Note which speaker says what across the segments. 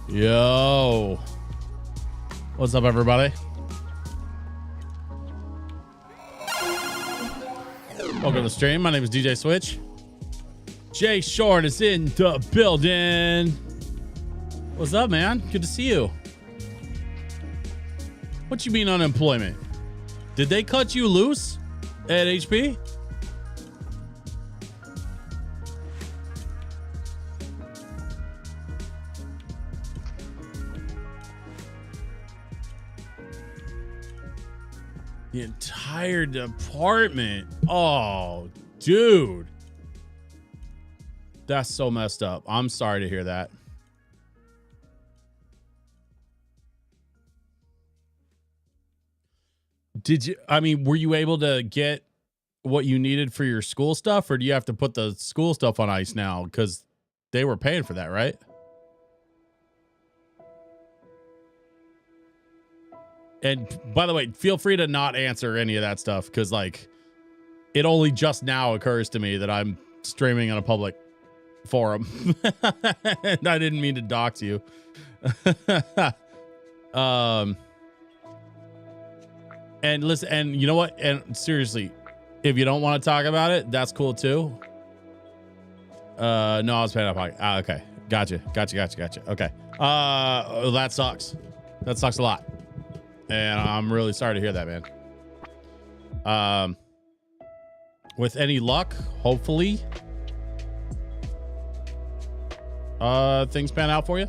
Speaker 1: Yo, what's up, everybody? Welcome to the stream. My name is DJ Switch. Jay Short is in the building. What's up, man? Good to see you. What you mean unemployment? Did they cut you loose at HP? The entire department. Oh, dude. That's so messed up. I'm sorry to hear that. Were you able to get what you needed for your school stuff, or do you have to put the school stuff on ice now? Because they were paying for that, right? And by the way, feel free to not answer any of that stuff, because like it only just now occurs to me that I'm streaming on a public forum. And I didn't mean to dox you. And listen, and you know what? And seriously, if you don't want to talk about it, that's cool too. No, I was paying up. Okay. Gotcha. Okay. That sucks. That sucks a lot. And I'm really sorry to hear that, man. With any luck, hopefully, things pan out for you.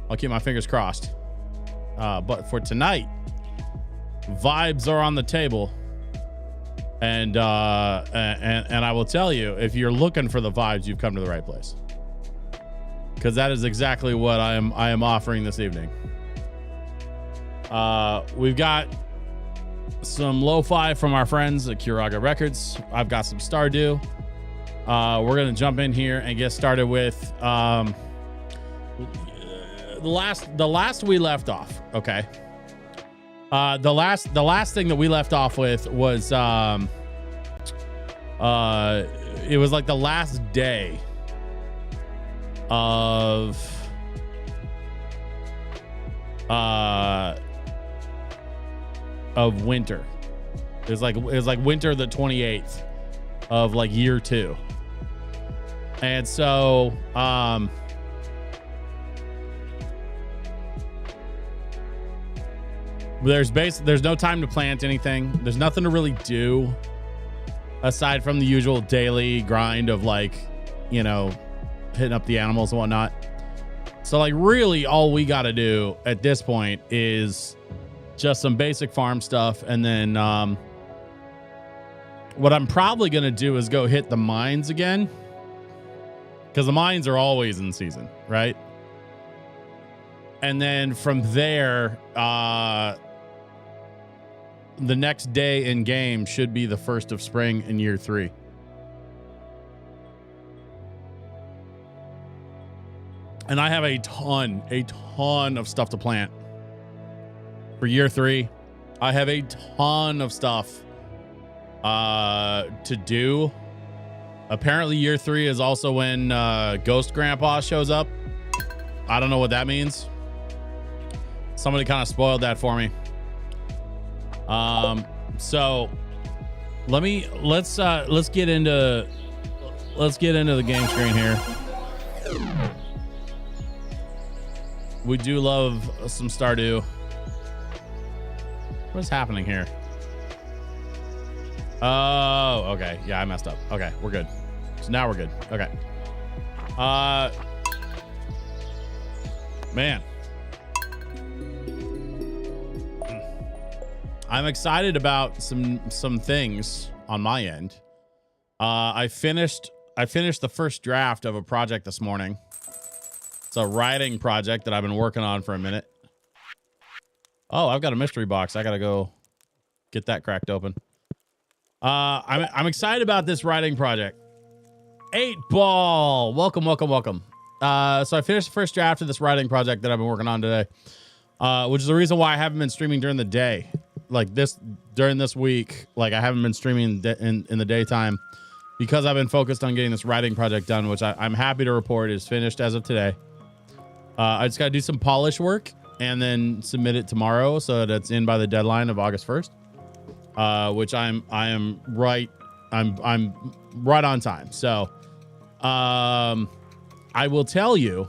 Speaker 1: I'll keep my fingers crossed. But for tonight, vibes are on the table. And I will tell you, if you're looking for the vibes, you've come to the right place. Because that is exactly what I am offering this evening. We've got some lo-fi from our friends at Curaga Records. I've got some Stardew. We're gonna jump in here and get started with the last we left off. Okay. The last thing that we left off with was it was like the last day of winter. It was like winter the 28th of like year 2. And so there's no time to plant anything. There's nothing to really do aside from the usual daily grind of like, you know, hitting up the animals and whatnot. So like really all we got to do at this point is just some basic farm stuff. And then what I'm probably going to do is go hit the mines again, because the mines are always in season, right? And then from there, the next day in game should be the 1st of spring in year 3. And I have a ton of stuff to plant for year 3. I have a ton of stuff to do. Apparently year 3 is also when Ghost Grandpa shows up. I don't know what that means. Somebody kind of spoiled that for me. So let's get into the game screen here. We do love some Stardew. What's happening here? Oh, okay. Yeah, I messed up. Okay, we're good. So now we're good. Okay. Man. I'm excited about some things on my end. I finished the first draft of a project this morning. It's a writing project that I've been working on for a minute. Oh, I've got a mystery box. I gotta go get that cracked open. I'm excited about this writing project. 8-Ball, welcome. So I finished the first draft of this writing project that I've been working on today, which is the reason why I haven't been streaming during the day. Like during this week, like I haven't been streaming in the daytime because I've been focused on getting this writing project done, which I'm happy to report is finished as of today. I just got to do some polish work and then submit it tomorrow so that it's in by the deadline of August 1st, which I'm right on time. So I will tell you,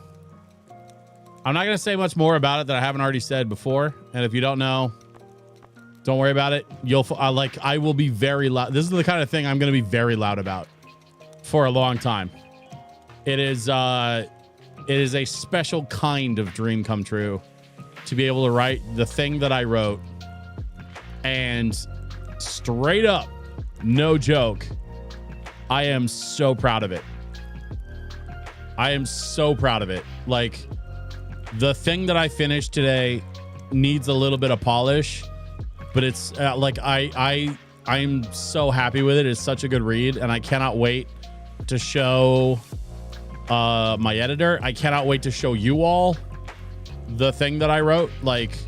Speaker 1: I'm not going to say much more about it that I haven't already said before. And if you don't know, don't worry about it. I will be very loud. This is the kind of thing I'm going to be very loud about for a long time. It is a special kind of dream come true to be able to write the thing that I wrote, and straight up, no joke, I am so proud of it. I am so proud of it. Like, the thing that I finished today needs a little bit of polish, but it's I'm so happy with it. It's such a good read, and I cannot wait to show my editor. I cannot wait to show you all the thing that I wrote. Like,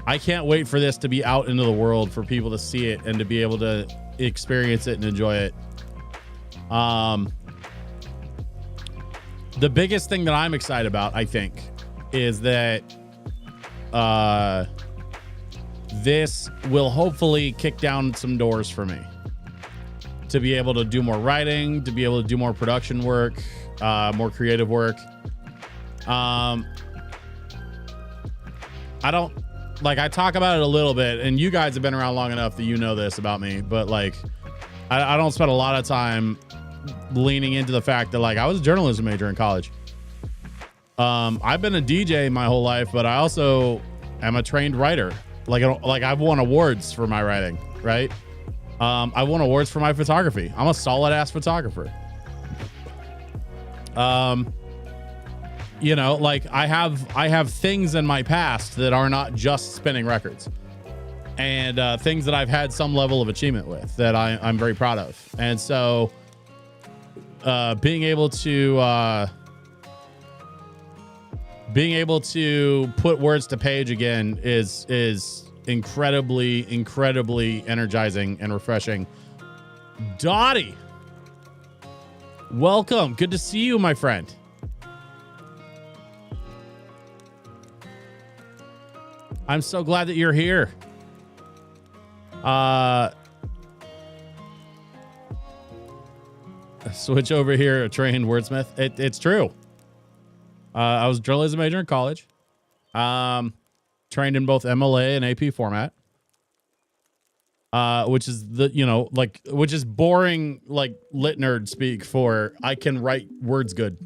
Speaker 1: I can't wait for this to be out into the world for people to see it and to be able to experience it and enjoy it. The biggest thing that I'm excited about, I think, is that this will hopefully kick down some doors for me to be able to do more writing, to be able to do more production work, more creative work. I talk about it a little bit, and you guys have been around long enough that you know this about me, but like, I don't spend a lot of time leaning into the fact that, like, I was a journalism major in college. I've been a DJ my whole life, but I also am a trained writer. Like I've won awards for my writing, right? I won awards for my photography. I'm a solid ass photographer. You know, like, I have things in my past that are not just spinning records, and things that I've had some level of achievement with that I'm very proud of. And so being able to put words to page again is incredibly energizing and refreshing. Dottie, welcome. Good to see you, my friend. I'm so glad that you're here. Switch over here, a trained wordsmith. It's true. I was a journalism major in college. Trained in both MLA and AP format. Which is which is boring, like, lit nerd speak for I can write words good.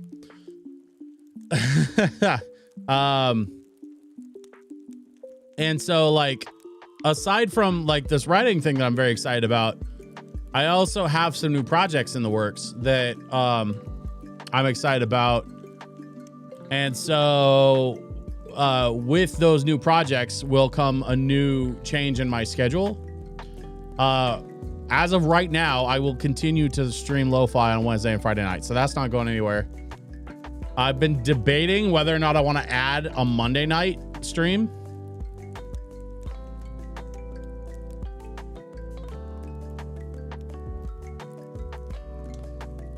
Speaker 1: And so, like, aside from, like, this writing thing that I'm very excited about, I also have some new projects in the works that I'm excited about. And so with those new projects will come a new change in my schedule. As of right now, I will continue to stream LoFi on Wednesday and Friday night. So that's not going anywhere. I've been debating whether or not I want to add a Monday night stream.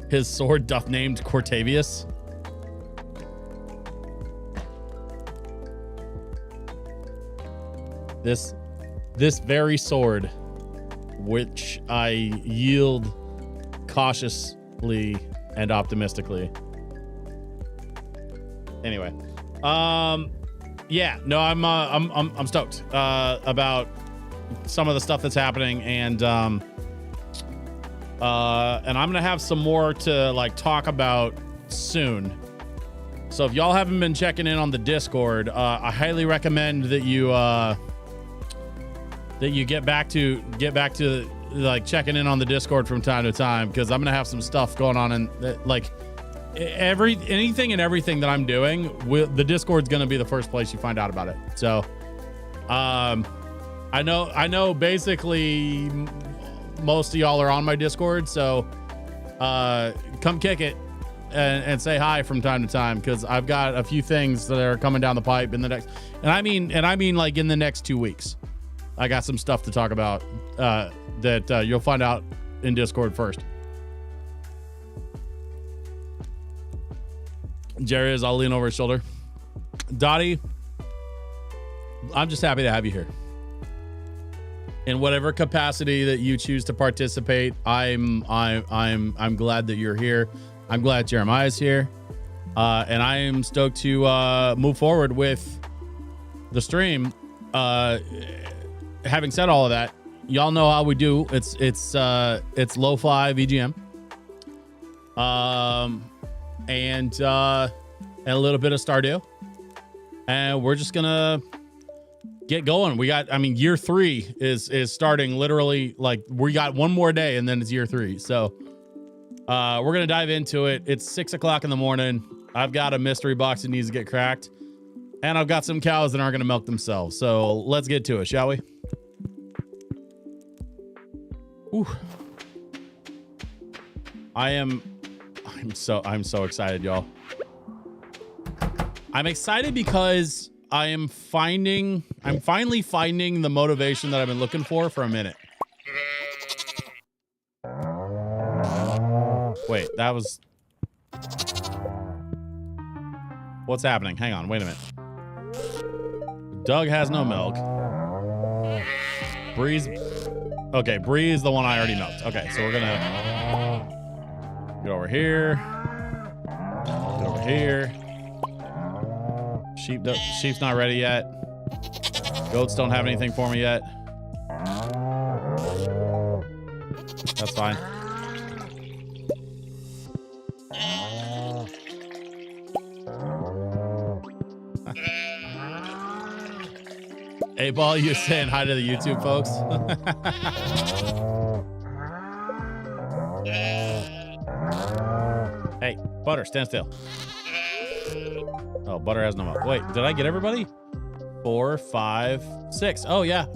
Speaker 1: His sword doth named Cortavius. This very sword, which I yield cautiously and optimistically. Anyway, yeah, no, I'm stoked about some of the stuff that's happening, and I'm gonna have some more to, like, talk about soon. So if y'all haven't been checking in on the Discord, I highly recommend that you get back to like checking in on the Discord from time to time, because I'm gonna have some stuff going on, and like anything and everything that I'm doing, the Discord's gonna be the first place you find out about it. So I know basically most of y'all are on my Discord, so come kick it and say hi from time to time, because I've got a few things that are coming down the pipe in the next, and I mean like in the next 2 weeks. I got some stuff to talk about that you'll find out in Discord first. Jerry is, I'll lean over his shoulder. Dottie, I'm just happy to have you here. In whatever capacity that you choose to participate, I'm glad that you're here. I'm glad Jeremiah's here. And I am stoked to move forward with the stream. Having said all of that, y'all know how we do. It's LoFi VGM. And a little bit of Stardew. And we're just gonna get going. We got, I mean, year 3 is starting literally, like, we got one more day and then it's year 3. So we're gonna dive into it. It's 6 o'clock in the morning. I've got a mystery box that needs to get cracked, and I've got some cows that aren't gonna milk themselves. So let's get to it, shall we? Ooh. I'm so excited, y'all. I'm excited because I'm finally finding the motivation that I've been looking for a minute. Wait, that was... What's happening? Hang on, wait a minute. Doug has no milk. Bree's... Okay, Bree's the one I already milked. Okay, so we're gonna... Get over here. Get over here. Sheep's not ready yet. Goats don't have anything for me yet. That's fine. Hey, Ball, you saying hi to the YouTube folks? Hey, Butter, stand still. Oh, Butter has no milk. Wait, did I get everybody? 4, 5, 6. Oh, yeah.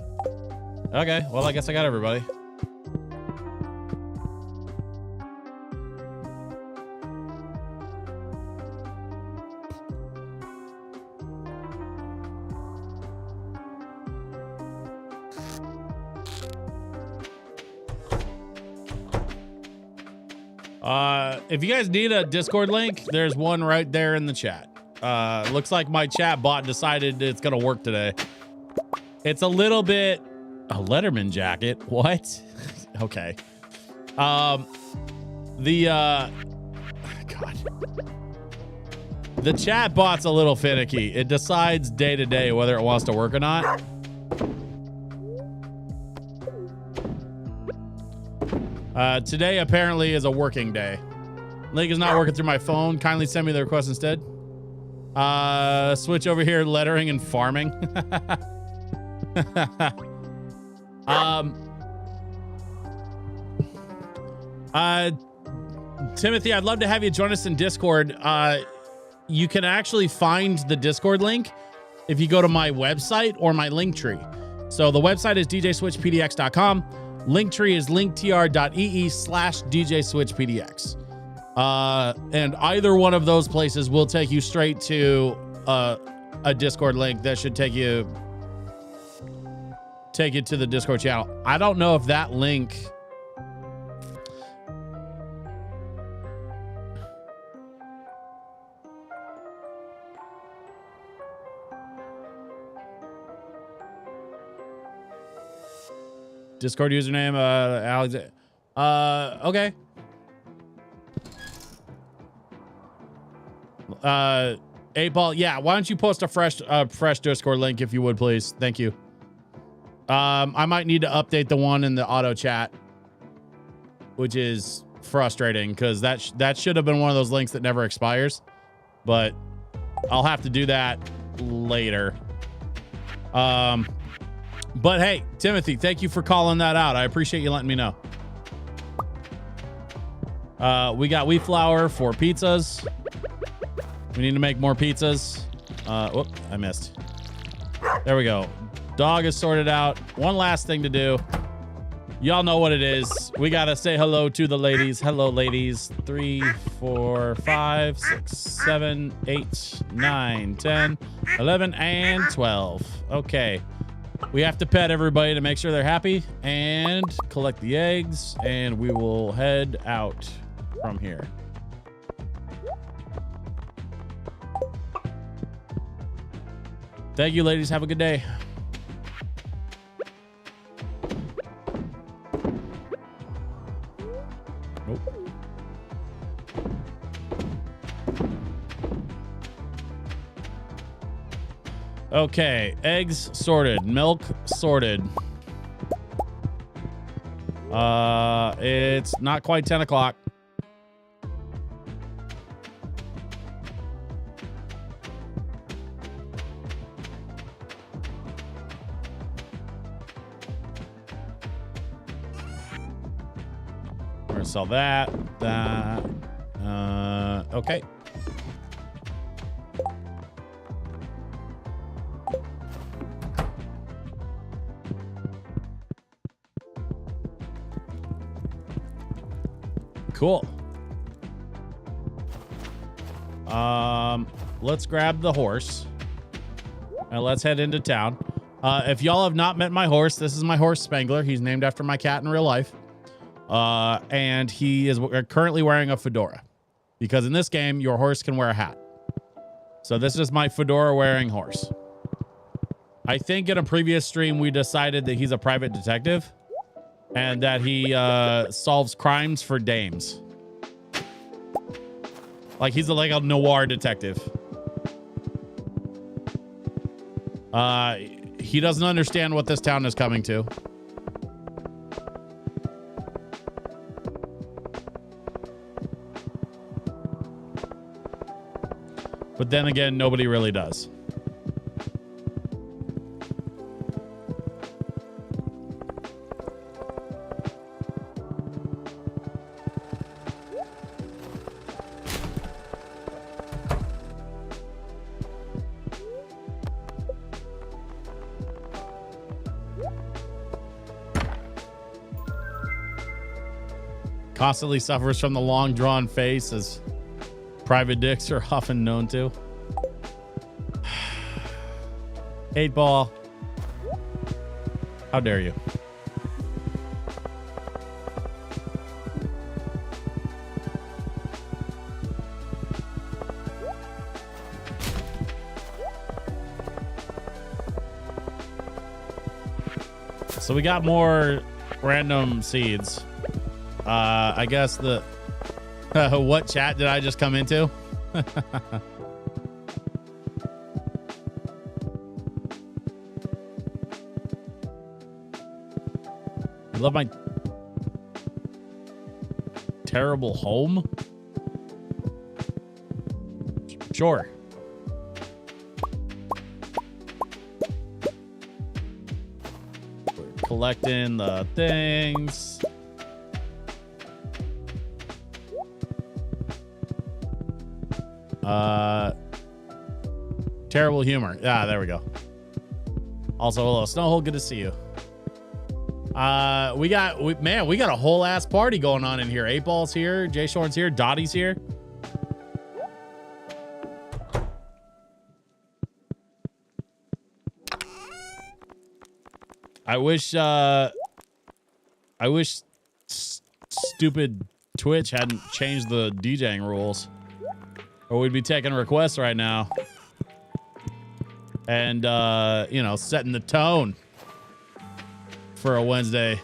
Speaker 1: Okay, well, I guess I got everybody. If you guys need a Discord link, there's one right there in the chat. Looks like my chat bot decided it's gonna work today. It's a little bit... A Letterman jacket? What? Okay. God. The chat bot's a little finicky. It decides day to day whether it wants to work or not. Today apparently is a working day. Link is not working through my phone. Kindly send me the request instead. Switch over here, lettering and farming. Timothy, I'd love to have you join us in Discord. You can actually find the Discord link if you go to my website or my link tree. So the website is djswitchpdx.com. Linktree is linktr.ee/djswitchpdx. And either one of those places will take you straight to a Discord link that should take you to the Discord channel. I don't know if that link... Discord username, Alexander. Okay. 8Ball, yeah. Why don't you post a fresh Discord link if you would, please? Thank you. I might need to update the one in the auto chat, which is frustrating because that should have been one of those links that never expires, but I'll have to do that later. But hey, Timothy, thank you for calling that out. I appreciate you letting me know. We got wheat flour for pizzas. We need to make more pizzas. Whoop, I missed. There we go. Dog is sorted out. One last thing to do. Y'all know what it is. We got to say hello to the ladies. Hello, ladies. 3, 4, 5, 6, 7, 8, 9, 10, 11, and 12. Okay. We have to pet everybody to make sure they're happy and collect the eggs, and we will head out from here. Thank you, ladies. Have a good day. Nope. Okay, eggs sorted, milk sorted. It's not quite 10 o'clock. We're gonna sell that. Okay. Cool. Let's grab the horse and let's head into town. If y'all have not met my horse, this is my horse Spangler. He's named after my cat in real life. And he is currently wearing a fedora because in this game, your horse can wear a hat. So this is my fedora wearing horse. I think in a previous stream, we decided that he's a private detective and that he solves crimes for dames. Like he's like a noir detective. He doesn't understand what this town is coming to. But then again, nobody really does. Constantly suffers from the long drawn face, as private dicks are often known to. 8-ball. How dare you? So we got more random seeds. I guess the what chat did I just come into? I love my terrible home. Sure. We're collecting the things. Terrible humor. Yeah, there we go. Also, hello, Snowhole. Good to see you. We got a whole ass party going on in here. 8-ball's here. Jay Shorn's here. Dottie's here. I wish stupid Twitch hadn't changed the DJing rules, or we'd be taking requests right now and you know, setting the tone for a Wednesday.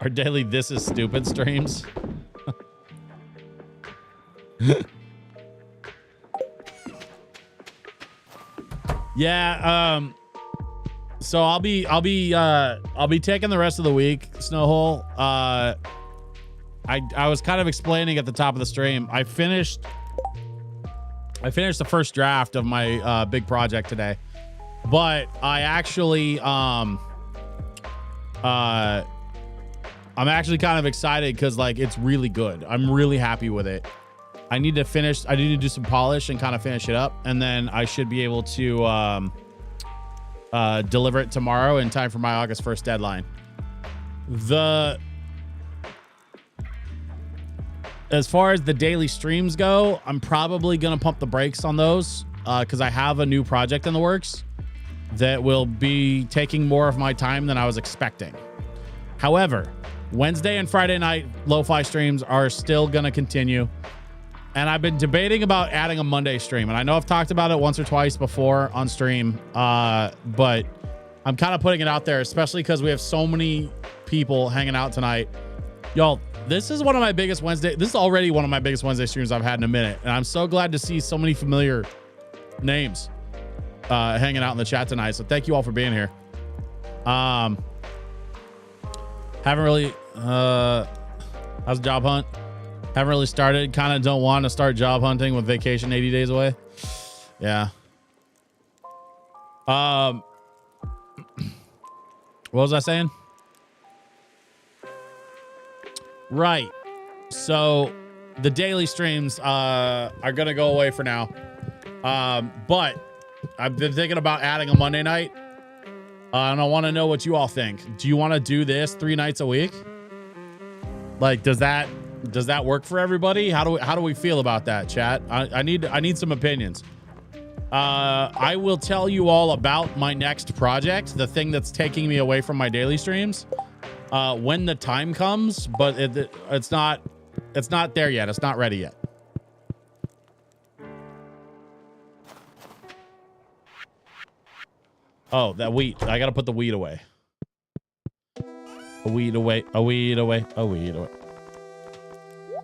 Speaker 1: Our daily This Is Stupid streams. Yeah, so I'll be taking the rest of the week, Snowhole. I was kind of explaining at the top of the stream. I finished the first draft of my big project today, but I actually I'm actually kind of excited because like it's really good. I'm really happy with it. I need to do some polish and kind of finish it up, and then I should be able to deliver it tomorrow in time for my August 1st deadline. As far as the daily streams go, I'm probably going to pump the brakes on those because I have a new project in the works that will be taking more of my time than I was expecting. However, Wednesday and Friday night lo-fi streams are still going to continue. And I've been debating about adding a Monday stream. And I know I've talked about it once or twice before on stream. But I'm kind of putting it out there, especially because we have so many people hanging out tonight. Y'all, this is one of my biggest Wednesday. This is already one of my biggest Wednesday streams I've had in a minute. And I'm so glad to see so many familiar names hanging out in the chat tonight. So thank you all for being here. Haven't really, how's the job hunt? Haven't really started. Kind of don't want to start job hunting with vacation 80 days away. Yeah. What was I saying? Right. So the daily streams are going to go away for now. But I've been thinking about adding a Monday night. And I want to know what you all think. Do you want to do this 3 nights a week? Like, does that work for everybody? How do we feel about that, chat? I need some opinions. I will tell you all about my next project, the thing that's taking me away from my daily streams, when the time comes, but it's not there yet. It's not ready yet. Oh, that wheat. I got to put the wheat away. A weed away, a weed away, a weed away.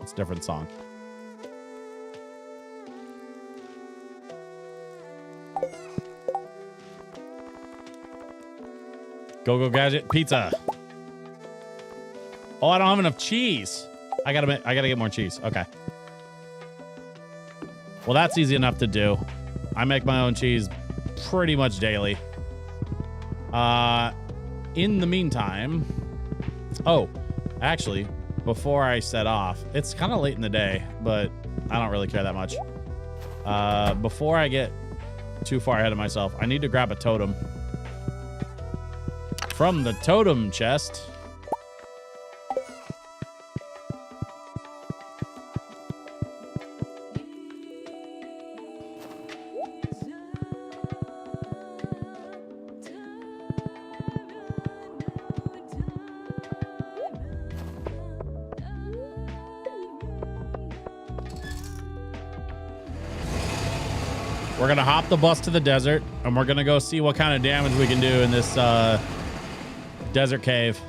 Speaker 1: It's a different song. Go gadget pizza. Oh, I don't have enough cheese. I gotta get more cheese. Okay. Well, that's easy enough to do. I make my own cheese pretty much daily. In the meantime, oh, actually, before I set off, it's kind of late in the day, but I don't really care that much. Before I get too far ahead of myself, I need to grab a totem from the totem chest. We're going to hop the bus to the desert, and we're going to go see what kind of damage we can do in this desert cave.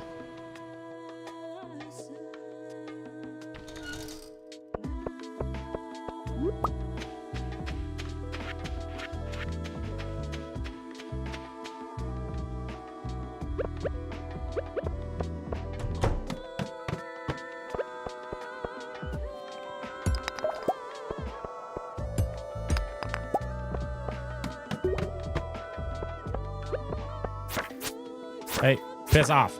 Speaker 1: Hey, piss off.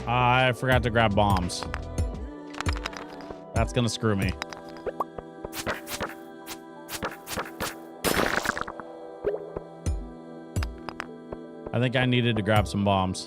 Speaker 1: I forgot to grab bombs. That's gonna screw me. I think I needed to grab some bombs.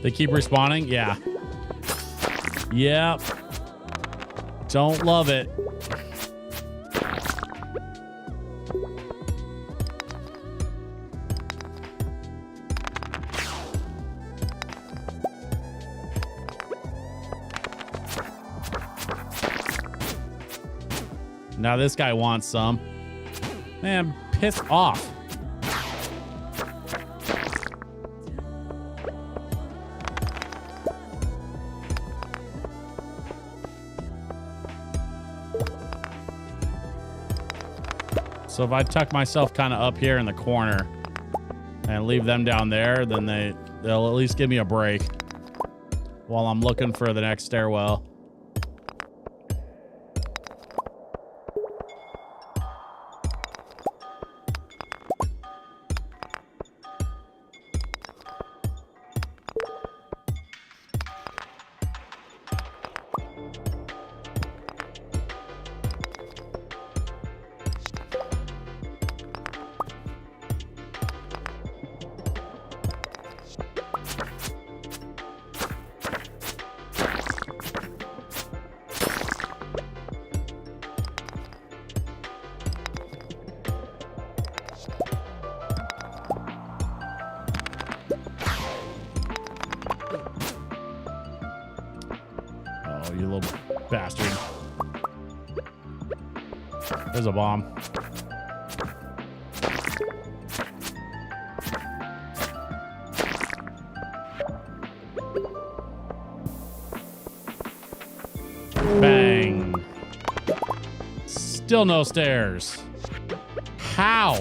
Speaker 1: They keep respawning? Yeah. Yep. Don't love it. Now this guy wants some. Man, piss off. So if I tuck myself kind of up here in the corner and leave them down there, then they'll at least give me a break while I'm looking for the next stairwell. you little bastard. There's a bomb. Bang. Still no stairs. How?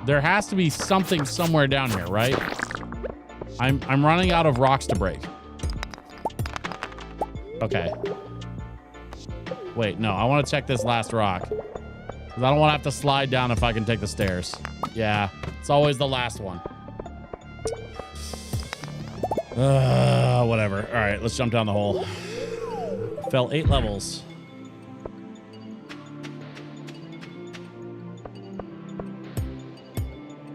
Speaker 1: There has to be something somewhere down here, right? I'm running out of rocks to break. Okay. Wait, no, I want to check this last rock. Because I don't want to have to slide down if I can take the stairs. Yeah, it's always the last one. Whatever. All right, let's jump down the hole. Fell 8 levels.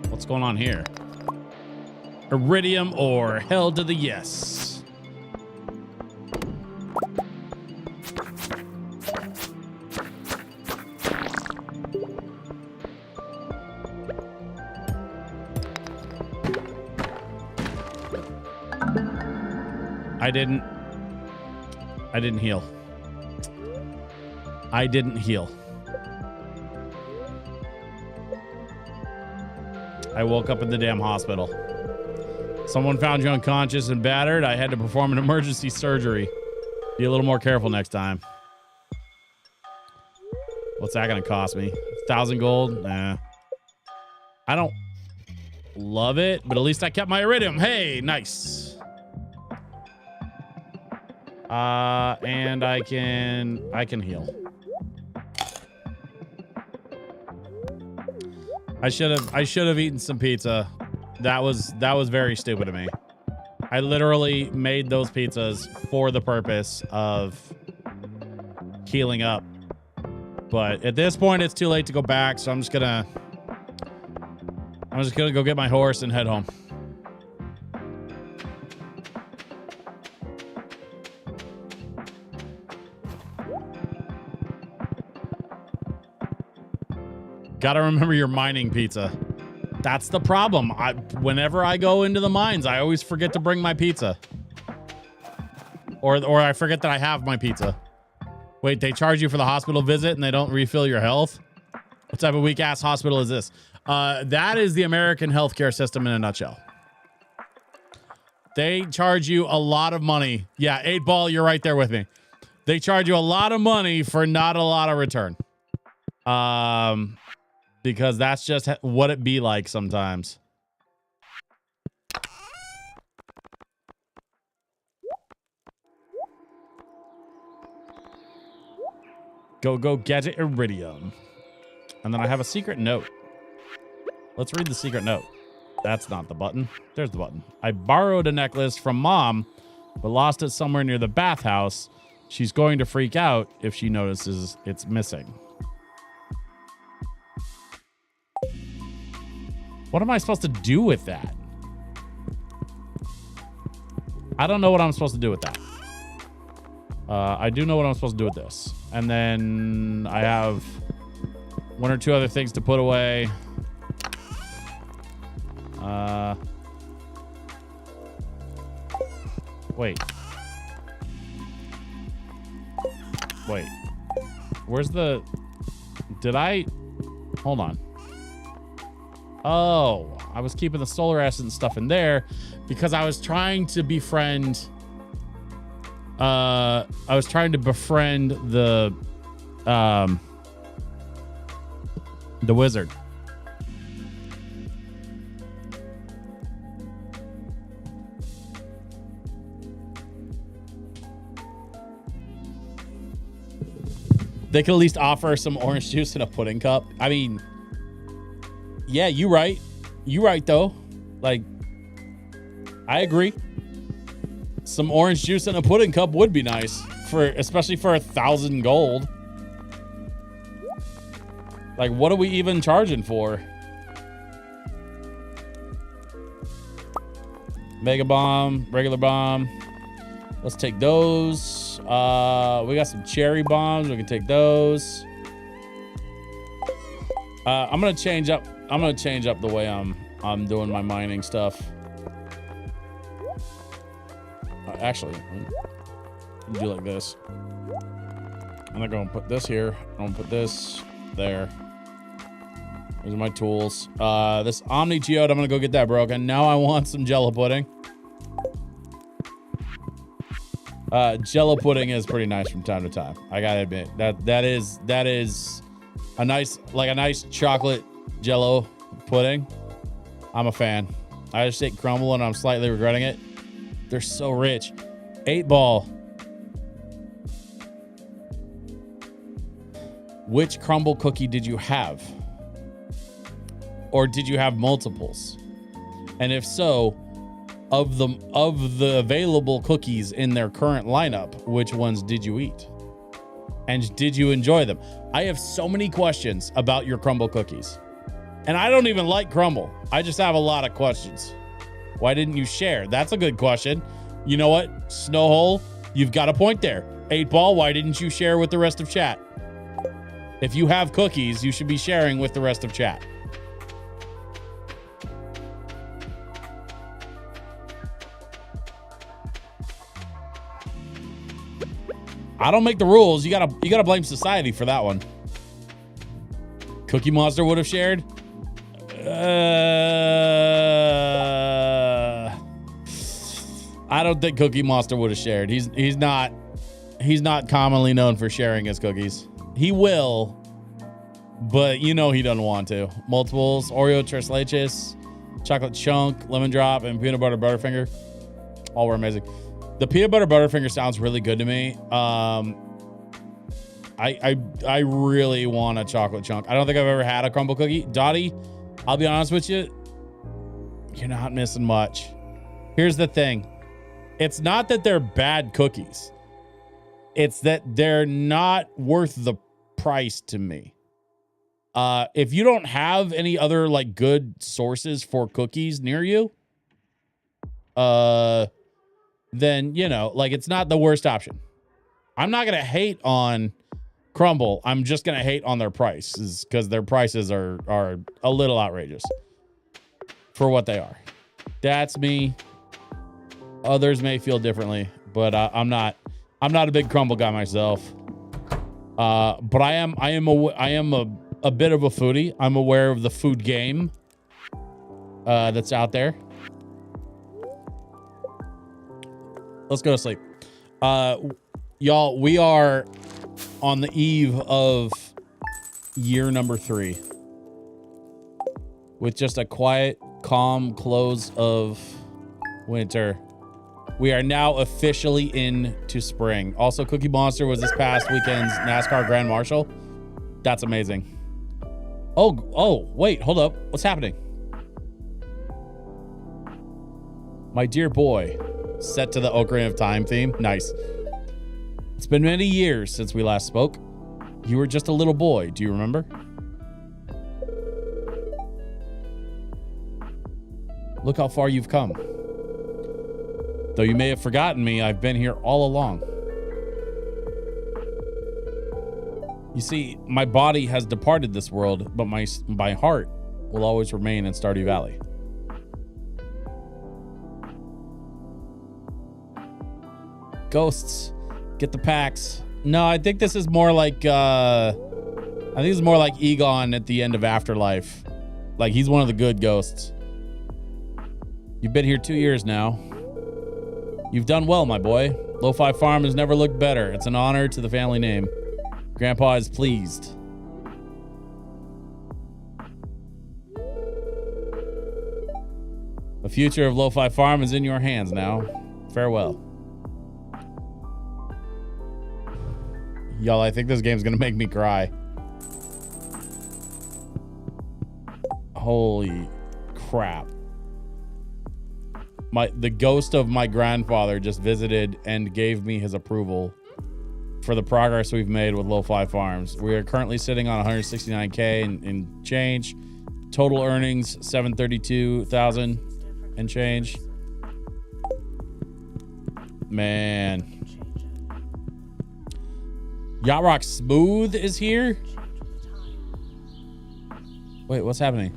Speaker 1: What's going on here? Iridium ore, hell to the yes. I didn't heal. I didn't heal. I woke up in the damn hospital. Someone found you unconscious and battered. I had to perform an emergency surgery. Be a little more careful next time. What's that gonna cost me? 1,000 gold? Nah. I don't love it, but at least I kept my iridium. Hey, nice. And I can heal. I should have eaten some pizza. That was very stupid of me. I literally made those pizzas for the purpose of healing up. But at this point it's too late to go back, so I'm just gonna go get my horse and head home. Gotta remember your mining pizza. That's the problem. Whenever I go into the mines, I always forget to bring my pizza. Or I forget that I have my pizza. Wait, they charge you for the hospital visit and they don't refill your health? What type of weak-ass hospital is this? That is the American healthcare system in a nutshell. They charge you a lot of money. Yeah, 8-Ball, you're right there with me. They charge you a lot of money for not a lot of return. Because that's just what it be like sometimes. Go get it, iridium. And then I have a secret note. Let's read the secret note. That's not the button. There's the button. I borrowed a necklace from Mom, but lost it somewhere near the bathhouse. She's going to freak out if she notices it's missing. What am I supposed to do with that? I don't know what I'm supposed to do with that. I do know what I'm supposed to do with this. And then I have 1 or 2 other things to put away. Wait. Where's the... Hold on. Oh, I was keeping the solar essence stuff in there because I was trying to befriend... I was trying to befriend the wizard. They could at least offer some orange juice in a pudding cup. I mean, yeah, you right. You right, though. Like, I agree. Some orange juice in a pudding cup would be nice, especially for 1,000 gold. Like, what are we even charging for? Mega bomb, regular bomb. Let's take those. We got some cherry bombs. We can take those. I'm gonna change up the way I'm doing my mining stuff. Actually, do like this. I'm not going to put this here. I'm going to put this there. These are my tools. This Omni Geode, I'm going to go get that broken. Now I want some Jello pudding. Jello pudding is pretty nice from time to time. I gotta admit that is a nice chocolate Jello pudding. I'm a fan. I just ate crumble and I'm slightly regretting it. They're so rich. 8-ball. Which crumble cookie did you have? Or did you have multiples? And if so, of the available cookies in their current lineup, which ones did you eat? And did you enjoy them? I have so many questions about your crumble cookies. And I don't even like crumble. I just have a lot of questions. Why didn't you share? That's a good question. You know what? Snowhole, you've got a point there. 8-ball, why didn't you share with the rest of chat? If you have cookies, you should be sharing with the rest of chat. I don't make the rules. You gotta blame society for that one. Cookie Monster would have shared. I don't think Cookie Monster would have shared. He's not commonly known for sharing his cookies. He will, but you know he doesn't want to. Multiples, Oreo Tres Leches, Chocolate Chunk, Lemon Drop, and Peanut Butter Butterfinger. All were amazing. The peanut butter butterfinger sounds really good to me. I really want a chocolate chunk. I don't think I've ever had a crumble cookie. Dottie, I'll be honest with you. You're not missing much. Here's the thing. It's not that they're bad cookies. It's that they're not worth the price to me. If you don't have any other like good sources for cookies near you, then, you know, like it's not the worst option. I'm not going to hate on Crumble. I'm just going to hate on their prices because their prices are a little outrageous for what they are. That's me. Others may feel differently, but I'm not a big Crumble guy myself. But I am a bit of a foodie. I'm aware of the food game that's out there. Let's go to sleep. Y'all, we are on the eve of year number 3 with just a quiet, calm close of winter. We are now officially into spring. Also, Cookie Monster was this past weekend's NASCAR Grand Marshal. That's amazing. Oh, wait, hold up. What's happening? My dear boy. Set to the Ocarina of Time theme. Nice. It's been many years since we last spoke. You were just a little boy. Do you remember? Look how far you've come. Though you may have forgotten me, I've been here all along. You see, my body has departed this world, but my heart will always remain in Stardew Valley. Ghosts, get the packs. No, I think this is more like Egon at the end of Afterlife. Like he's one of the good ghosts. You've been here 2 years now. You've done well, my boy. LoFi Farm has never looked better. It's an honor to the family name. Grandpa is pleased. The future of LoFi Farm is in your hands now. Farewell. Y'all, I think this game's gonna make me cry. Holy crap. The ghost of my grandfather just visited and gave me his approval for the progress we've made with LoFi Farms. We are currently sitting on 169K and change. Total earnings, 732,000 and change. Man. Yacht Rock Smooth is here. Wait, what's happening?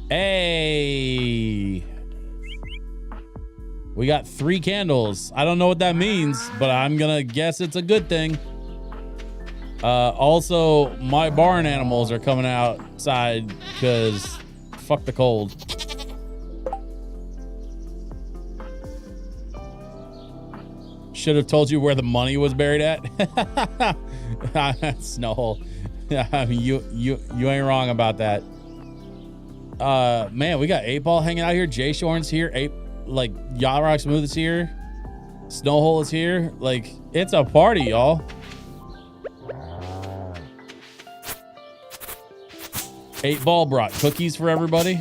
Speaker 1: Hey. We got 3 candles. I don't know what that means, but I'm gonna guess it's a good thing. Also, my barn animals are coming outside because fuck the cold. Should have told you where the money was buried at. Snowhole. I mean, you ain't wrong about that. Man, we got 8-Ball hanging out here. Jay Shorn's here. Like Yacht Rock Smooth is here. Snowhole is here. Like, it's a party, y'all. 8-Ball brought cookies for everybody.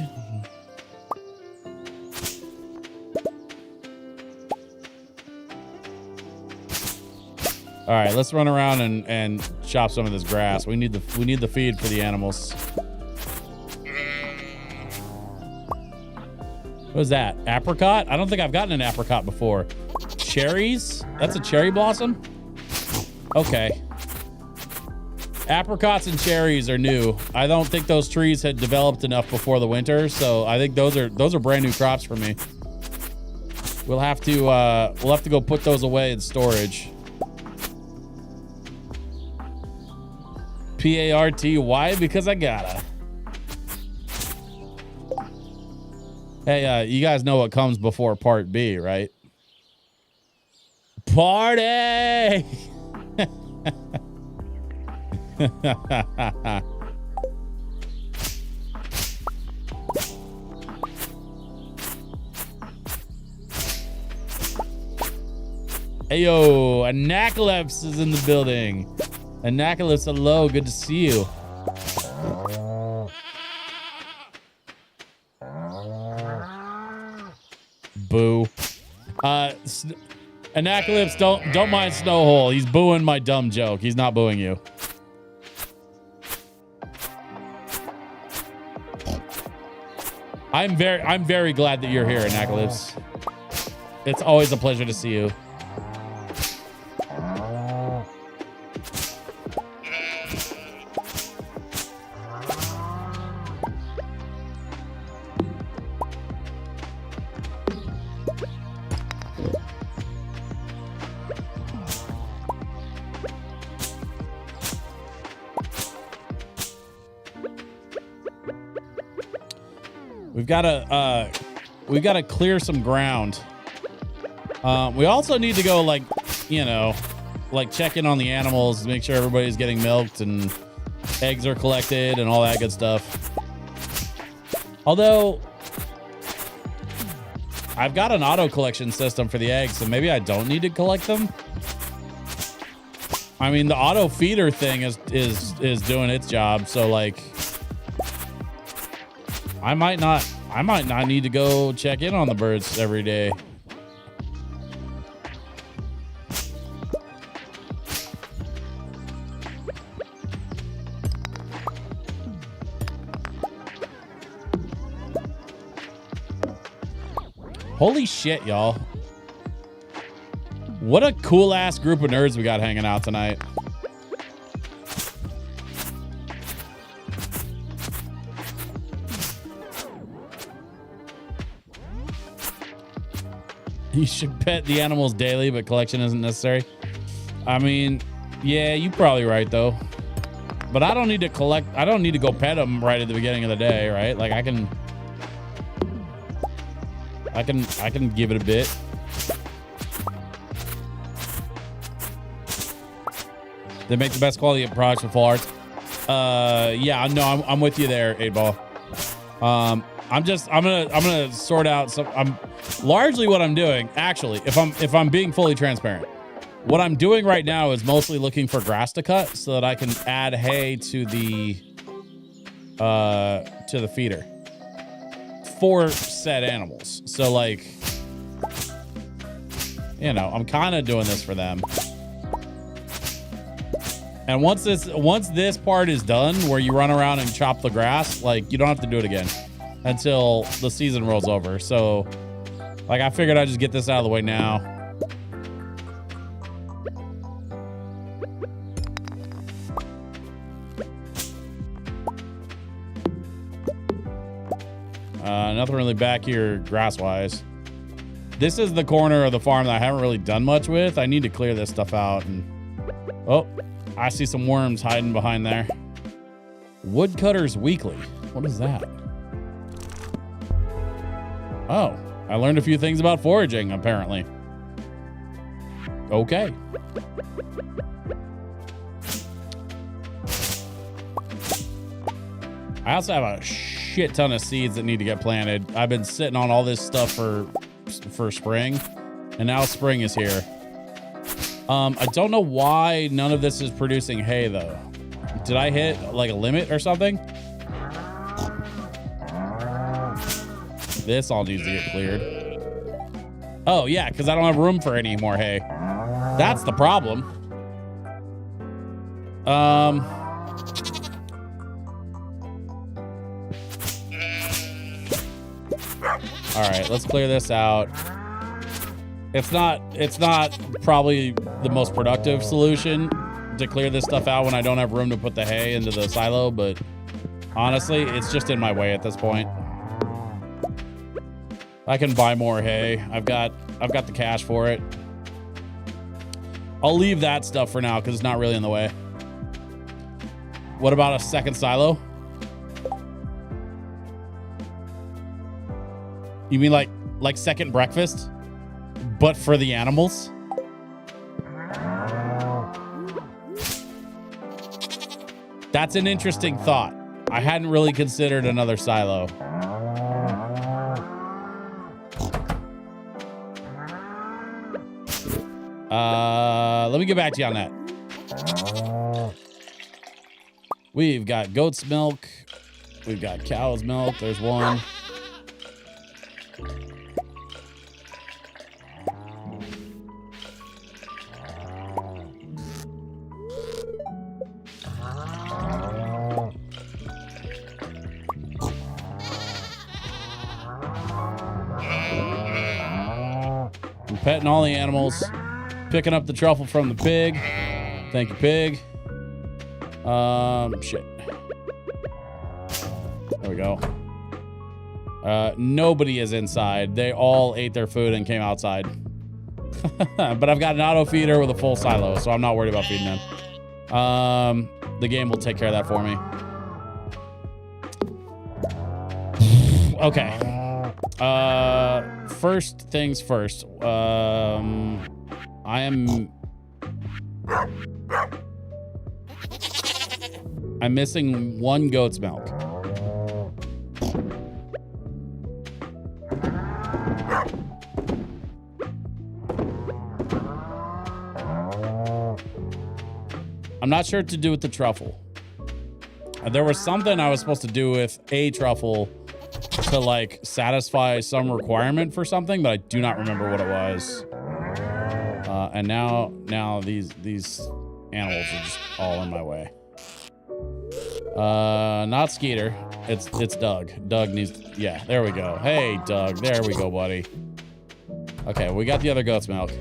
Speaker 1: All right, let's run around and chop some of this grass. We need the feed for the animals. What is that? Apricot? I don't think I've gotten an apricot before. Cherries? That's a cherry blossom? Okay. Apricots and cherries are new. I don't think those trees had developed enough before the winter, so I think those are brand new crops for me. We'll have to go put those away in storage. PART, why? Because I gotta. Hey, you guys know what comes before part B, right? Party! Hey, yo, Anacalypse is in the building. Anacalypse, hello, good to see you. Boo. Anacalypse, don't mind Snowhole. He's booing my dumb joke. He's not booing you. I'm very glad that you're here, Anacalypse. It's always a pleasure to see you. We've got to clear some ground. We also need to go, like, you know, like check in on the animals, make sure everybody's getting milked and eggs are collected and all that good stuff. Although I've got an auto collection system for the eggs, so maybe I don't need to collect them. I mean, the auto feeder thing is doing its job, so like I might not need to go check in on the birds every day. Holy shit, y'all. What a cool ass group of nerds we got hanging out tonight. You should pet the animals daily, but collection isn't necessary. I mean, yeah, you're probably right though. But I don't need to collect. I don't need to go pet them right at the beginning of the day, right? Like I can give it a bit. They make the best quality of products with full arts. Yeah, no, I'm with you there, 8-Ball. I'm gonna sort out some. Largely what I'm doing, actually, if I'm being fully transparent, what I'm doing right now is mostly looking for grass to cut so that I can add hay to the feeder for said animals. So like, you know, I'm kind of doing this for them. And once this part is done, where you run around and chop the grass, like you don't have to do it again until the season rolls over. So like I figured I'd just get this out of the way now. Nothing really back here grass wise. This is the corner of the farm that I haven't really done much with. I need to clear this stuff out. And oh, I see some worms hiding behind there. Woodcutters Weekly. What is that? Oh, I learned a few things about foraging, apparently. Okay. I also have a shit ton of seeds that need to get planted. I've been sitting on all this stuff for spring, and now spring is here. I don't know why none of this is producing hay, though. Did I hit like a limit or something? This all needs to get cleared. Oh, yeah, because I don't have room for any more hay. That's the problem. All right, let's clear this out. It's not probably the most productive solution to clear this stuff out when I don't have room to put the hay into the silo, but honestly, it's just in my way at this point. I can buy more hay. I've got the cash for it. I'll leave that stuff for now because it's not really in the way. What about a second silo? You mean like second breakfast, but for the animals? That's an interesting thought. I hadn't really considered another silo. Let me get back to you on that. We've got goat's milk. We've got cow's milk. There's one. I'm petting all the animals. Picking up the truffle from the pig. Thank you, pig. Shit. There we go. Nobody is inside. They all ate their food and came outside. But I've got an auto feeder with a full silo, so I'm not worried about feeding them. The game will take care of that for me. Okay. First things first. I'm missing one goat's milk. I'm not sure what to do with the truffle. There was something I was supposed to do with a truffle to like satisfy some requirement for something, but I do not remember what it was. And now these animals are just all in my way. Not Skeeter. It's Doug. Doug needs to, yeah, there we go. Hey, Doug. There we go, buddy. Okay, we got the other goat's milk.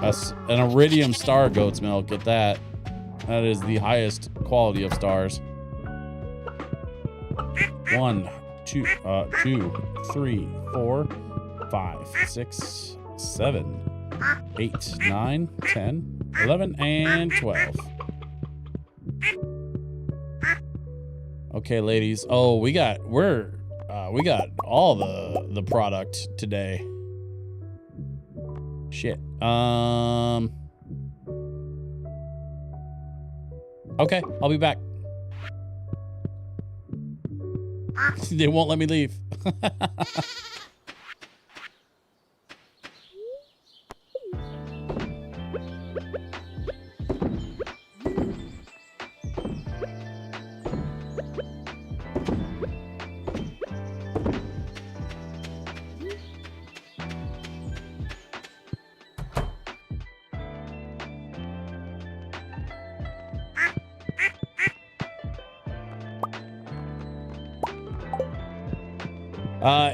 Speaker 1: That's an iridium star goat's milk. Get that. That is the highest quality of stars. 1, 2, 3, 4, 5, 6, 7, 8, 9, 10, 11, and 12. Okay, ladies. Oh, we got all the product today. Shit. Okay, I'll be back. They won't let me leave.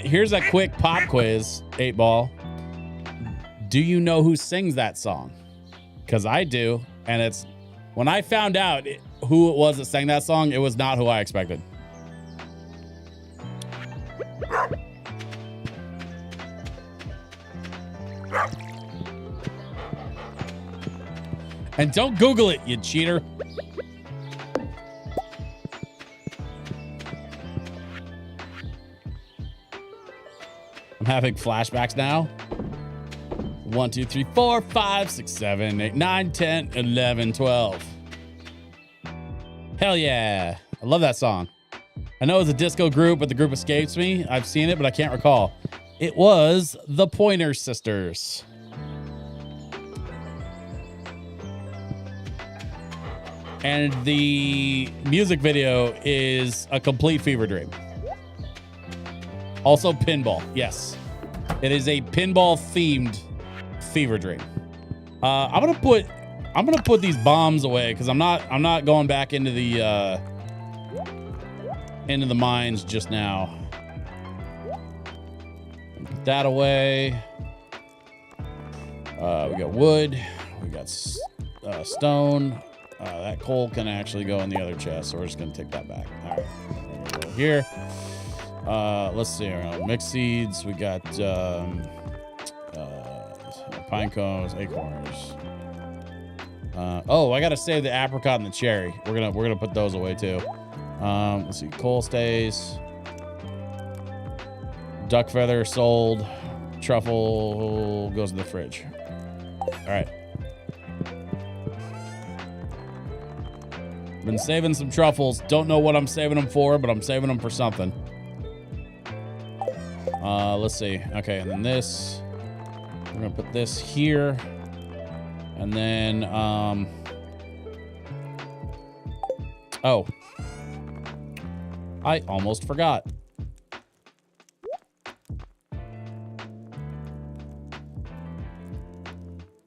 Speaker 1: Here's a quick pop quiz, 8-Ball. Do you know who sings that song? Because I do, and it's when I found out who it was that sang that song, it was not who I expected. And don't Google it, you cheater. I'm having flashbacks now. 1, 2, 3, 4, 5, 6, 7, 8, 9, 10, 11, 12. Hell yeah. I love that song. I know it's a disco group, but the group escapes me. I've seen it, but I can't recall. It was the Pointer Sisters. And the music video is a complete fever dream. Also pinball. Yes. It is a pinball themed fever dream. I'm gonna put these bombs away because I'm not going back into the mines just now. Put that away. We got wood. We got stone. That coal can actually go in the other chest, so we're just gonna take that back. All right, we're gonna go here. Let's see. Mixed seeds. We got pine cones, acorns. Oh, I gotta save the apricot and the cherry. We're gonna put those away too. Let's see. Coal stays. Duck feather sold. Truffle goes in the fridge. All right. Been saving some truffles. Don't know what I'm saving them for, but I'm saving them for something. Let's see. Okay, and then this. We're gonna put this here. And then, oh. I almost forgot.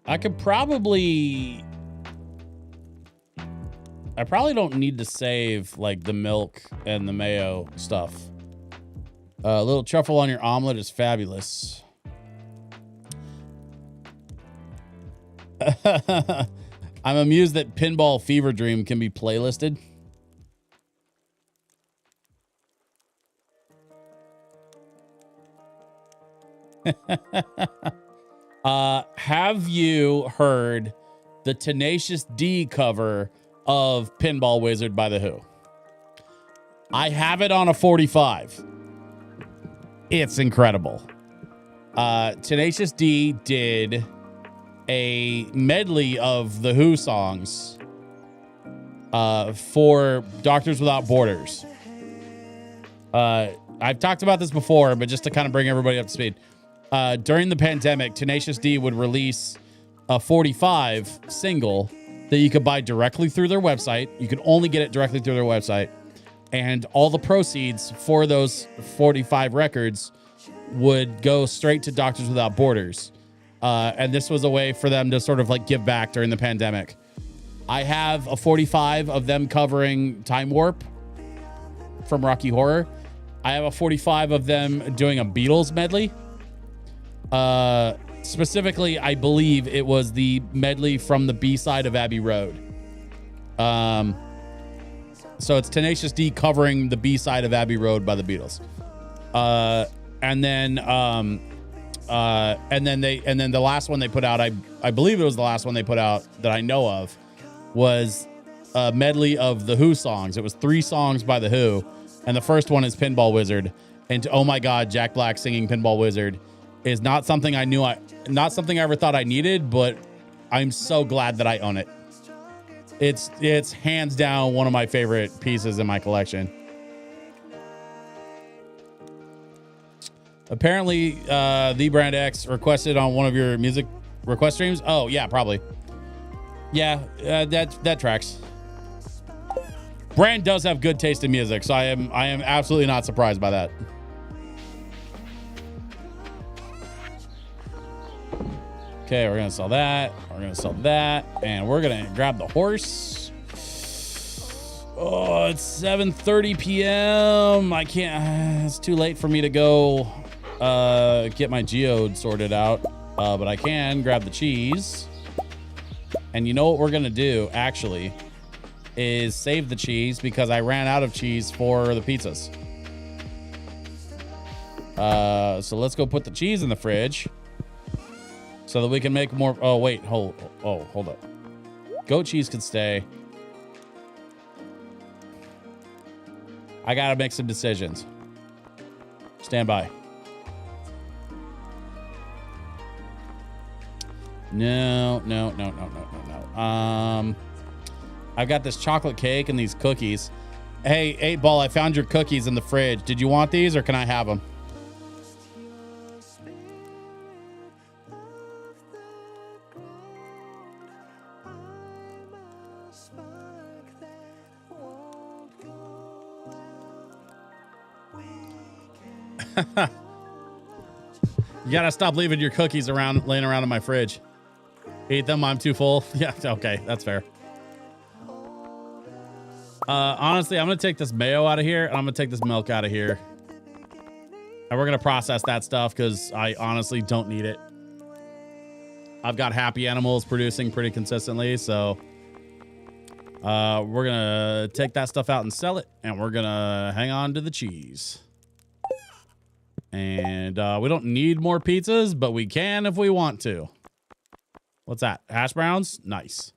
Speaker 1: I probably don't need to save like the milk and the mayo stuff. A little truffle on your omelet is fabulous. I'm amused that Pinball Fever Dream can be playlisted. Have you heard the Tenacious D cover of Pinball Wizard by The Who? I have it on a 45. It's incredible. Tenacious D did a medley of The Who songs for Doctors Without Borders. I've talked about this before, but just to kind of bring everybody up to speed. During the pandemic, Tenacious D would release a 45 single that you could buy directly through their website. You could only get it directly through their website. And all the proceeds for those 45 records would go straight to Doctors Without Borders. And this was a way for them to sort of like give back during the pandemic. I have a 45 of them covering Time Warp from Rocky Horror. I have a 45 of them doing a Beatles medley. Specifically, I believe it was the medley from the B-side of Abbey Road. So it's Tenacious D covering the B-side of Abbey Road by the Beatles. And then the last one they put out, I believe it was the last one they put out that I know of, was a medley of the Who songs. It was 3 songs by the Who, and the first one is Pinball Wizard. And oh my God, Jack Black singing Pinball Wizard is not something I ever thought I needed, but I'm so glad that I own it. It's hands down one of my favorite pieces in my collection. Apparently, the Brand X requested on one of your music request streams. Oh yeah, probably. Yeah, that tracks. Brand does have good taste in music, so I am absolutely not surprised by that. Okay, we're gonna sell that. We're gonna sell that, and we're gonna grab the horse. Oh, it's 7:30 p.m. I can't. It's too late for me to go get my geode sorted out, but I can grab the cheese. And you know what we're gonna do actually is save the cheese because I ran out of cheese for the pizzas. So let's go put the cheese in the fridge so that we can make more. Oh, wait, hold up. Goat cheese can stay. I gotta make some decisions. Stand by. No. I've got this chocolate cake and these cookies. Hey, 8-Ball, I found your cookies in the fridge. Did you want these or can I have them? You gotta stop leaving your cookies laying around in my fridge. Eat them, I'm too full. Yeah, okay, that's fair. Honestly, I'm gonna take this mayo out of here and I'm gonna take this milk out of here. And we're gonna process that stuff because I honestly don't need it. I've got happy animals producing pretty consistently, so we're gonna take that stuff out and sell it, and we're gonna hang on to the cheese. And we don't need more pizzas, but we can if we want to. What's that? Hash browns? Nice.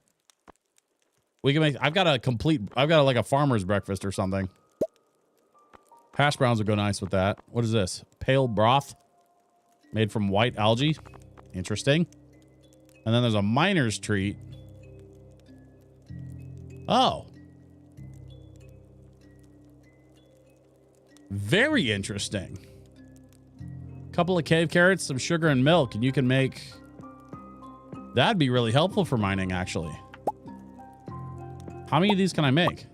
Speaker 1: We can make, I've got like a farmer's breakfast or something. Hash browns would go nice with that. What is this? Pale broth made from white algae. Interesting. And then there's a miner's treat. Oh. Very interesting. Couple of cave carrots, some sugar and milk, and you can make... That'd be really helpful for mining, actually. How many of these can I make?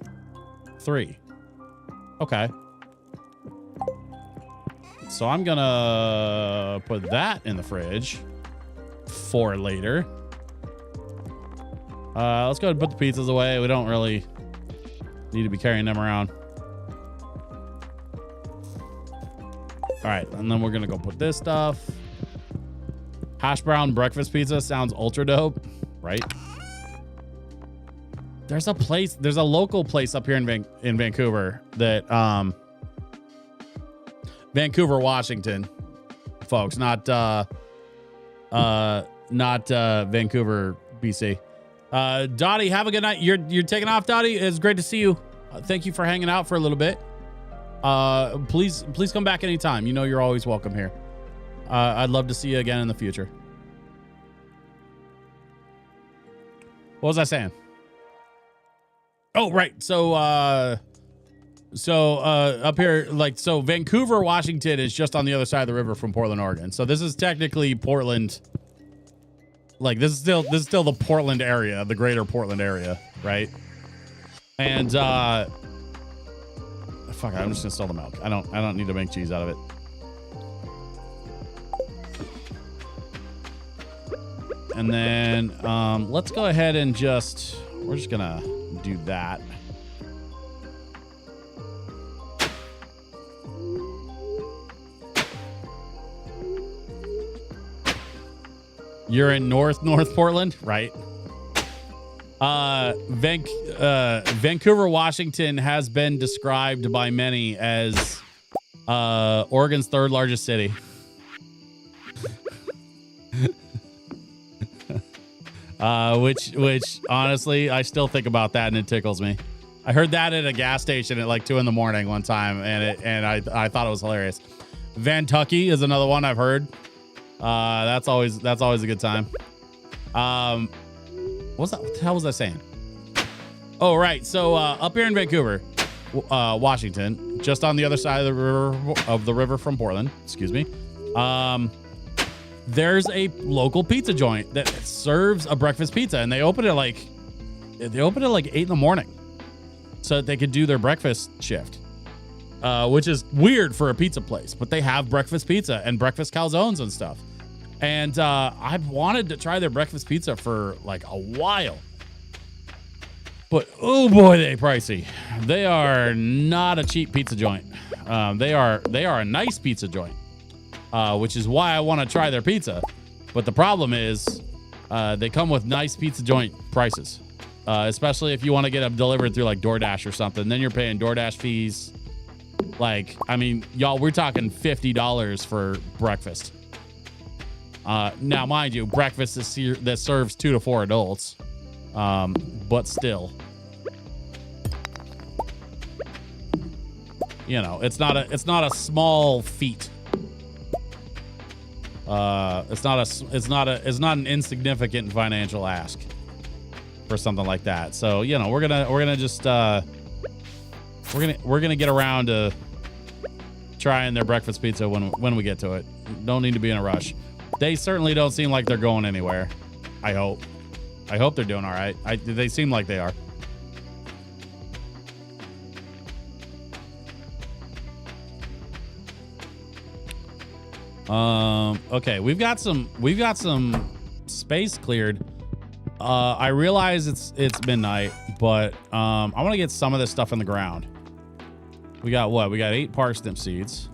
Speaker 1: 3. Okay. So I'm gonna put that in the fridge for later. Let's go ahead and put the pizzas away. We don't really need to be carrying them around. All right, and then we're gonna go put this stuff. Hash brown breakfast pizza sounds ultra dope, right? There's a local place up here in Vancouver that Vancouver, Washington, folks, not Vancouver, BC. Dottie, have a good night. You're taking off, Dottie. It's great to see you. Thank you for hanging out for a little bit. Please come back anytime. You know you're always welcome here. I'd love to see you again in the future. What was I saying? Oh, right. So up here, like, so Vancouver, Washington is just on the other side of the river from Portland, Oregon. So this is technically Portland. Like, this is still the Portland area, the greater Portland area, right? And fuck, I'm just gonna sell the milk. I don't need to make cheese out of it. And then let's go ahead and we're just gonna do that. You're in North Portland, right? Vancouver, Washington has been described by many as Oregon's 3rd largest city. Which honestly, I still think about that and it tickles me. I heard that at a gas station at like 2 a.m. one time, and I thought it was hilarious. Vantucky is another one I've heard. That's always a good time. What the hell was I saying? Oh, right. So up here in Vancouver, Washington, just on the other side of the river from Portland, excuse me. There's a local pizza joint that serves a breakfast pizza, and they open at like 8 a.m. so that they could do their breakfast shift, which is weird for a pizza place, but they have breakfast pizza and breakfast calzones and stuff. And I've wanted to try their breakfast pizza for like a while, but oh boy, they pricey. They are not a cheap pizza joint. They are a nice pizza joint. Which is why I want to try their pizza. But the problem is they come with nice pizza joint prices. especially if you want to get them delivered through like DoorDash or something. Then you're paying DoorDash fees. Like, I mean, y'all, we're talking $50 for breakfast. Now, mind you, breakfast that serves 2 to 4 adults, but still, you know, it's not a small feat. It's not an insignificant financial ask for something like that. So, you know, we're gonna just we're gonna get around to trying their breakfast pizza when we get to it. Don't need to be in a rush. They certainly don't seem like they're going anywhere. I hope they're doing all right. They seem like they are. Okay, we've got some space cleared. I realize it's midnight, but I want to get some of this stuff in the ground. We got what? We got 8 parsnip seeds.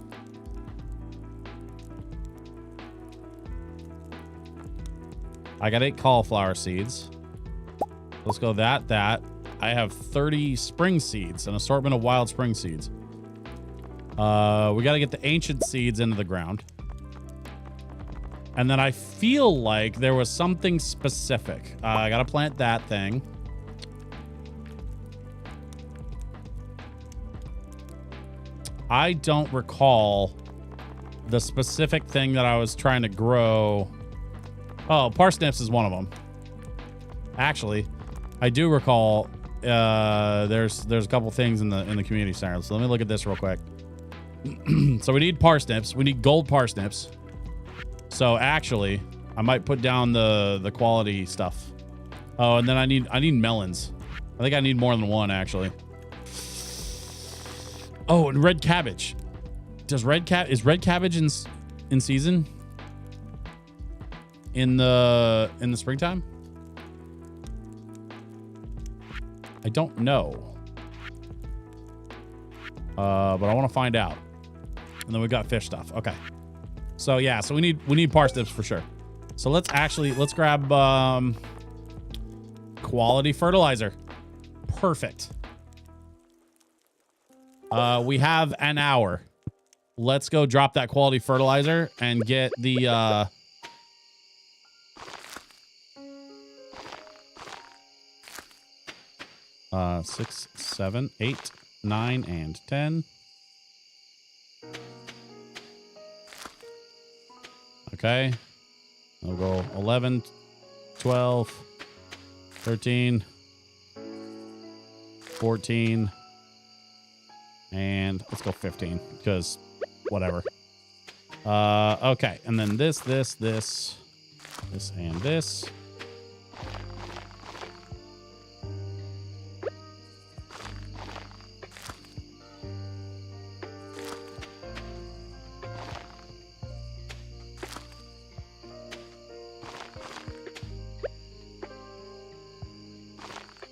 Speaker 1: I got 8 cauliflower seeds. Let's go that. I have 30 spring seeds, an assortment of wild spring seeds. We got to get the ancient seeds into the ground. And then I feel like there was something specific. I got to plant that thing. I don't recall the specific thing that I was trying to grow. Oh, parsnips is one of them. Actually, I do recall there's a couple things in the community center. So let me look at this real quick. So we need parsnips. We need gold parsnips. So actually, I might put down the quality stuff. Oh, and then I need melons. I think I need more than one actually. Oh, and red cabbage. Is red cabbage in season? In the springtime? I don't know. But I want to find out. And then we got fish stuff. Okay. So yeah, so we need parsnips for sure. So let's grab quality fertilizer. Perfect. We have an hour. Let's go drop that quality fertilizer and get the 6, 7, 8, 9, and 10. Okay. We'll go 11, 12, 13, 14, and let's go 15 because whatever. Okay. And then this, and this.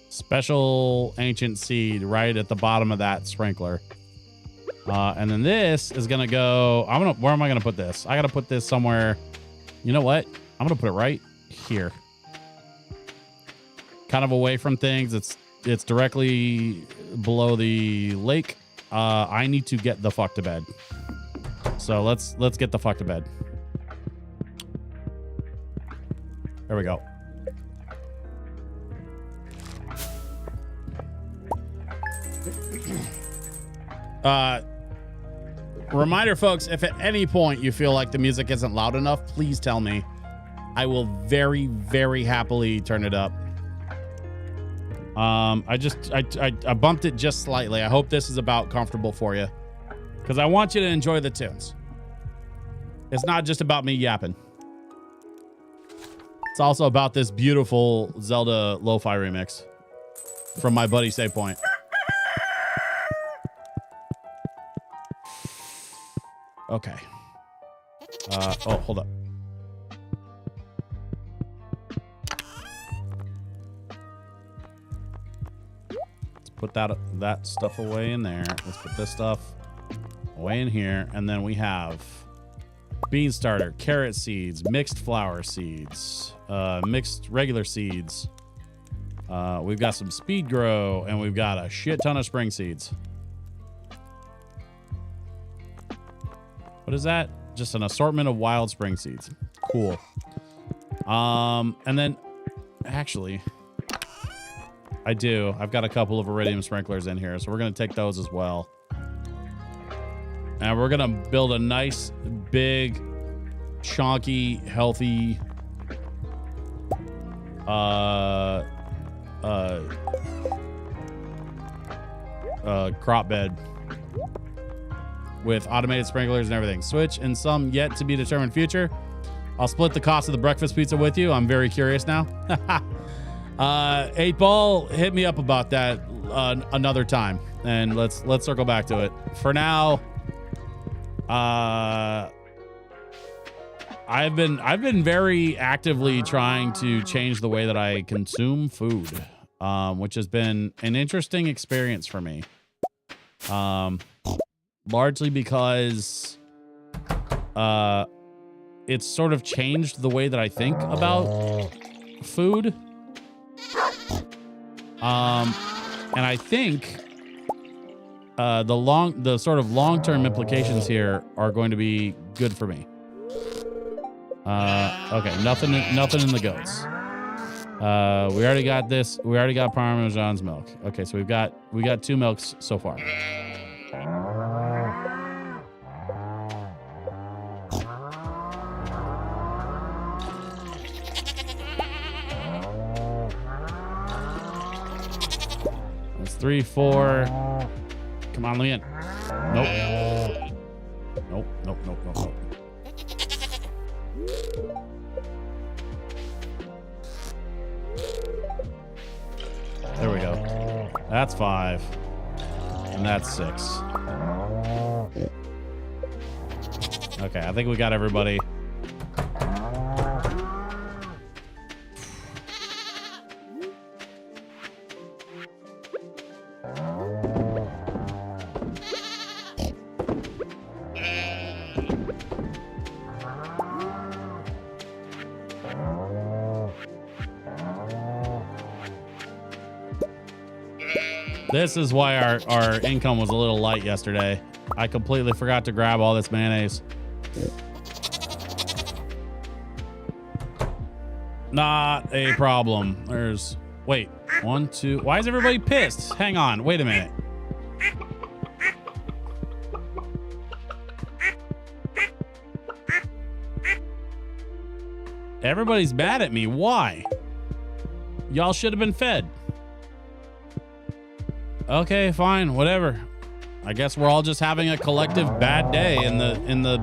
Speaker 1: Special ancient seed right at the bottom of that sprinkler. And then this is going to go... Where am I going to put this? I got to put this somewhere. You know what? I'm going to put it right here. Kind of away from things. It's directly below the lake. I need to get the fuck to bed. So let's get the fuck to bed. There we go. Reminder, folks, if at any point you feel like the music isn't loud enough, please tell me. I will very, very happily turn it up. I bumped it just slightly. I hope this is about comfortable for you, because I want you to enjoy the tunes. It's not just about me yapping. It's also about this beautiful Zelda LoFi remix from my buddy Save Point. Okay. Oh, hold up. Let's put that stuff away in there. Let's put this stuff away in here. And then we have bean starter, carrot seeds, mixed flower seeds, mixed regular seeds, We've got some speed grow, and we've got a shit ton of spring seeds. What is that? Just an assortment of wild spring seeds. Cool. And then, actually, I've got a couple of iridium sprinklers in here, so we're going to take those as well. And we're going to build a nice, big, chunky, healthy, crop bed with automated sprinklers and everything. Switch in some yet to be determined future. I'll split the cost of the breakfast pizza with you. I'm very curious now. 8 Ball, hit me up about that another time, and let's circle back to it. For now, I've been very actively trying to change the way that I consume food, which has been an interesting experience for me. Largely because it's sort of changed the way that I think about food. And I think the sort of long-term implications here are going to be good for me. Okay, nothing in the goats. We already got this. We already got Parmesan's milk. Okay, so we got 2 milks so far. That's 3, 4. Come on, let me in. Nope. Nope. There we go. That's 5. And that's 6. Okay, I think we got everybody. This is why our income was a little light yesterday. I completely forgot to grab all this mayonnaise. Not a problem. Wait, 1, 2. Why is everybody pissed? Hang on, wait a minute. Everybody's mad at me. Why? Y'all should have been fed. Okay, fine, whatever. I guess we're all just having a collective bad day in the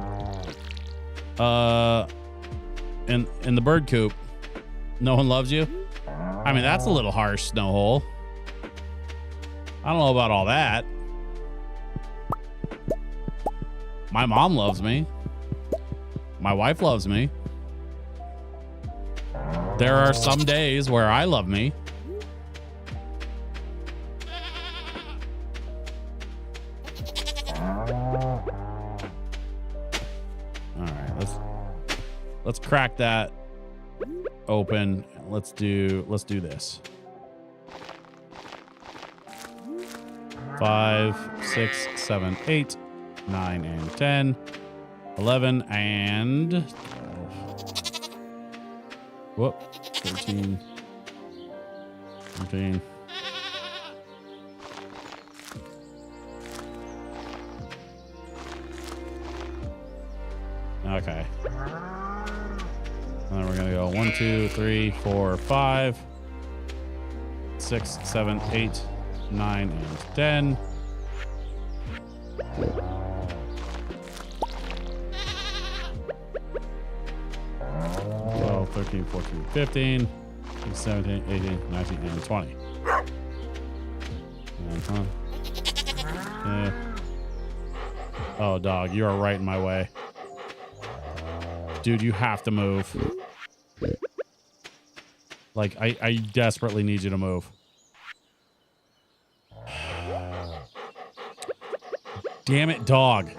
Speaker 1: bird coop. No one loves you? I mean, that's a little harsh, Snowhole. I don't know about all that. My mom loves me. My wife loves me. There are some days where I love me. Let's crack that open. Let's do this. 5, 6, 7, 8, 9, and 10, 11, and 12. Whoop, 13, 14. Okay. And then we're gonna go 1, 2, 3, 4, 5, 6, 7, 8, 9, and 10. 12, 13, 14, 15, 16, 17, 18, 19, and 20. Yeah. Oh, dog, you are right in my way. Dude, you have to move. Like, I desperately need you to move. Damn it, dog.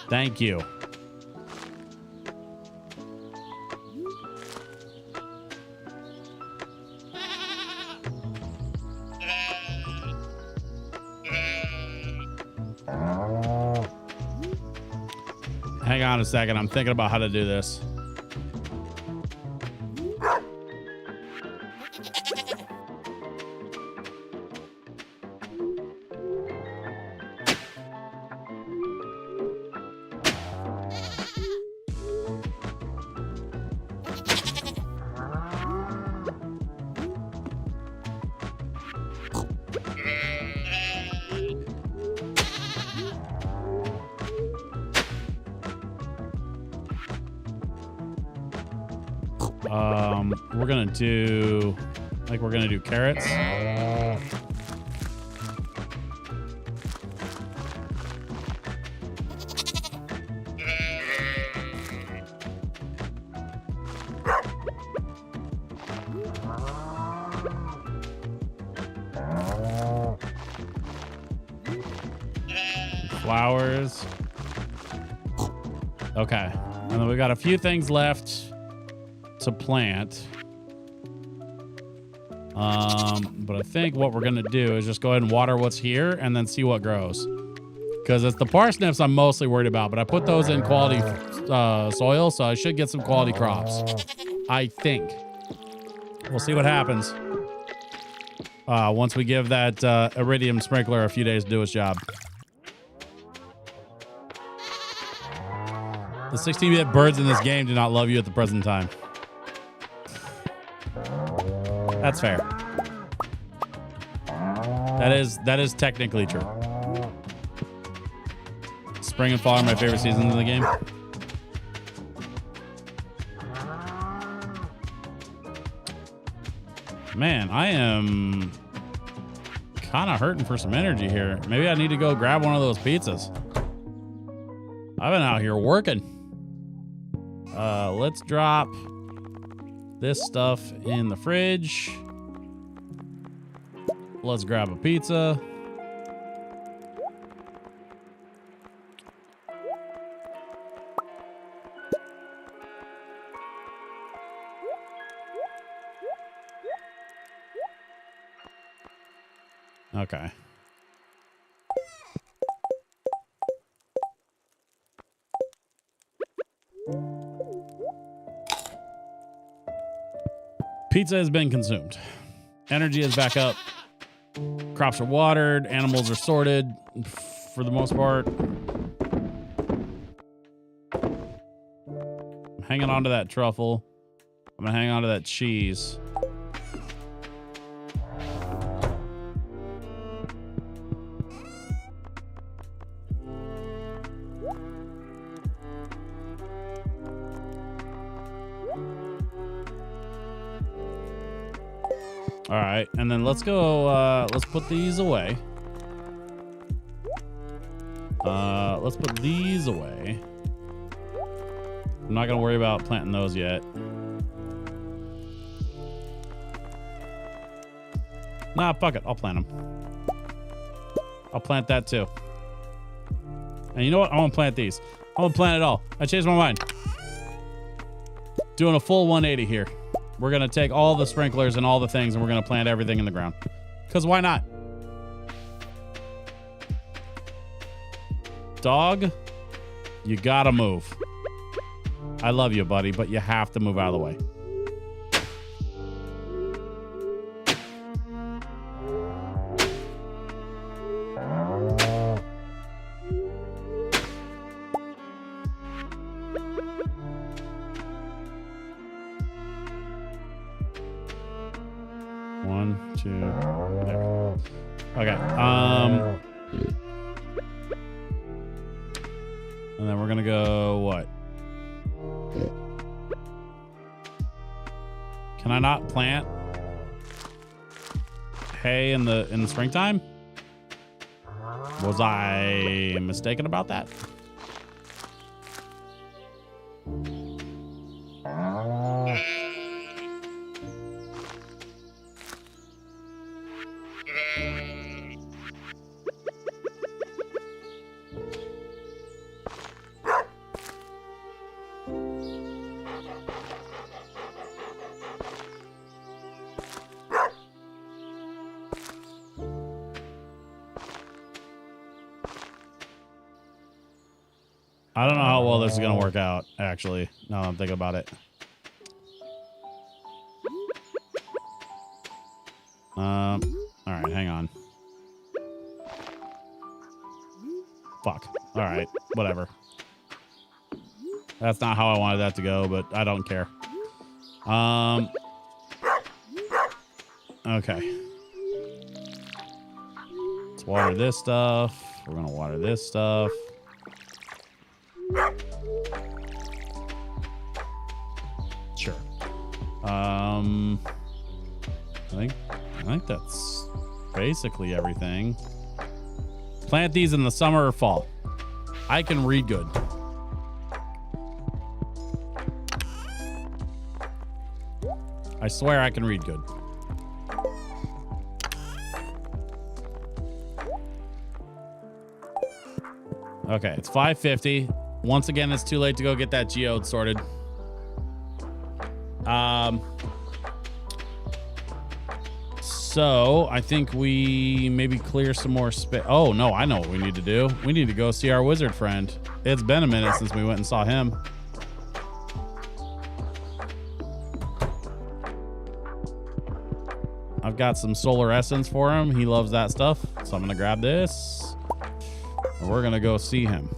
Speaker 1: Thank you. Hang on a second. I'm thinking about how to do this. We're gonna do, like, we're gonna do carrots. Flowers. Okay, and then we got a few things left to plant. But I think what we're gonna do is just go ahead and water what's here and then see what grows. Because it's the parsnips I'm mostly worried about, but I put those in quality soil, so I should get some quality crops. I think. We'll see what happens once we give that iridium sprinkler a few days to do its job. The 16-bit birds in this game do not love you at the present time. That's fair. That is technically true. Spring and fall are my favorite seasons in the game. Man, I am kind of hurting for some energy here. Maybe I need to go grab one of those pizzas. I've been out here working. Let's drop this stuff in the fridge. Let's grab a pizza. Okay. Pizza has been consumed. Energy is back up. Crops are watered. Animals are sorted for the most part. I'm hanging on to that truffle. I'm going to hang on to that cheese. All right, and then let's go, let's put these away. Let's put these away. I'm not gonna worry about planting those yet. Nah, fuck it, I'll plant them. I'll plant that too. And you know what? I want to plant these. I want to plant it all. I changed my mind. Doing a full 180 here. We're going to take all the sprinklers and all the things and we're going to plant everything in the ground. Because why not? Dog, you got to move. I love you, buddy, but you have to move out of the way. There. Okay. And then we're gonna go what? Can I not plant hay in the springtime? Was I mistaken about that? I don't know how well this is going to work out, actually, now that I'm thinking about it. All right, hang on. Fuck. All right, whatever. That's not how I wanted that to go, but I don't care. Okay. Let's water this stuff. We're going to water this stuff. Sure. I think that's basically everything. Plant these in the summer or fall. I can read good. I swear I can read good. Okay, it's 5:50. Once again, it's too late to go get that geode sorted. So I think we maybe clear some more space. Oh, no, I know what we need to do. We need to go see our wizard friend. It's been a minute since we went and saw him. I've got some solar essence for him. He loves that stuff. So I'm going to grab this. And we're going to go see him.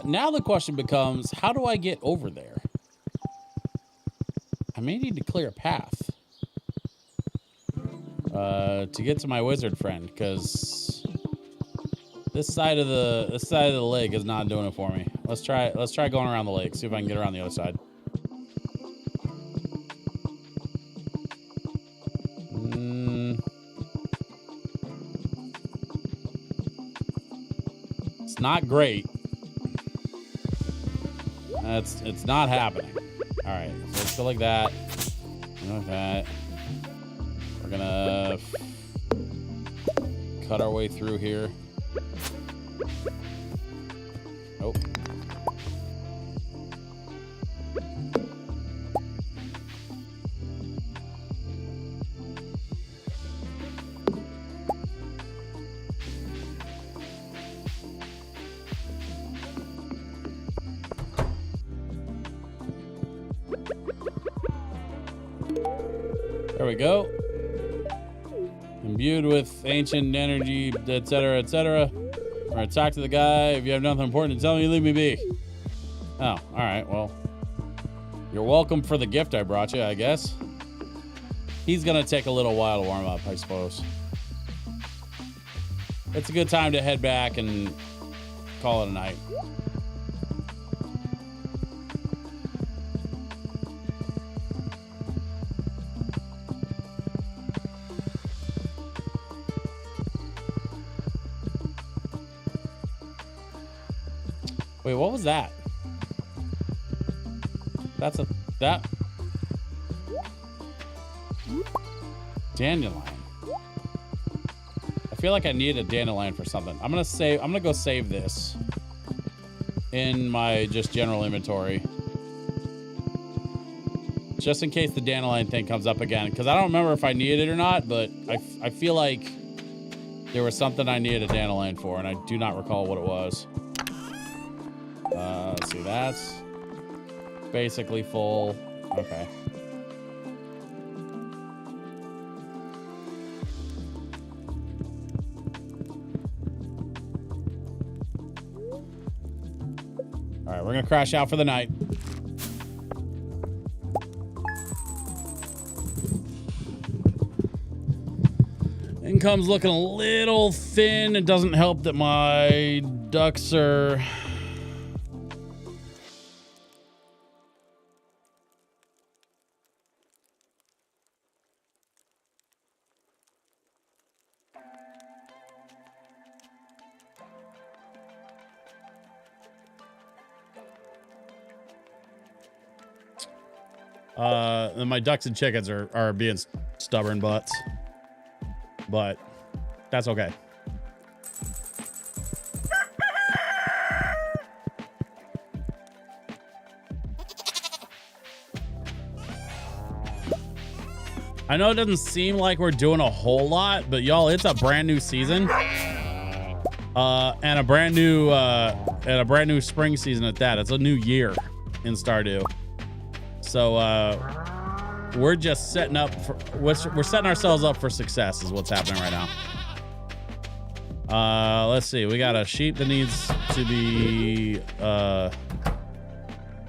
Speaker 1: Now the question becomes, how do I get over there? I may need to clear a path to get to my wizard friend, because this side of the lake is not doing it for me. Let's try going around the lake, see if I can get around the other side. It's not great. It's not happening. All right, so let's go like that. Like that. We're gonna cut our way through here. Nope. There we go. Imbued with ancient energy, etc., etc. All right, talk to the guy. If you have nothing important to tell me, leave me be. Oh, all right. Well, you're welcome for the gift I brought you, I guess. He's gonna take a little while to warm up, I suppose. It's a good time to head back and call it a night. Wait, what was that? That dandelion. I feel like I need a dandelion for something. I'm gonna go save this in my just general inventory, just in case the dandelion thing comes up again, because I don't remember if I needed it or not, but I feel like there was something I needed a dandelion for, and I do not recall what it was. Let's see, that's basically full. Okay. All right, we're gonna crash out for the night. Income's looking a little thin. It doesn't help that my ducks are And my ducks and chickens are being stubborn butts, but that's okay. I know it doesn't seem like we're doing a whole lot, but y'all, it's a brand new season, and a brand new spring season at that. It's a new year in Stardew, so we're just setting up for we're setting ourselves up for success is what's happening right now. Let's see, we got a sheep that needs to be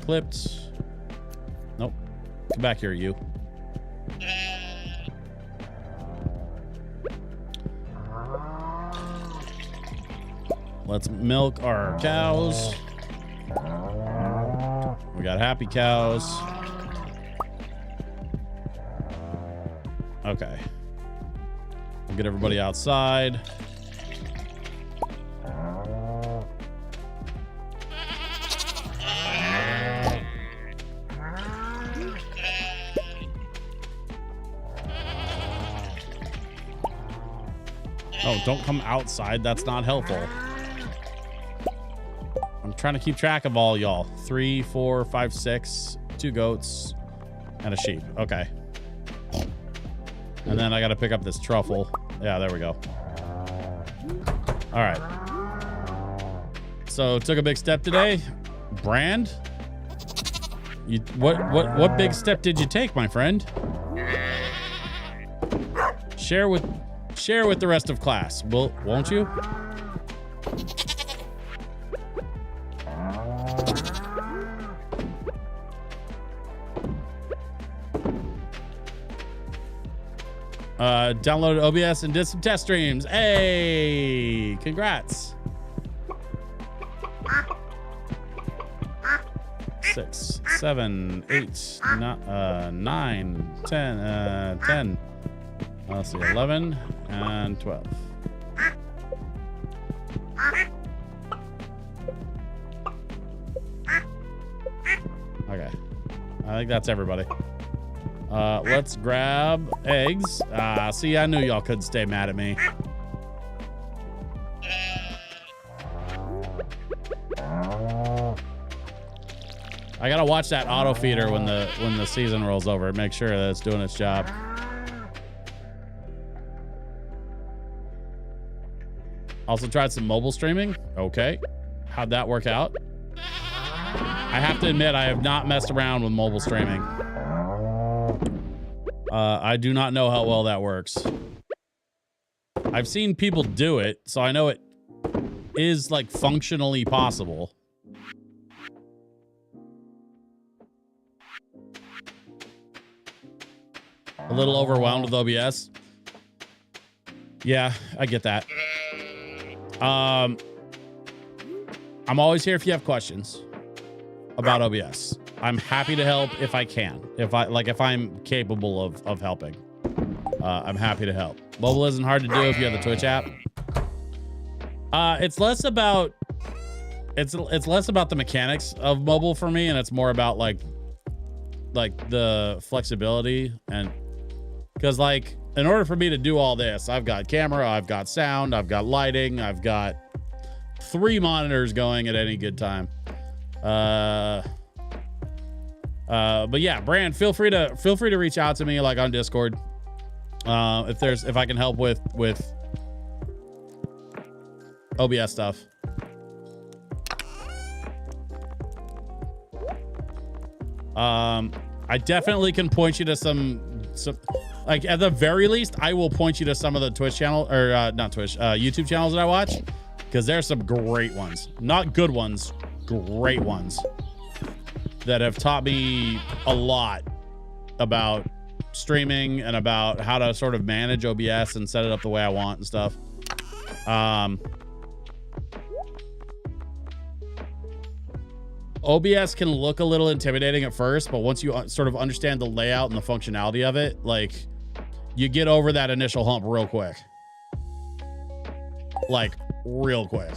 Speaker 1: clipped. Nope, come back here, you. Let's milk our cows. We got happy cows. Okay. We'll get everybody outside. Oh, don't come outside. That's not helpful. I'm trying to keep track of all y'all. 3, 4, 5, 6, 2 goats, and a sheep. Okay. And then I got to pick up this truffle. Yeah, there we go. All right. So took a big step today. Brand? What big step did you take, my friend? Share with the rest of class. Won't you? Downloaded OBS and did some test streams. Hey, congrats. 6, 7, 8, 9, 10, 10. Let's see, 11 and 12. Okay, I think that's everybody. Let's grab eggs. See, I knew y'all couldn't stay mad at me. I gotta watch that auto feeder when the season rolls over. Make sure that it's doing its job. Also tried some mobile streaming. Okay, how'd that work out? I have to admit, I have not messed around with mobile streaming. I do not know how well that works. I've seen people do it, so I know it is like functionally possible. A little overwhelmed with OBS. Yeah, I get that. I'm always here if you have questions about OBS. I'm happy to help if I can. If I'm capable of helping. I'm happy to help. Mobile isn't hard to do if you have the Twitch app. It's less about the mechanics of mobile for me, and it's more about like the flexibility, and because like in order for me to do all this, I've got camera, I've got sound, I've got lighting, I've got 3 monitors going at any good time. But yeah, Brand, feel free to reach out to me like on Discord. If I can help with OBS stuff. I definitely can point you to some like at the very least, I will point you to some of the Twitch channel or not Twitch, YouTube channels that I watch, because there's some great ones, not good ones, great ones that have taught me a lot about streaming and about how to sort of manage OBS and set it up the way I want and stuff. OBS can look a little intimidating at first, but once you sort of understand the layout and the functionality of it, like you get over that initial hump real quick. Like real quick.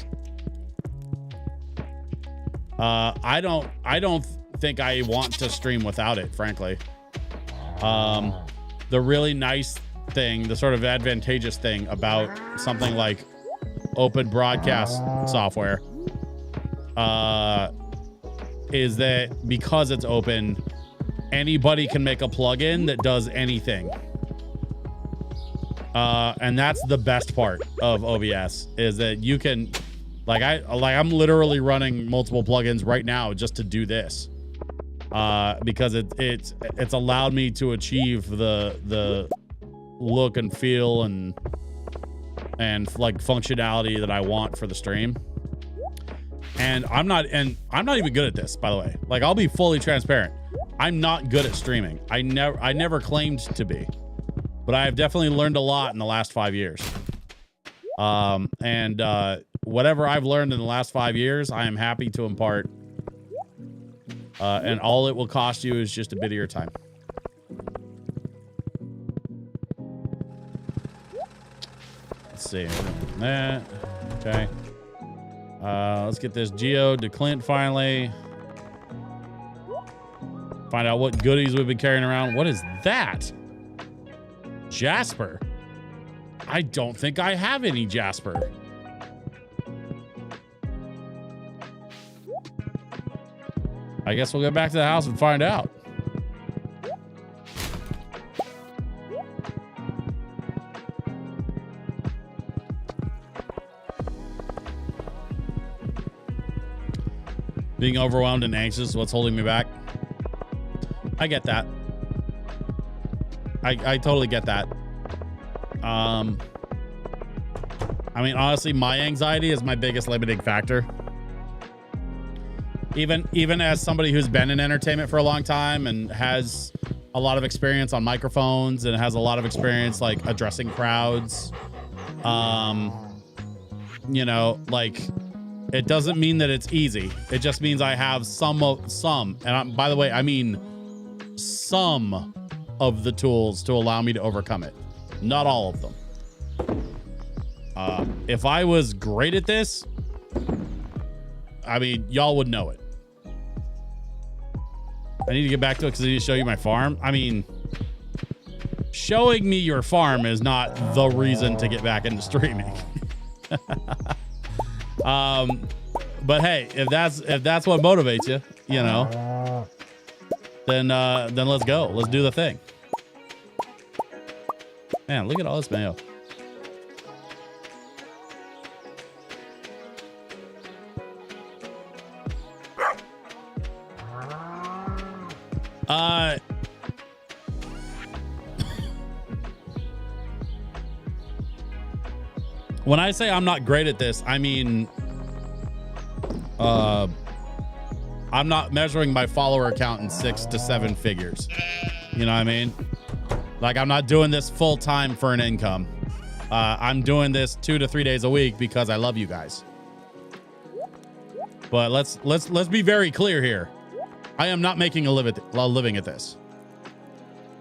Speaker 1: I don't think I want to stream without it, frankly. The really nice thing, the sort of advantageous thing about something like open broadcast software is that because it's open, anybody can make a plugin that does anything. And that's the best part of OBS, is that you can, I'm literally running multiple plugins right now just to do this. Because it's allowed me to achieve the look and feel and like functionality that I want for the stream. And I'm not even good at this, by the way. Like, I'll be fully transparent. I'm not good at streaming. I never claimed to be, but I have definitely learned a lot in the last 5 years. Whatever I've learned in the last 5 years, I am happy to impart. And all it will cost you is just a bit of your time. Let's see. That. Okay. Let's get this geode to Clint finally. Find out what goodies we've been carrying around. What is that? Jasper. I don't think I have any Jasper. I guess we'll get back to the house and find out. Being overwhelmed and anxious is what's holding me back. I get that. I totally get that. I mean, honestly, my anxiety is my biggest limiting factor. Even as somebody who's been in entertainment for a long time and has a lot of experience on microphones and has a lot of experience like addressing crowds, you know, like, it doesn't mean that it's easy. It just means I have some, and by the way, I mean some of the tools to allow me to overcome it. Not all of them. If I was great at this, I mean, y'all would know it. I need to get back to it because I need to show you my farm. I mean, showing me your farm is not the reason to get back into streaming. But hey, if that's what motivates you, you know, then let's go. Let's do the thing. Man, look at all this mayo. When I say I'm not great at this, I mean, I'm not measuring my follower count in 6 to 7 figures. You know what I mean? Like, I'm not doing this full time for an income. I'm doing this 2 to 3 days a week because I love you guys. But let's be very clear here. I am not making a living at this.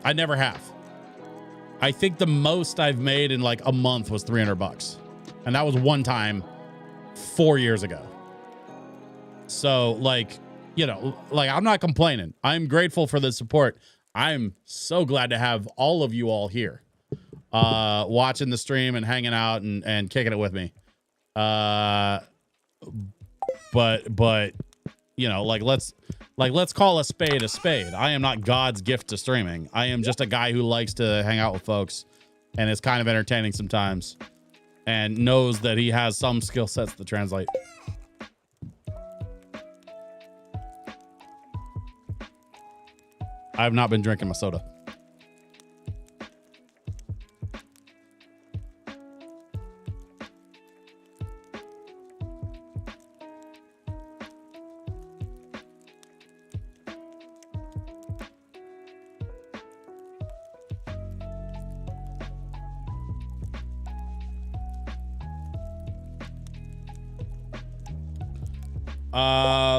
Speaker 1: I never have. I think the most I've made in like a month was $300. And that was one time 4 years ago. So like, you know, like, I'm not complaining. I'm grateful for the support. I'm so glad to have all of you all here, watching the stream and hanging out and kicking it with me. But, you know, let's call a spade a spade. I am not God's gift to streaming. I am just a guy who likes to hang out with folks and is kind of entertaining sometimes and knows that he has some skill sets to translate. I have not been drinking my soda.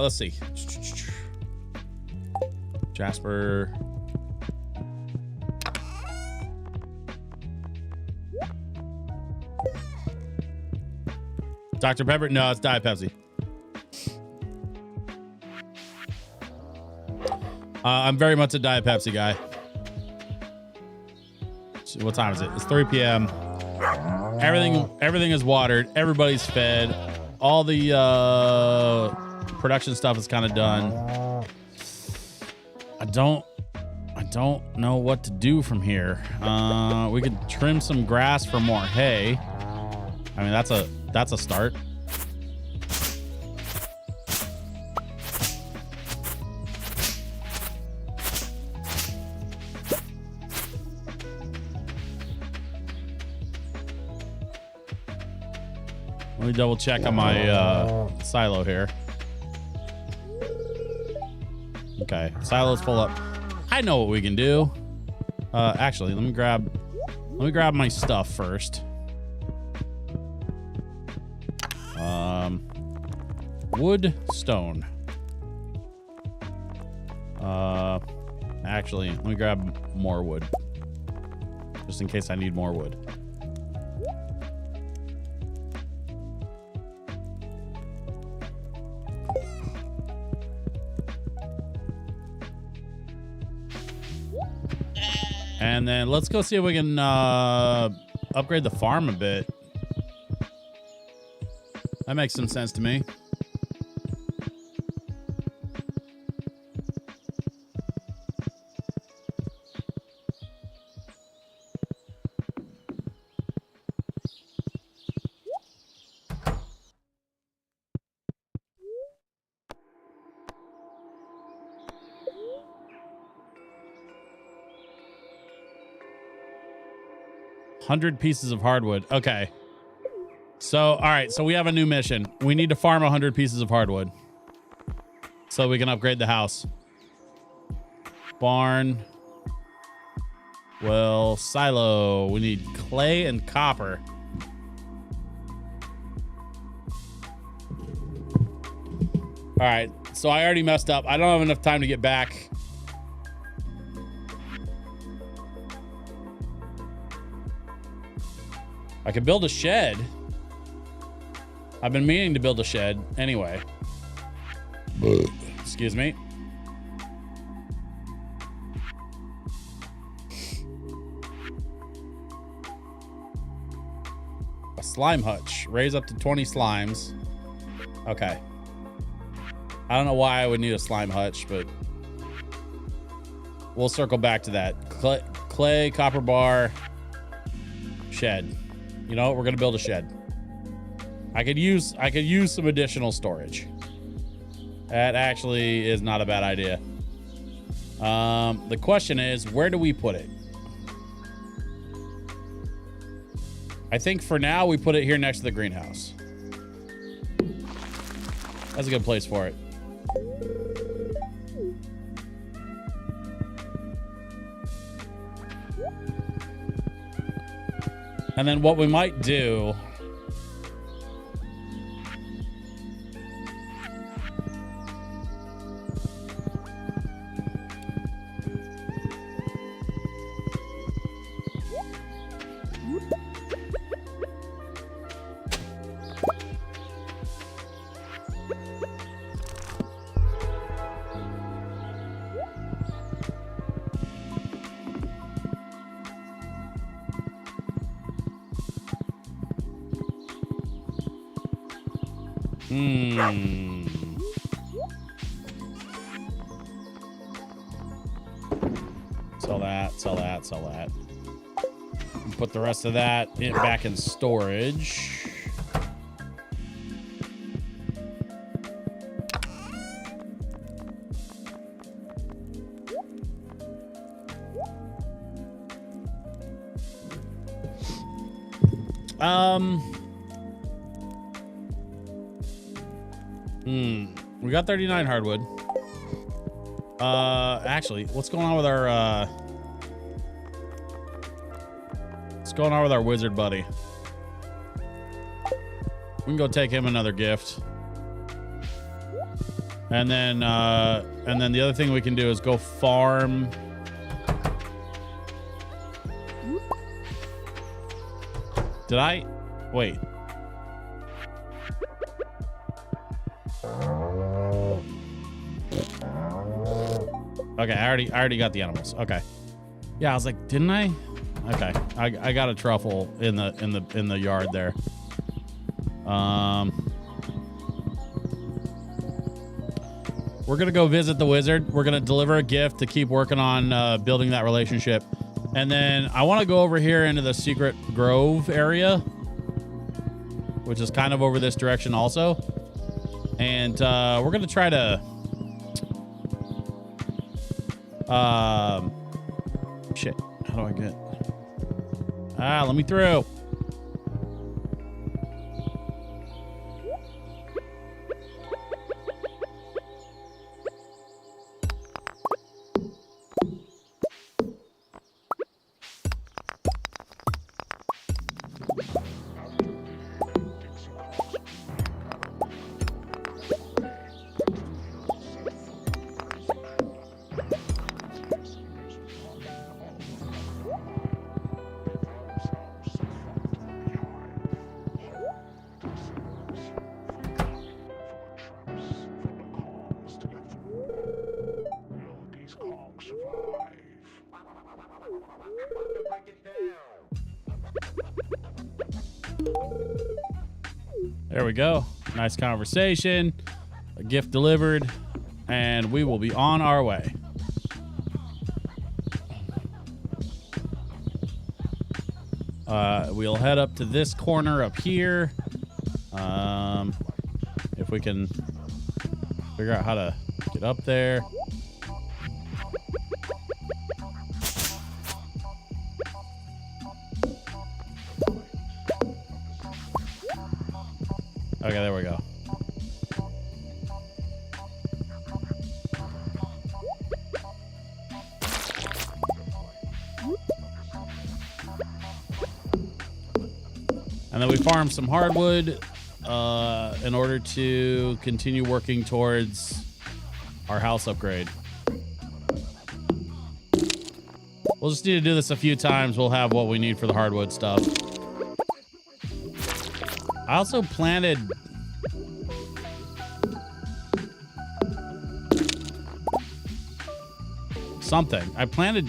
Speaker 1: Let's see. Jasper. Dr. Pepper? No, it's Diet Pepsi. I'm very much a Diet Pepsi guy. What time is it? It's 3 p.m. Everything is watered. Everybody's fed. All the production stuff is kind of done. I don't know what to do from here. We could trim some grass for more hay. I mean, that's a start. Let me double check on my silo here. Okay, silo's full up. I know what we can do. Actually, let me grab my stuff first. Wood, stone. Actually, let me grab more wood, just in case I need more wood. And then let's go see if we can upgrade the farm a bit. That makes some sense to me. $100 pieces of hardwood. Okay. So, all right. So we have a new mission. We need to farm 100 pieces of hardwood so we can upgrade the house. Barn. Well, silo. We need clay and copper. All right. So I already messed up. I don't have enough time to get back. I could build a shed. I've been meaning to build a shed anyway. Excuse me. A slime hutch. Raise up to 20 slimes. Okay. I don't know why I would need a slime hutch, but we'll circle back to that. Clay, copper bar, shed. You know what? We're gonna build a shed. I could use some additional storage. That actually is not a bad idea. The question is, where do we put it? I think for now we put it here next to the greenhouse. That's a good place for it. And then what we might do sell that. Put the rest of that back in storage. We got 39 hardwood. Actually, what's going on with our wizard buddy? We can go take him another gift. And then the other thing we can do is go farm. Did I? Wait. Okay, I already got the animals. Okay. Yeah, I was like, didn't I? Okay, I got a truffle in the yard there. We're gonna go visit the wizard. We're gonna deliver a gift to keep working on building that relationship, and then I want to go over here into the secret grove area, which is kind of over this direction also, and we're gonna try to. Shit. How do I get? Let me through. There we go. Nice conversation. A gift delivered. And we will be on our way. We'll head up to this corner up here. If we can figure out how to get up there. Okay, there we go. And then we farm some hardwood in order to continue working towards our house upgrade. We'll just need to do this a few times. We'll have what we need for the hardwood stuff. I also planted something. I planted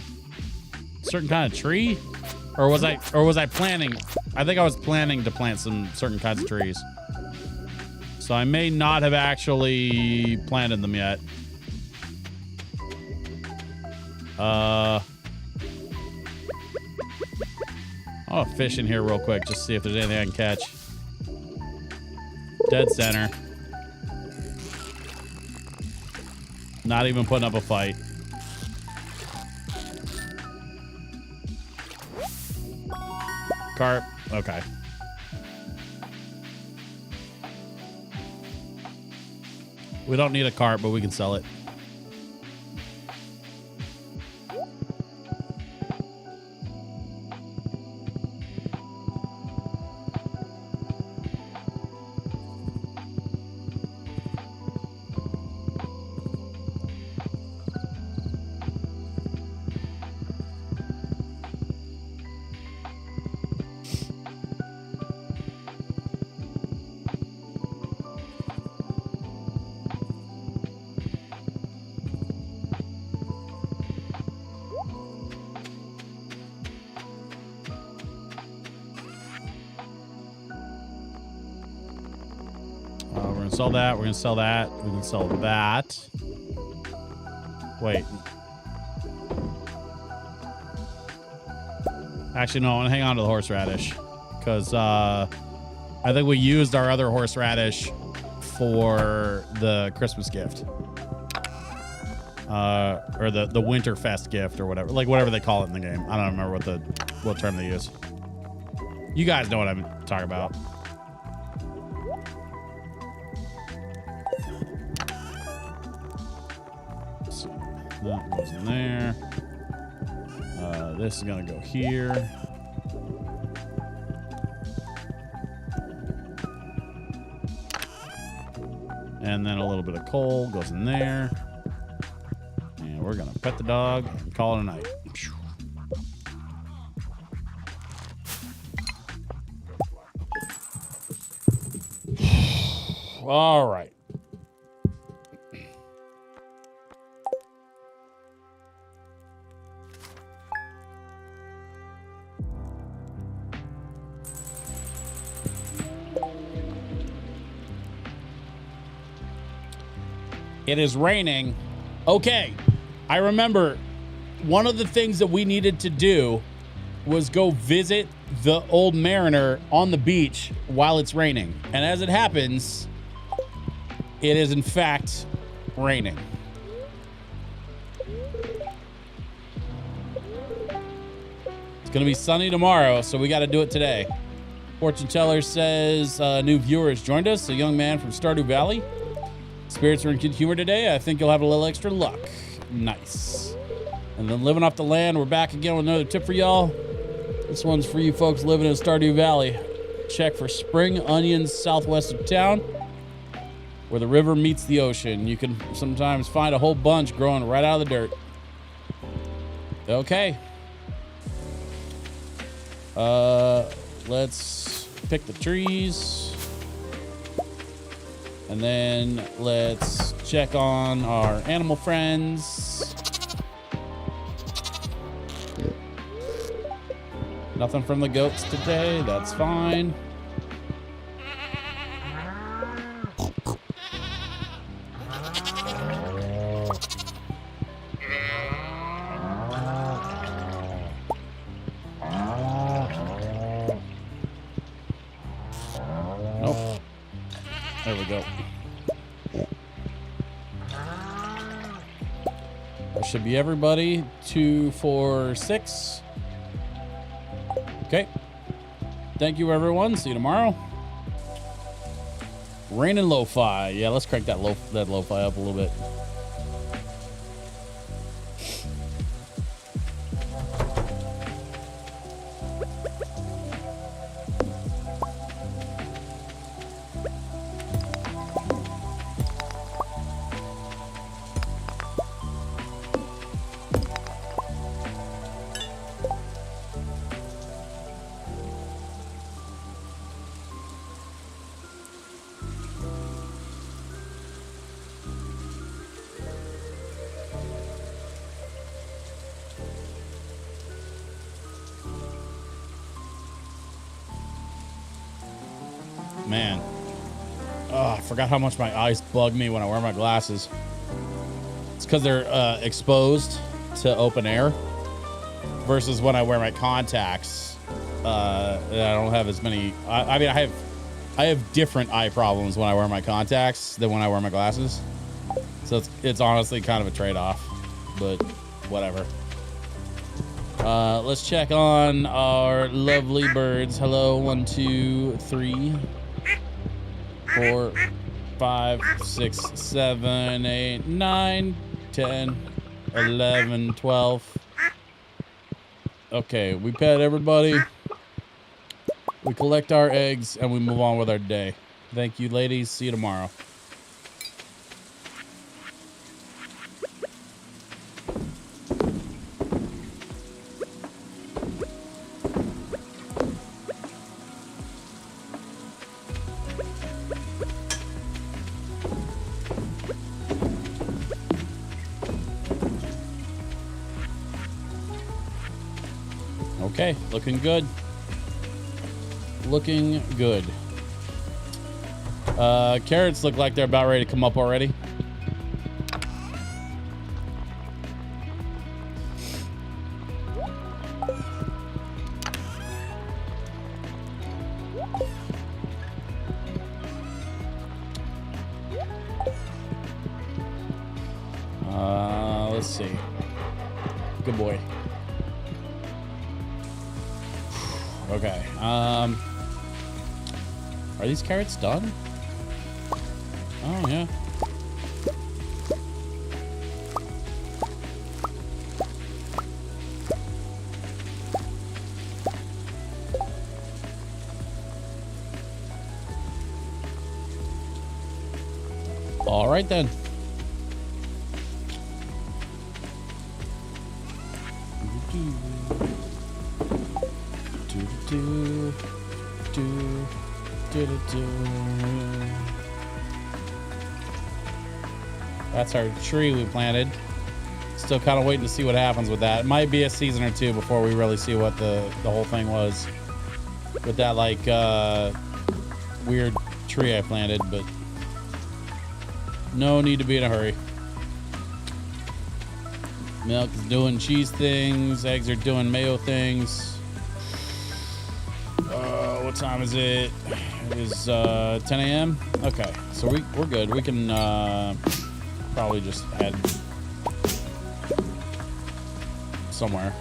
Speaker 1: a certain kind of tree, or was I planning? I think I was planning to plant some certain kinds of trees. So I may not have actually planted them yet. I'll fish in here real quick, just see if there's anything I can catch. Dead center. Not even putting up a fight. Carp. Okay. We don't need a carp, but we can sell it. We're gonna sell that. We're gonna sell that. We can sell that. Wait. Actually, no. I want to hang on to the horseradish because I think we used our other horseradish for the Christmas gift, or the Winterfest gift or whatever, like whatever they call it in the game. I don't remember what term they use. You guys know what I'm talking about. That goes in there. This is gonna go here. And then a little bit of coal goes in there. And we're gonna pet the dog and call it a night. All right. It is raining. Okay, I remember one of the things that we needed to do was go visit the old mariner on the beach while it's raining. And as it happens, it is in fact raining. It's gonna be sunny tomorrow, so we gotta do it today. Fortune teller says new viewer has joined us, a young man from Stardew Valley. Spirits are in good humor today. I think you'll have a little extra luck. Nice. And then living off the land, we're back again with another tip for y'all. This one's for you folks living in Stardew Valley. Check for spring onions southwest of town, where the river meets the ocean. You can sometimes find a whole bunch growing right out of the dirt. Okay. Let's pick the trees. And then let's check on our animal friends. Nothing from the goats today. That's fine. Nope. There we go. That should be everybody. 2, 4, 6. Okay. Thank you, everyone. See you tomorrow. Rain and Lo-Fi. Yeah, let's crank that Lo-Fi up a little bit. Man. Oh, I forgot how much my eyes bug me when I wear my glasses. It's because they're exposed to open air versus when I wear my contacts. I don't have as many. I mean, I have different eye problems when I wear my contacts than when I wear my glasses. So it's honestly kind of a trade-off, but whatever. Let's check on our lovely birds. Hello, 1, 2, 3, 4, 5, 6, 7, 8, 9, 10, 11, 12. Okay, we pet everybody. We collect our eggs and we move on with our day. Thank you, ladies. See you tomorrow. Okay, looking good. Looking good. Carrots look like they're about ready to come up already. Let's see. Good boy. Okay. Are these carrots done? Oh, yeah. All right, then. That's our tree we planted. Still kind of waiting to see what happens with that. It might be a season or two before we really see what the whole thing was with that, like, weird tree I planted, but No need to be in a hurry. Milk is doing cheese things. Eggs are doing mayo things. What time is it? It is 10 a.m. Okay, so we're good. We can probably just head somewhere.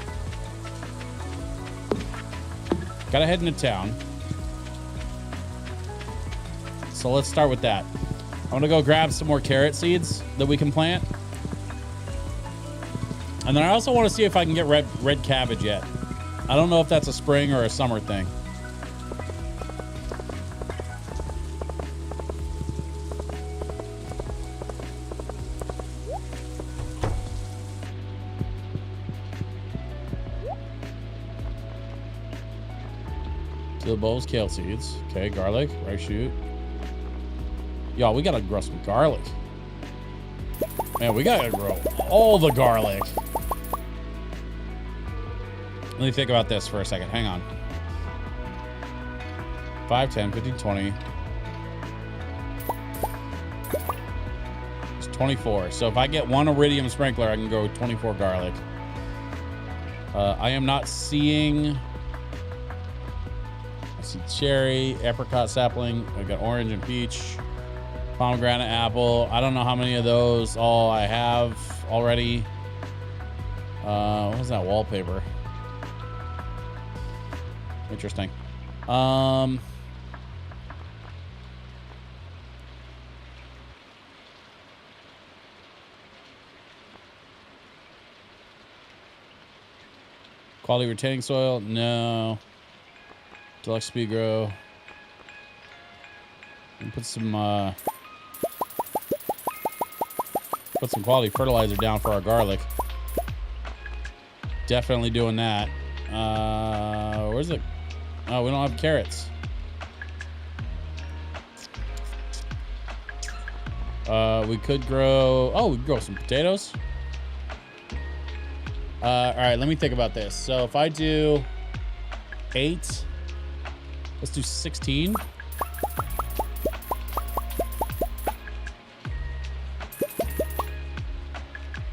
Speaker 1: Gotta head into town. So let's start with that. I'm gonna go grab some more carrot seeds that we can plant. And then I also want to see if I can get red cabbage yet. I don't know if that's a spring or a summer thing. Teal bowls, kale seeds. Okay, garlic, rice shoot. Yo, we gotta grow some garlic. Man, we gotta grow all the garlic. Let me think about this for a second. Hang on. 5, 10, 15, 20. It's 24. So if I get one iridium sprinkler, I can grow 24 garlic. I am not seeing... I see cherry, apricot sapling. I got orange and peach. Pomegranate apple. I don't know how many of those all I have already. What was that wallpaper? Interesting. Quality retaining soil? No. Deluxe speed grow. And put some quality fertilizer down for our garlic. Definitely doing that. Where's it? Oh, we don't have carrots. We could grow... Oh, we could grow some potatoes. All right, let me think about this. So if I do 8, let's do 16.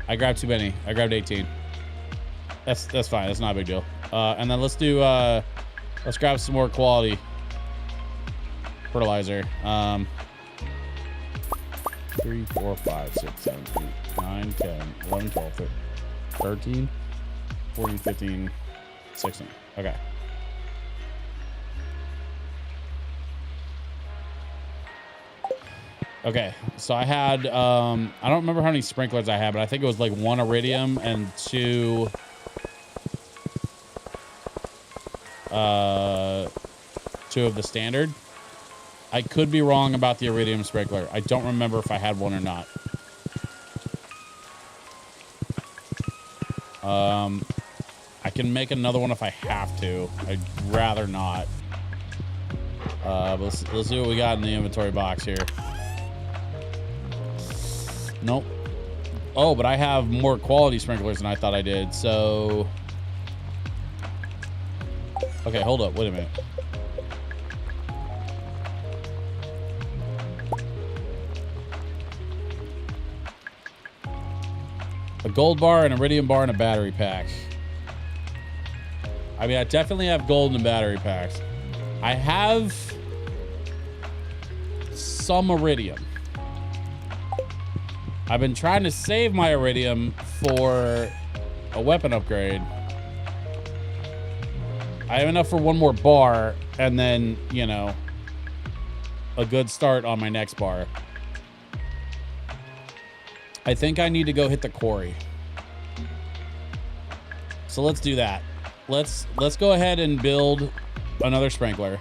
Speaker 1: I grabbed too many. I grabbed 18. That's fine. That's not a big deal. And then let's do let's grab some more quality fertilizer. 3, 4, 5, 6, 7, 8, 9, 10, 11, 12, 13, 14, 15, 16. Okay. Okay, so I had, I don't remember how many sprinklers I had, but I think it was like 1 iridium and 2, 2 of the standard. I could be wrong about the iridium sprinkler. I don't remember if I had 1 or not. I can make another one if I have to. I'd rather not. But let's see what we got in the inventory box here. Nope. Oh, but I have more quality sprinklers than I thought I did, so... Okay, hold up. Wait a minute. A gold bar, an iridium bar, and a battery pack. I mean, I definitely have gold and battery packs. I have some iridium. I've been trying to save my iridium for a weapon upgrade. I have enough for 1 more bar, and then, you know, a good start on my next bar. I think I need to go hit the quarry. So let's do that. Let's go ahead and build another sprinkler.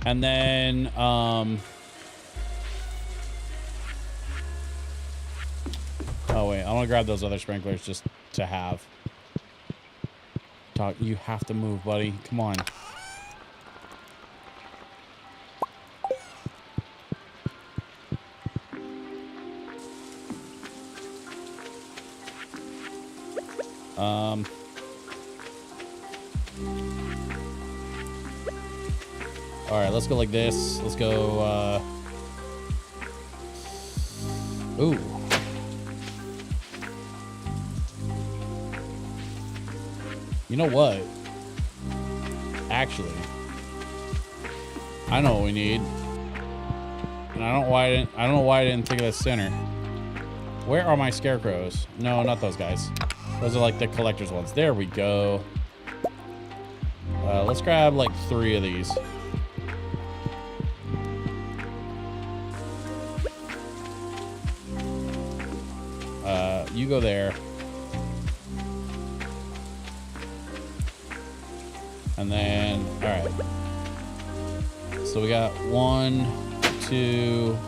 Speaker 1: And then oh wait, I want to grab those other sprinklers just to have. Talk, you have to move, buddy. Come on. All right, let's go like this. Let's go. Ooh. You know what? Actually, I know what we need, and I don't know why I didn't think of that center. Where are my scarecrows? No, not those guys. Those are like the collector's ones. There we go. Let's grab like 3 of these. You go there. And then, all right. So we got 1, 2.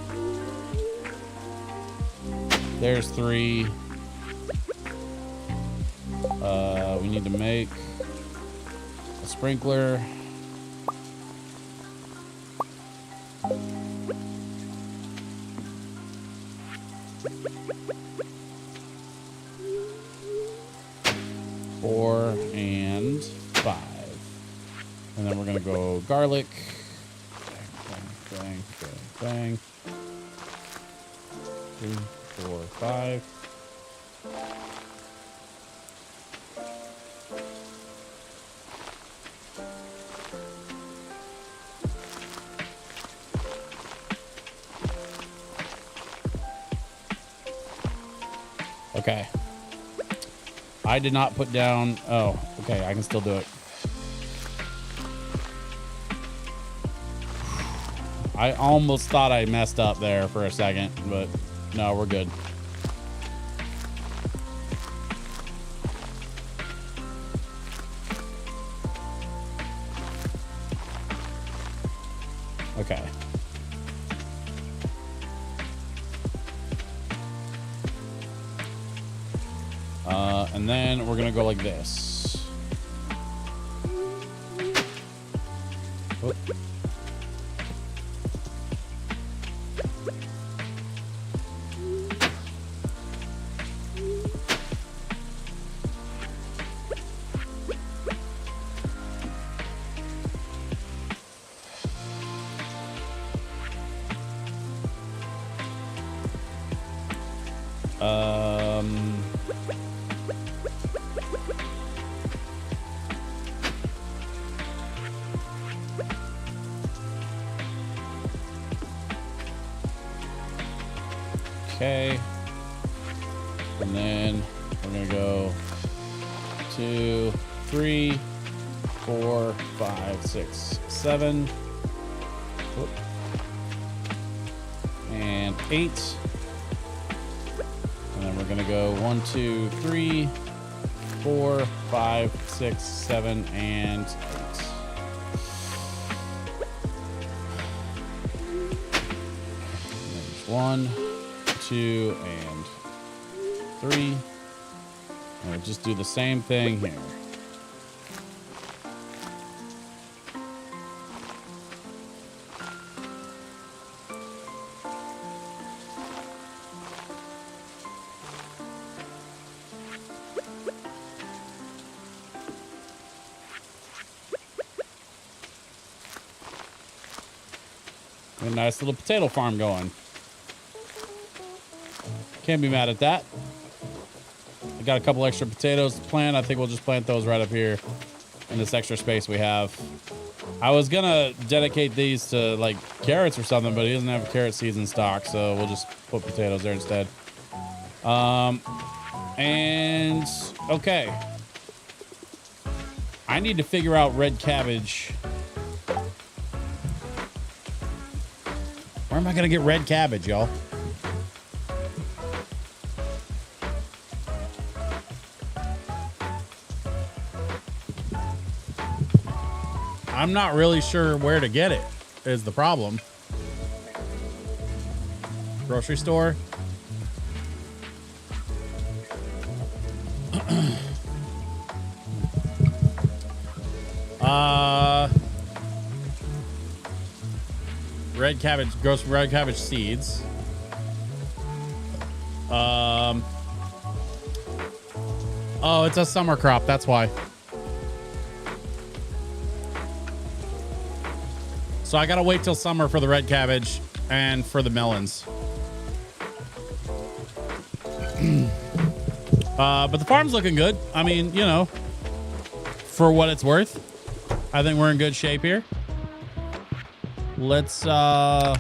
Speaker 1: There's 3. We need to make a sprinkler. Four and 5. And then we're gonna go garlic. Bang, bang, bang, bang. 3, 4, 5. Okay. I did not put down. Oh, okay. I can still do it. I almost thought I messed up there for a second, but no, we're good. Okay. And then we're gonna go like this. Whoop. Okay. And then we're gonna go 2, 3, 4, 5, 6, 7. Whoop. And 8. And then we're gonna go 1, 2, 3, 4, 5, 6, 7, and 8. And there's 1, 2, and 3. And we'll just do the same thing here. A nice little potato farm going. Can't be mad at that. I got a couple extra potatoes to plant. I think we'll just plant those right up here in this extra space we have. I was gonna dedicate these to like carrots or something, but he doesn't have carrot seeds in stock, so we'll just put potatoes there instead. And okay. I need to figure out red cabbage. Where am I gonna get red cabbage, y'all? I'm not really sure where to get it, is the problem. Grocery store? Red cabbage, red cabbage seeds. Oh, it's a summer crop, that's why. So I gotta wait till summer for the red cabbage and for the melons. But the farm's looking good. I mean, you know, for what it's worth, I think we're in good shape here. Let's put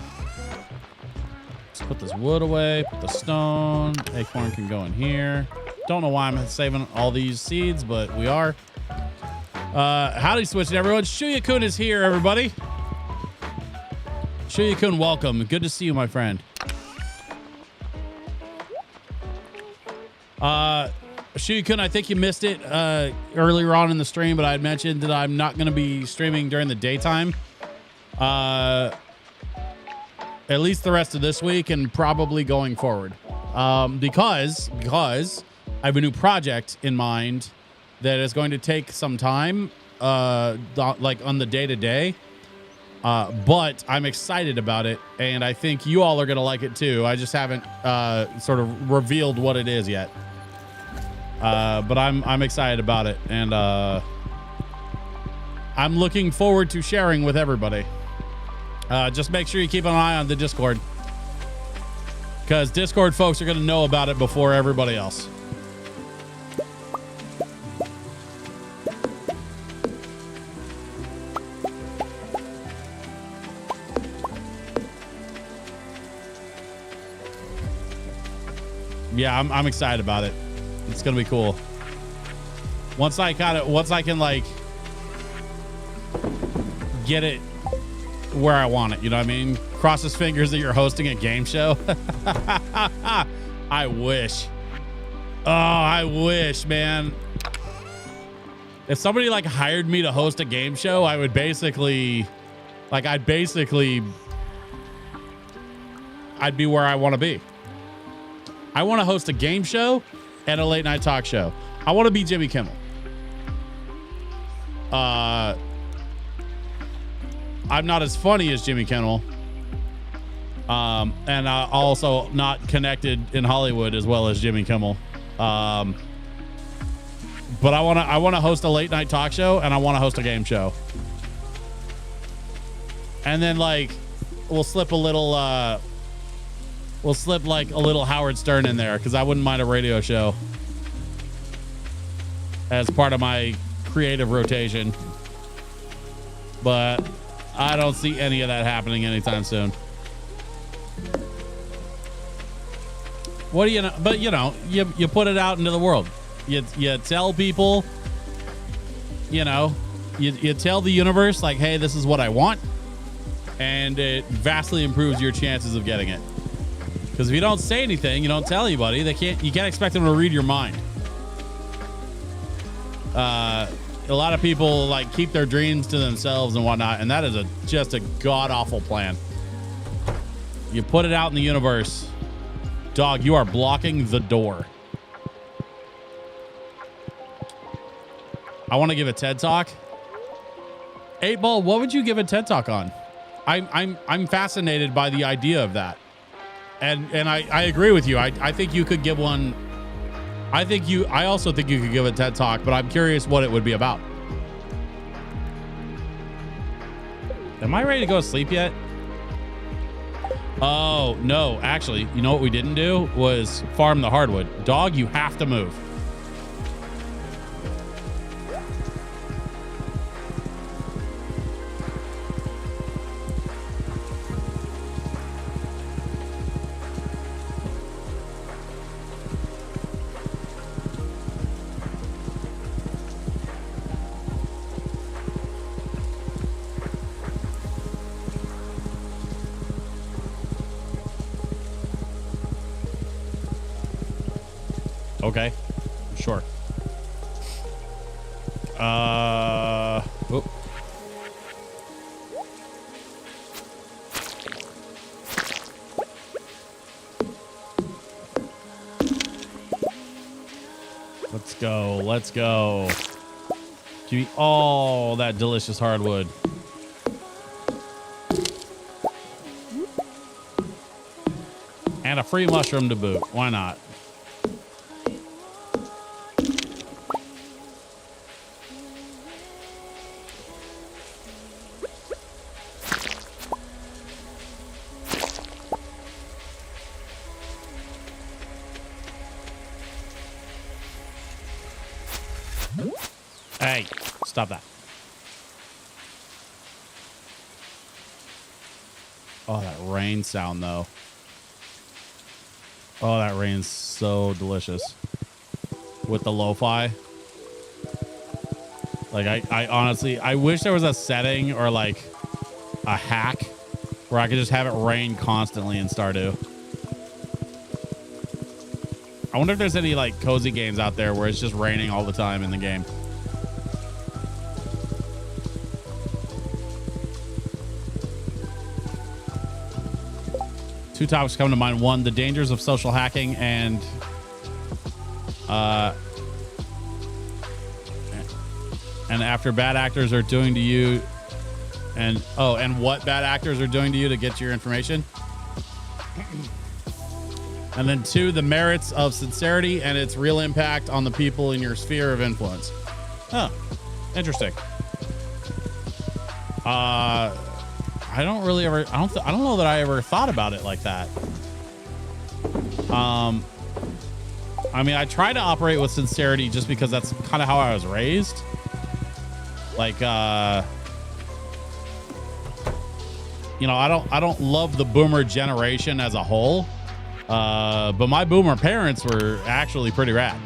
Speaker 1: this wood away, put the stone. Acorn can go in here. Don't know why I'm saving all these seeds, but we are. Howdy, switching everyone. Shuya-kun is here, everybody. Shuya-kun, welcome. Good to see you, my friend. Shuya-kun, I think you missed it earlier on in the stream, but I had mentioned that I'm not going to be streaming during the daytime. At least the rest of this week and probably going forward. Because I have a new project in mind that is going to take some time, like on the day-to-day. But I'm excited about it, and I think you all are going to like it too. I just haven't sort of revealed what it is yet. But I'm excited about it, and I'm looking forward to sharing with everybody. Just make sure you keep an eye on the Discord, because Discord folks are going to know about it before everybody else. Yeah, I'm excited about it. It's gonna be cool. Once I can like get it where I want it, you know what I mean? Cross his fingers that you're hosting a game show. I wish. Oh, I wish, man. If somebody like hired me to host a game show, I would basically, like, I'd be where I want to be. I want to host a game show and a late night talk show. I want to be Jimmy Kimmel. I'm not as funny as Jimmy Kimmel. And also not connected in Hollywood as well as Jimmy Kimmel. But I want to host a late night talk show, and I want to host a game show. And then like we'll slip like a little Howard Stern in there, because I wouldn't mind a radio show as part of my creative rotation. But I don't see any of that happening anytime soon. What do you know? But you know, you put it out into the world. You tell people, you know, you tell the universe, like, hey, this is what I want. And it vastly improves your chances of getting it. Because if you don't say anything, you don't tell anybody, you can't expect them to read your mind. A lot of people like keep their dreams to themselves and whatnot, and that is just a god-awful plan. You put it out in the universe. Dog, you are blocking the door. I want to give a TED Talk. 8Ball, what would you give a TED Talk on? I'm fascinated by the idea of that. And I agree with you. I think you could give one. I also think you could give a TED Talk, but I'm curious what it would be about. Am I ready to go to sleep yet? Oh, no. Actually, you know what we didn't do was farm the hardwood. Dog, you have to move. Okay, sure. Whoop. Let's go. Give me all that delicious hardwood. And a free mushroom to boot. Why not? Hey, stop that. Oh, that rain sound, though. Oh, that rain's so delicious. With the lo-fi. Like, I honestly, I wish there was a setting or like a hack where I could just have it rain constantly in Stardew. I wonder if there's any like cozy games out there where it's just raining all the time in the game. Two topics come to mind. One, the dangers of social hacking, and after bad actors are doing to you, and what bad actors are doing to you to get to your information. And then two, the merits of sincerity and its real impact on the people in your sphere of influence. Huh. Interesting. I don't really ever, I don't know that I ever thought about it like that. I mean, I try to operate with sincerity just because that's kind of how I was raised. Like, you know, I don't love the boomer generation as a whole. But my boomer parents were actually pretty rad.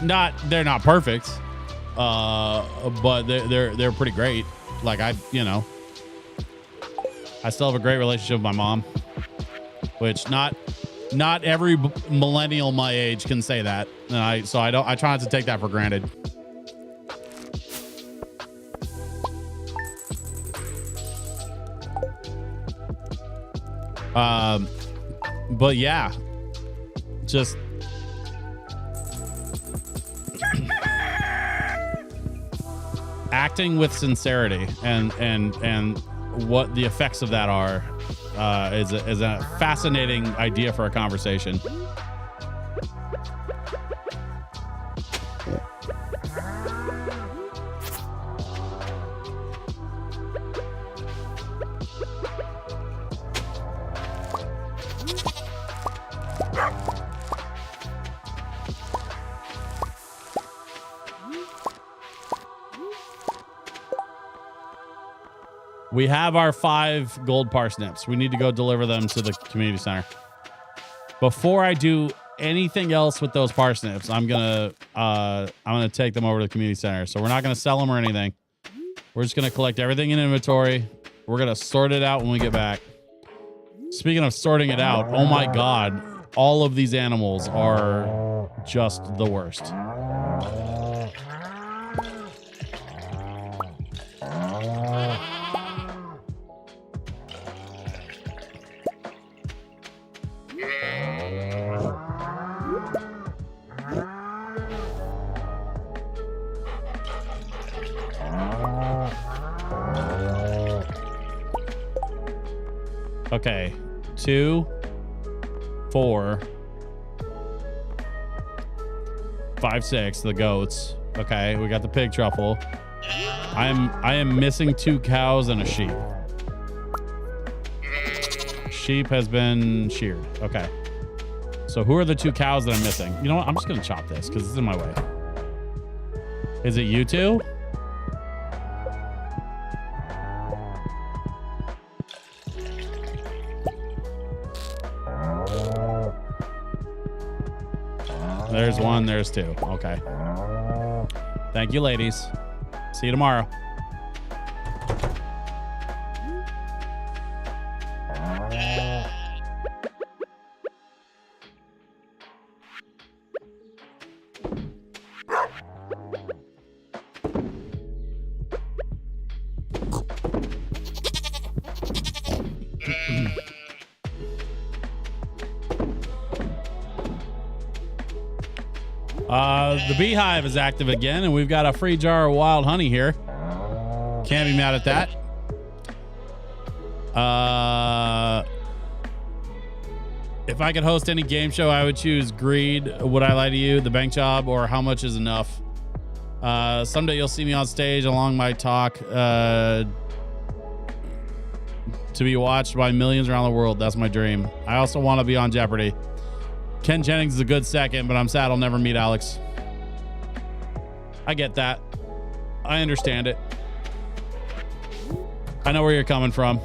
Speaker 1: They're not perfect. But they're pretty great. Like I still have a great relationship with my mom, which not every millennial my age can say that. And I try not to take that for granted. But yeah, just acting with sincerity and what the effects of that are is a fascinating idea for a conversation. We have our 5 gold parsnips. We need to go deliver them to the community center. Before I do anything else with those parsnips, I'm gonna take them over to the community center. So we're not gonna sell them or anything. We're just gonna collect everything in inventory. We're gonna sort it out when we get back. Speaking of sorting it out, oh my God, all of these animals are just the worst. Okay, 2, 4, 5, 6, the goats. Okay, we got the pig truffle. I am missing 2 cows and a sheep. Sheep has been sheared. Okay. So who are the 2 cows that I'm missing? You know what? I'm just gonna chop this because it's in my way. Is it you two? There's 1, there's 2. Okay. Thank you, ladies. See you tomorrow. The beehive is active again, and we've got a free jar of wild honey here. Can't be mad at that. If I could host any game show, I would choose Greed, Would I Lie to You, The Bank Job, or How Much Is Enough. Someday you'll see me on stage along my talk to be watched by millions around the world. That's my dream. I also want to be on Jeopardy. Ken Jennings is a good second, but I'm sad I'll never meet Alex. I get that. I understand it. I know where you're coming from.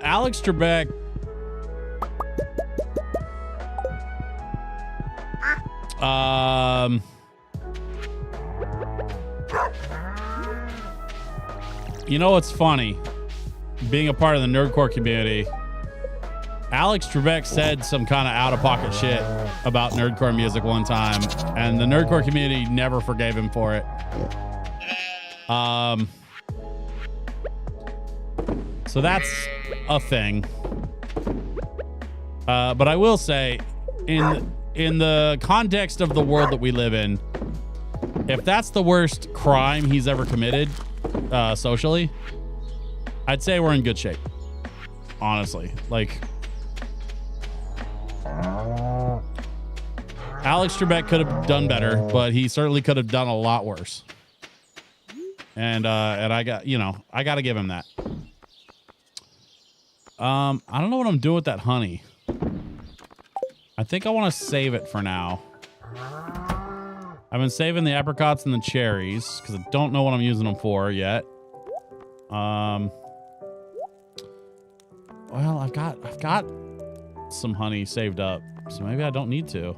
Speaker 1: Alex Trebek. You know what's funny? Being a part of the nerdcore community, Alex Trebek said some kind of out-of-pocket shit about nerdcore music one time, and the nerdcore community never forgave him for it. So that's a thing. But I will say, in the context of the world that we live in, if that's the worst crime he's ever committed socially, I'd say we're in good shape. Honestly, like, Alex Trebek could have done better, but he certainly could have done a lot worse. And I got to give him that. I don't know what I'm doing with that honey. I think I want to save it for now. I've been saving the apricots and the cherries because I don't know what I'm using them for yet. Well, I've got some honey saved up, so maybe I don't need to.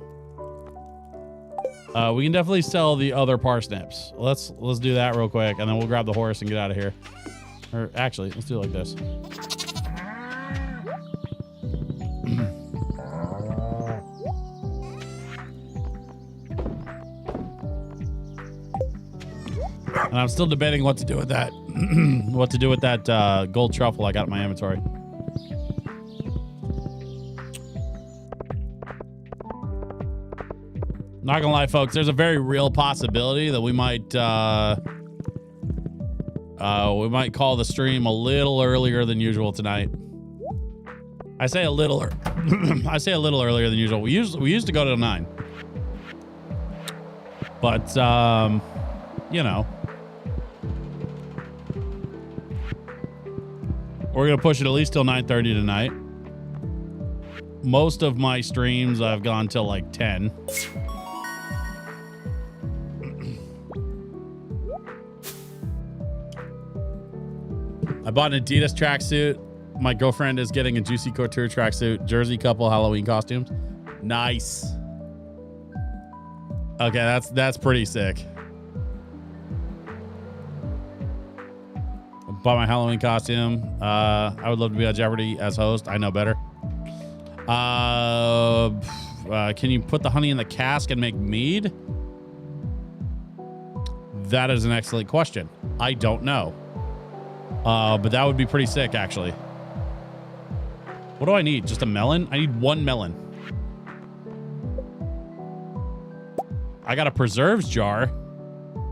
Speaker 1: We can definitely sell the other parsnips. Let's do that real quick, and then we'll grab the horse and get out of here. Or actually, let's do it like this. And I'm still debating what to do with that. What to do with that gold truffle I got in my inventory. Not gonna lie, folks, there's a very real possibility that we might call the stream a little earlier than usual tonight. I say a little earlier than usual. We used to go to 9. But you know, we're gonna push it at least till 9:30 tonight. Most of my streams I've gone till like 10. I bought an Adidas tracksuit. My girlfriend is getting a Juicy Couture tracksuit. Jersey couple Halloween costumes. Nice. Okay, that's pretty sick. Bought my Halloween costume. I would love to be on Jeopardy as host. I know better. Can you put the honey in the cask and make mead? That is an excellent question. I don't know. But that would be pretty sick, actually. What do I need? Just a melon? I need 1 melon. I got a preserves jar.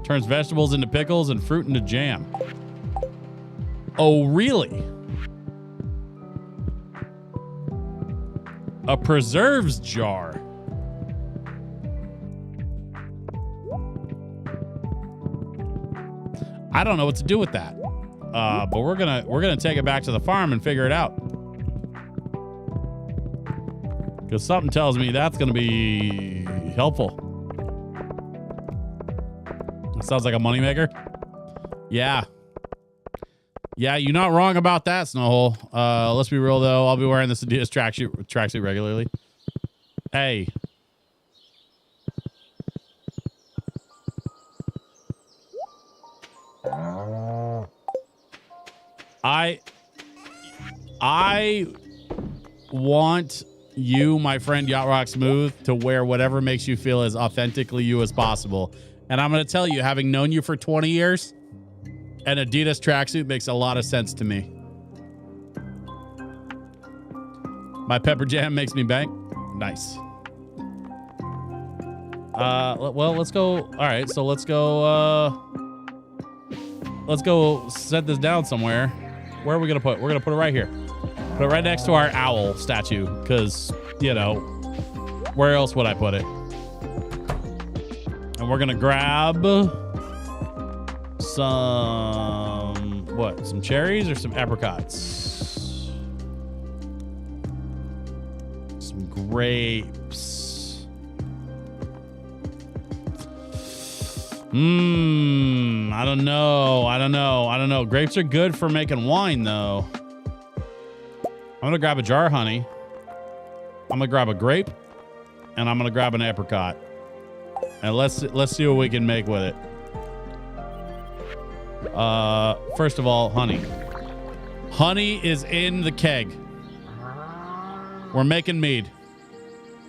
Speaker 1: Turns vegetables into pickles and fruit into jam. Oh, really? A preserves jar. I don't know what to do with that. But we're gonna take it back to the farm and figure it out. Because something tells me that's gonna be helpful. It sounds like a moneymaker. Yeah. Yeah, you're not wrong about that, Snowhole. Let's be real though. I'll be wearing this Adidas tracksuit regularly. Hey. I want you, my friend Yacht Rock Smooth, to wear whatever makes you feel as authentically you as possible. And I'm going to tell you, having known you for 20 years, an Adidas tracksuit makes a lot of sense to me. My pepper jam makes me bank. Nice. Well, let's go. All right, so let's go set this down somewhere. Where are we going to put it? We're going to put it right here. Put it right next to our owl statue, because, you know, where else would I put it? And we're going to grab some what? Some cherries or some apricots? Some grapes. I don't know. Grapes are good for making wine, though. I'm gonna grab a jar of honey. I'm gonna grab a grape, and I'm gonna grab an apricot. And let's see what we can make with it. First of all, honey. Honey is in the keg. We're making mead.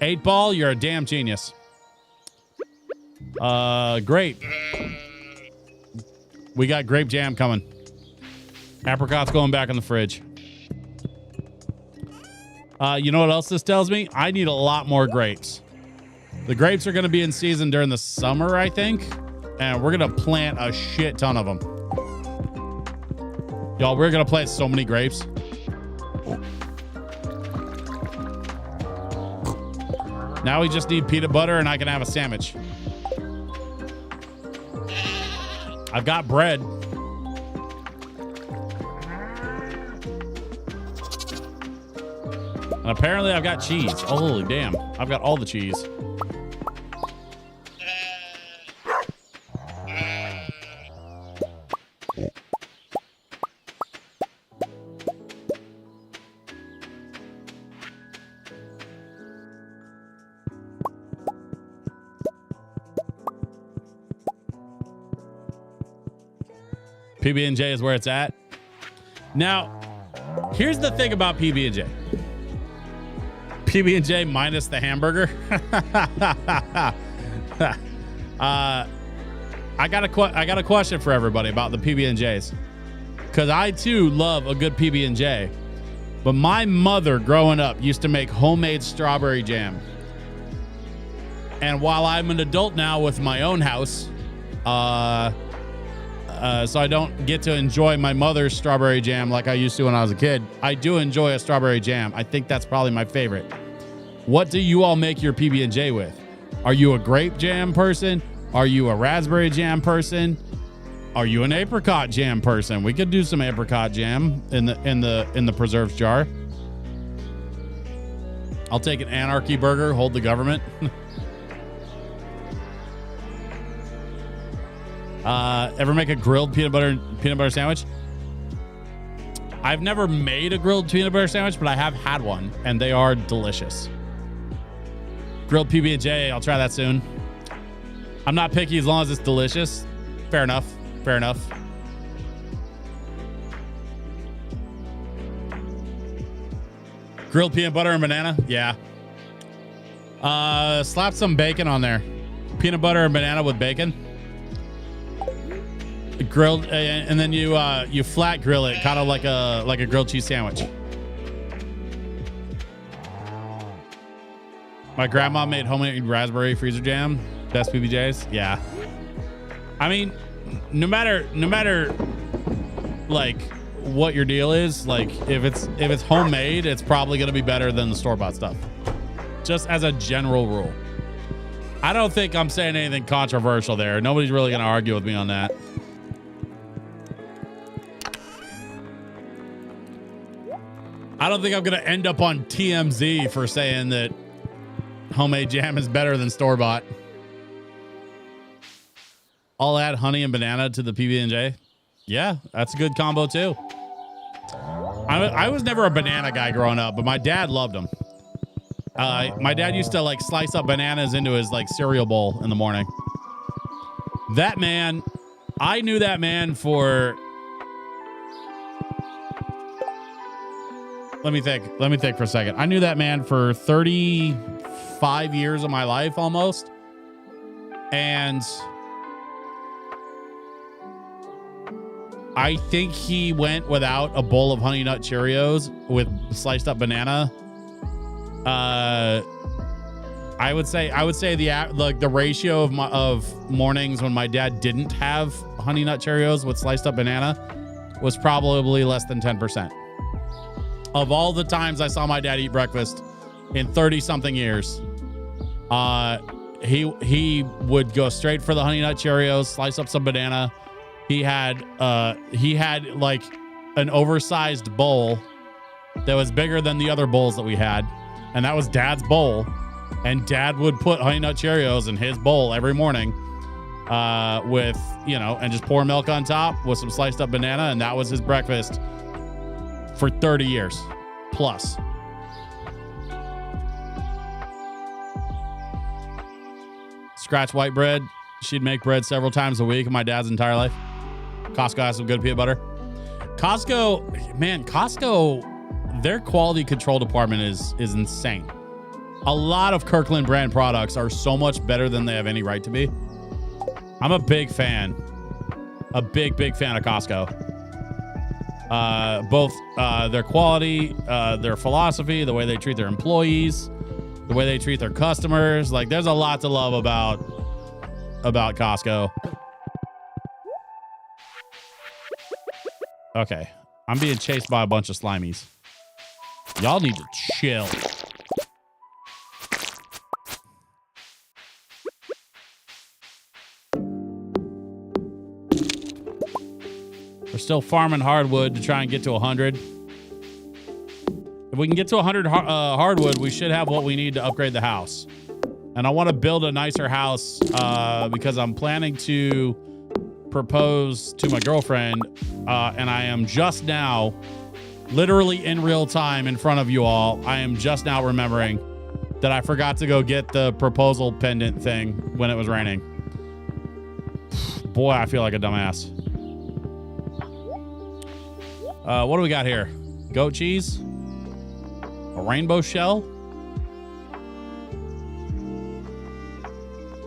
Speaker 1: 8-Ball, you're a damn genius. Grape. We got grape jam coming. Apricot's going back in the fridge. You know what else this tells me? I need a lot more grapes. The grapes are going to be in season during the summer, I think. And we're going to plant a shit ton of them. Y'all, we're going to plant so many grapes. Now we just need peanut butter and I can have a sandwich. I've got bread. And apparently I've got cheese. Oh, holy damn. I've got all the cheese. PB&J is where it's at. Now, here's the thing about PB&J. PB&J minus the hamburger. I got a question for everybody about the PB&Js, because I too love a good PB&J. But my mother growing up used to make homemade strawberry jam. And while I'm an adult now with my own house, so I don't get to enjoy my mother's strawberry jam like I used to when I was a kid, I do enjoy a strawberry jam. I think that's probably my favorite. What do you all make your PB&J with? Are you a grape jam person? Are you a raspberry jam person? Are you an apricot jam person? We could do some apricot jam in the preserves jar. I'll take an anarchy burger, hold the government. Ever make a grilled peanut butter sandwich? I've never made a grilled peanut butter sandwich, but I have had one, and they are delicious. Grilled PB&J, I'll try that soon. I'm not picky as long as it's delicious. Fair enough. Fair enough. Grilled peanut butter and banana? Yeah. Slap some bacon on there. Peanut butter and banana with bacon. Grilled, and then you flat grill it, kind of like a grilled cheese sandwich. My grandma made homemade raspberry freezer jam. Best PB&Js. Yeah. I mean, no matter like what your deal is, like if it's homemade, it's probably gonna be better than the store-bought stuff. Just as a general rule. I don't think I'm saying anything controversial there. Nobody's really gonna argue with me on that. I don't think I'm going to end up on TMZ for saying that homemade jam is better than store-bought. I'll add honey and banana to the PB&J. Yeah, that's a good combo too. I was never a banana guy growing up, but my dad loved them. My dad used to like slice up bananas into his like cereal bowl in the morning. That man, I knew that man for... Let me think for a second. I knew that man for 35 years of my life almost. And I think he went without a bowl of Honey Nut Cheerios with sliced up banana. I would say the ratio of mornings when my dad didn't have Honey Nut Cheerios with sliced up banana was probably less than 10%. Of all the times I saw my dad eat breakfast in 30 something years, he would go straight for the Honey Nut Cheerios, slice up some banana, he had like an oversized bowl that was bigger than the other bowls that we had, and that was Dad's bowl. And Dad would put Honey Nut Cheerios in his bowl every morning, with, you know, and just pour milk on top with some sliced up banana, and that was his breakfast for 30 years plus. Scratch white bread. She'd make bread several times a week in my dad's entire life. Costco has some good peanut butter. Costco, their quality control department is insane. A lot of Kirkland brand products are so much better than they have any right to be. I'm a big fan. A big fan of Costco. Both their quality, their philosophy, the way they treat their employees, the way they treat their customers. Like, there's a lot to love about Costco. Okay. I'm being chased by a bunch of slimies. Y'all need to chill. We're still farming hardwood to try and get to 100. If we can get to 100 hardwood, we should have what we need to upgrade the house. And I want to build a nicer house because I'm planning to propose to my girlfriend. And I am just now, literally in real time in front of you all, I am just now remembering that I forgot to go get the proposal pendant thing when it was raining. Boy, I feel like a dumbass. What do we got here? Goat cheese? A rainbow shell?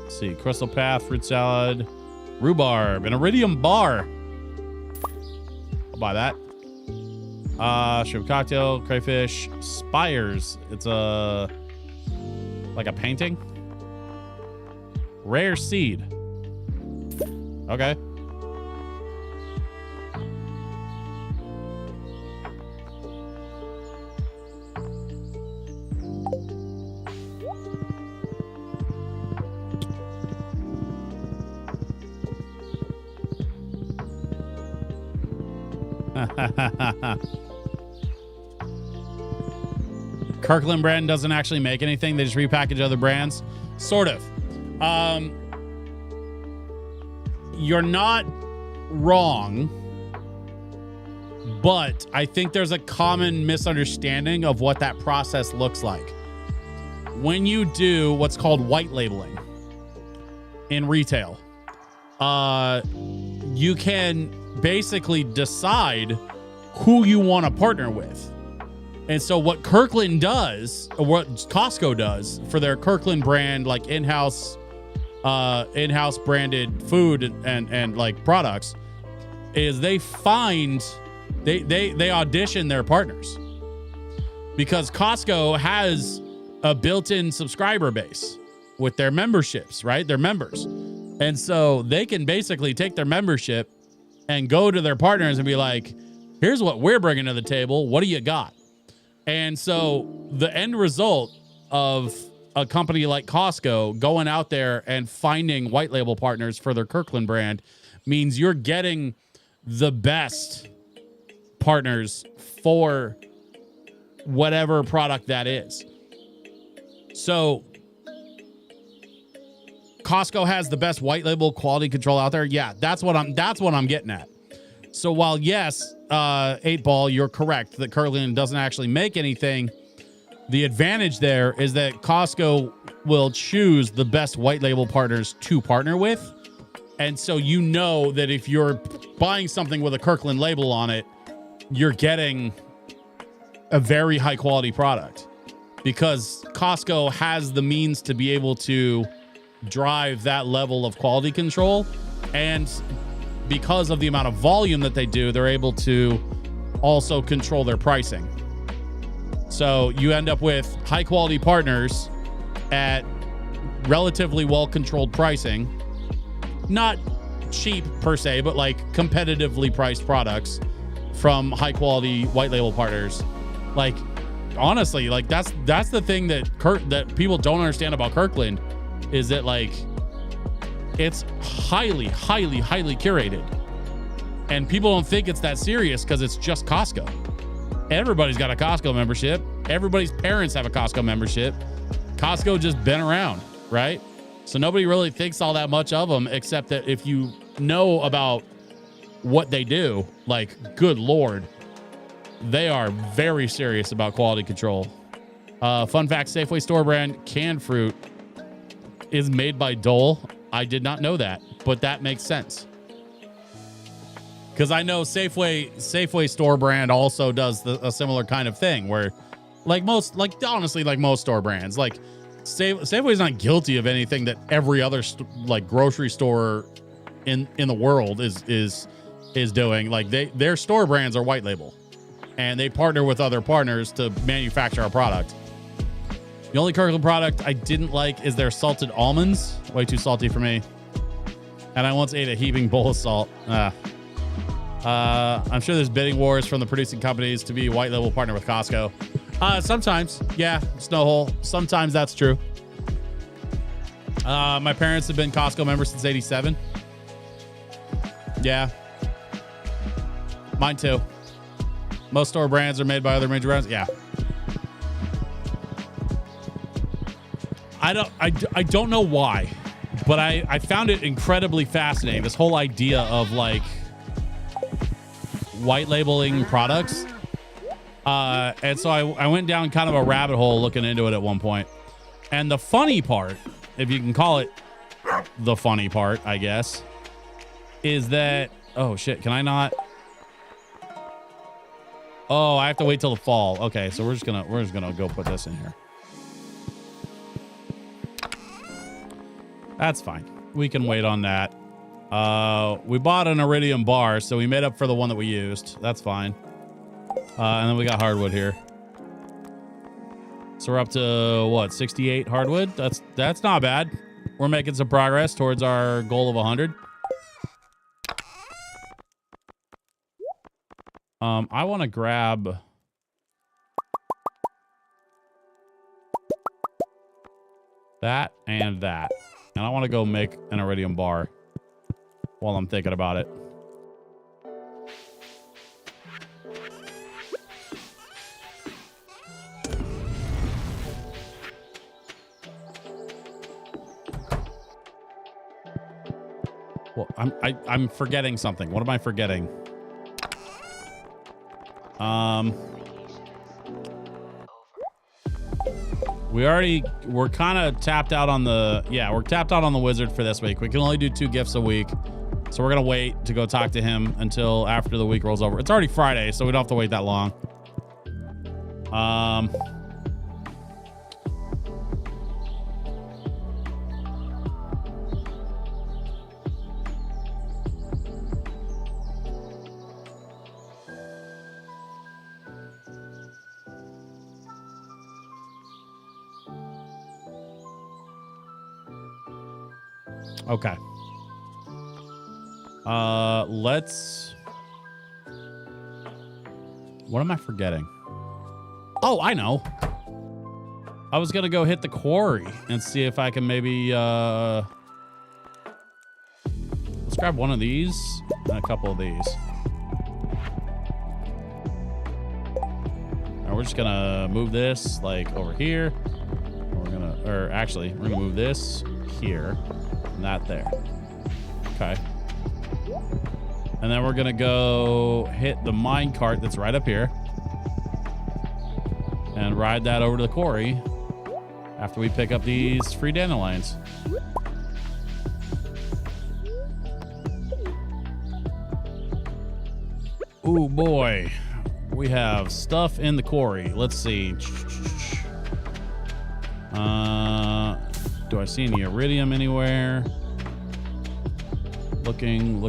Speaker 1: Let's see. Crystal Path, fruit salad, rhubarb, an iridium bar. I'll buy that. Shrimp cocktail, crayfish, spires. It's like a painting. Rare seed. Okay. Kirkland brand doesn't actually make anything. They just repackage other brands. Sort of. You're not wrong, but I think there's a common misunderstanding of what that process looks like. When you do what's called white labeling in retail, you can basically decide who you want to partner with. And so what Kirkland does, or what Costco does for their Kirkland brand, like in-house branded food and like products, is they audition their partners, because Costco has a built-in subscriber base with their memberships, right? Their members. And so they can basically take their membership and go to their partners and be like, here's what we're bringing to the table. What do you got? And so the end result of a company like Costco going out there and finding white label partners for their Kirkland brand means you're getting the best partners for whatever product that is. So Costco has the best white label quality control out there. Yeah, that's what I'm getting at. So while yes, 8-Ball, you're correct that Kirkland doesn't actually make anything, the advantage there is that Costco will choose the best white label partners to partner with. And so you know that if you're buying something with a Kirkland label on it, you're getting a very high quality product, because Costco has the means to be able to drive that level of quality control. And because of the amount of volume that they do, they're able to also control their pricing. So you end up with high quality partners at relatively well-controlled pricing. Not cheap per se, but like competitively priced products from high quality white label partners. Like, honestly, like that's the thing that people don't understand about Kirkland, is that like it's highly curated. And people don't think it's that serious because it's just Costco. Everybody's got a Costco membership. Everybody's parents have a Costco membership. Costco just been around, right? So nobody really thinks all that much of them, except that if you know about what they do, like, good Lord, they are very serious about quality control. Fun fact, Safeway store brand canned fruit is made by Dole. I did not know that, but that makes sense. Because I know Safeway store brand also does a similar kind of thing where, honestly, like most store brands, like Safeway's not guilty of anything that every other grocery store in the world is doing. Like their store brands are white label, and they partner with other partners to manufacture a product. The only Kirkland product I didn't like is their salted almonds. Way too salty for me. And I once ate a heaping bowl of salt. I'm sure there's bidding wars from the producing companies to be a white label partner with Costco. Sometimes, yeah, Snowhole. Sometimes that's true. My parents have been Costco members since '87. Yeah. Mine too. Most store brands are made by other major brands. Yeah. I don't know why, but I found it incredibly fascinating. This whole idea of like white labeling products. And so I went down kind of a rabbit hole looking into it at one point. And the funny part, if you can call it the funny part, I guess, is that, oh shit, can I not? Oh, I have to wait till the fall. Okay, so we're just gonna go put this in here. That's fine. We can wait on that. We bought an iridium bar, so we made up for the one that we used. That's fine. And then we got hardwood here. So we're up to what, 68 hardwood? That's not bad. We're making some progress towards our goal of 100. I want to grab that and that. And I want to go make an iridium bar while I'm thinking about it. Well, I'm forgetting something. What am I forgetting? We're kind of tapped out on we're tapped out on the wizard for this week. We can only do 2 gifts a week. So we're going to wait to go talk to him until after the week rolls over. It's already Friday, so we don't have to wait that long. Okay. What am I forgetting? Oh, I know. I was gonna go hit the quarry and see if I can maybe let's grab one of these and a couple of these. And we're just gonna move this like over here. We're gonna move this here and that there. Okay. And then we're going to go hit the mine cart that's right up here and ride that over to the quarry after we pick up these free dandelions. Ooh, boy. We have stuff in the quarry. Let's see. Do I see any iridium anywhere? Looking.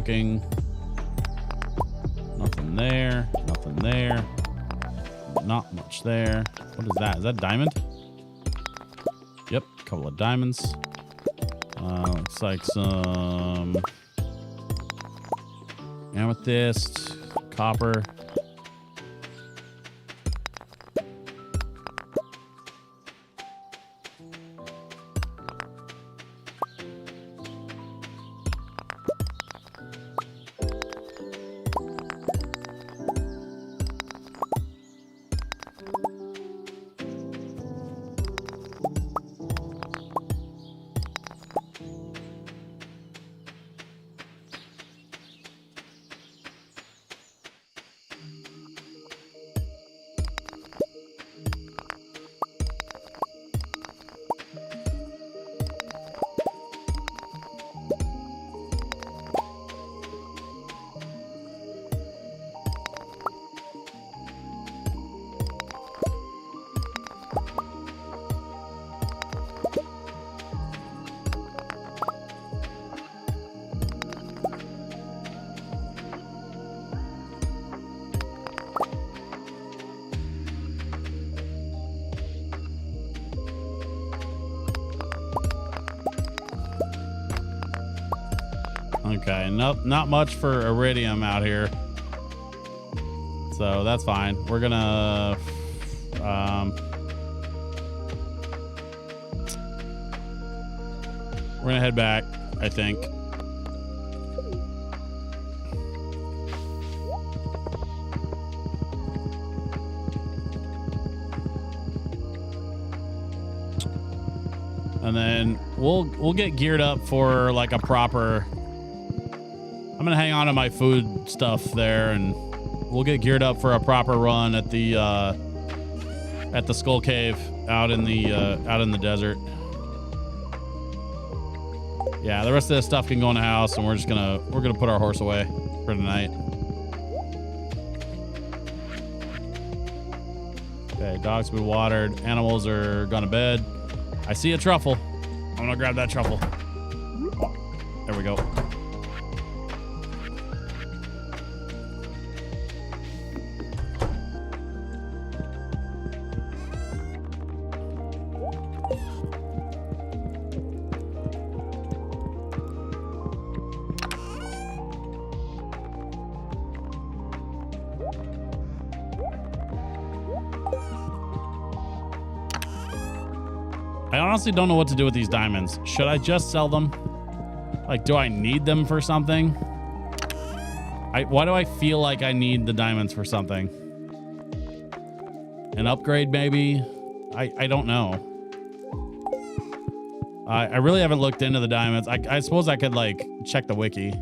Speaker 1: Nothing there. Nothing there. Not much there. What is that? Is that diamond? Yep, a couple of diamonds. Looks like some amethyst, copper. Okay, not much for iridium out here. So that's fine. We're gonna head back, I think. And then we'll get geared up for like a proper. I'm gonna hang on to my food stuff there, and we'll get geared up for a proper run at the Skull Cave out in the desert. Yeah, the rest of this stuff can go in the house, and we're gonna put our horse away for tonight. Okay, dog's been watered. Animals are gone to bed. I see a truffle. I'm gonna grab that truffle. There we go. I honestly don't know what to do with these diamonds. Should I just sell them? Like, do I need them for something? Why do I feel like I need the diamonds for something? An upgrade, maybe? I don't know. I really haven't looked into the diamonds. I suppose I could, like, check the wiki.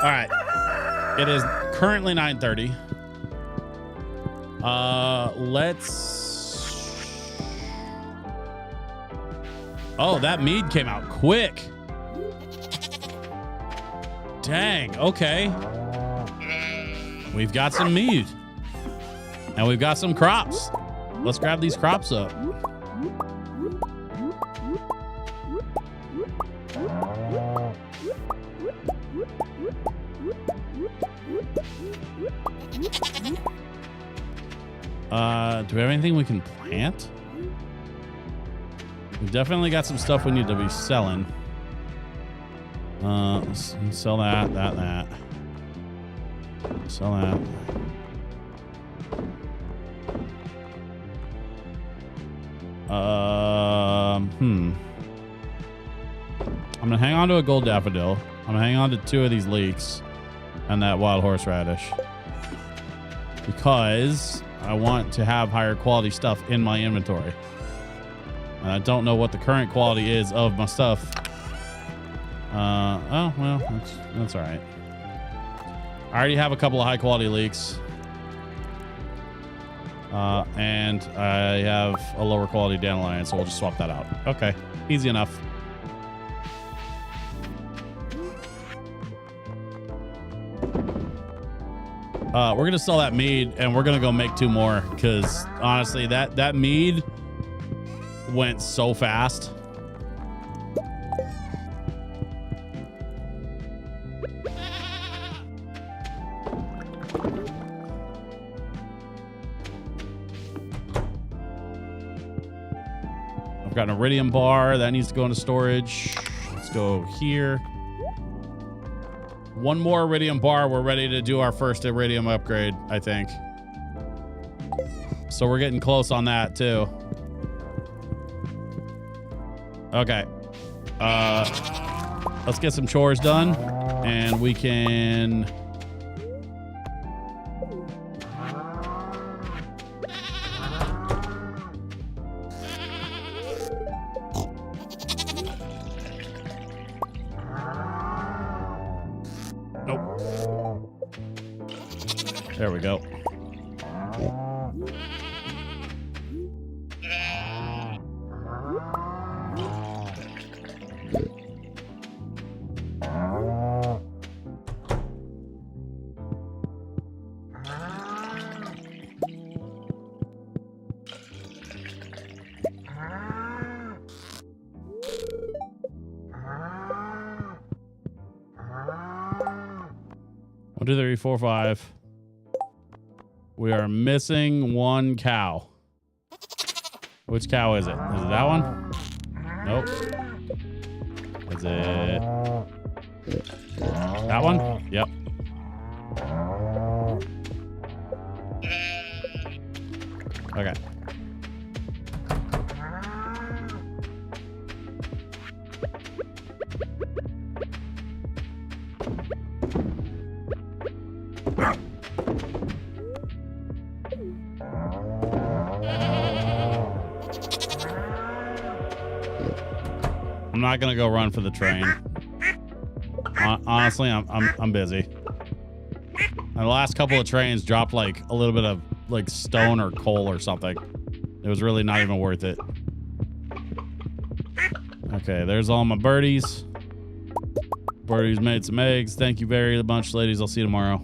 Speaker 1: All right. It is currently 9:30. Let's... Oh, that mead came out quick. Dang, okay. We've got some mead. And we've got some crops. Let's grab these crops up. Do we have anything we can plant? We've definitely got some stuff we need to be selling. Let's sell that. Sell that. I'm gonna hang on to a gold daffodil. I'm gonna hang on to 2 of these leeks and that wild horseradish because I want to have higher quality stuff in my inventory. And I don't know what the current quality is of my stuff. Oh, well, that's all right. I already have a couple of high quality leeks. And I have a lower quality dandelion, so we'll just swap that out. Okay, easy enough. We're gonna sell that mead, and we're gonna go make 2 more because honestly, that mead went so fast. I've got an iridium bar that needs to go into storage. Let's go here. 1 more iridium bar. We're ready to do our first iridium upgrade, I think. So we're getting close on that too. Okay. Let's get some chores done and we can... There we go. 1, 2, 3, 4, 5. We are missing 1 cow. Which cow is it? Is it that one? Nope. Is it that one? Yep. Okay. I'm not gonna go run for the train. Honestly, I'm busy. And the last couple of trains dropped like a little bit of like stone or coal or something. It was really not even worth it. Okay, there's all my birdies. Birdies made some eggs. Thank you very much, ladies. I'll see you tomorrow.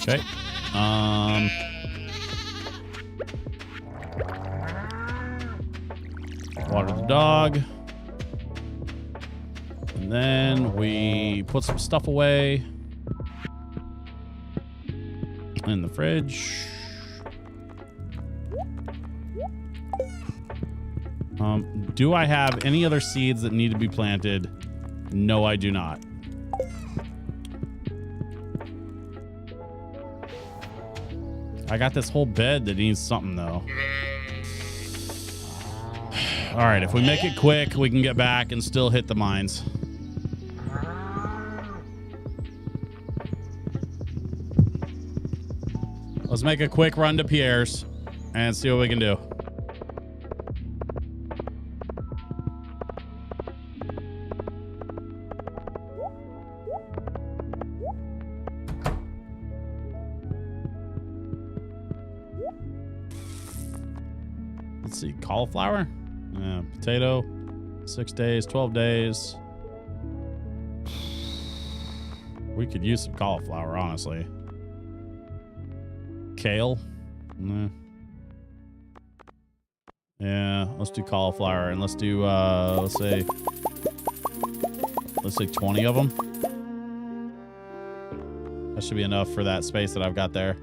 Speaker 1: Okay. Water the dog. And then we put some stuff away in the fridge. Do I have any other seeds that need to be planted? No, I do not. I got this whole bed that needs something though. All right, if we make it quick, we can get back and still hit the mines. Let's make a quick run to Pierre's and see what we can do. Let's see, cauliflower, potato, 6 days, 12 days. We could use some cauliflower, honestly. Kale, yeah, let's do cauliflower, and let's do let's say 20 of them. That should be enough for that space that I've got there.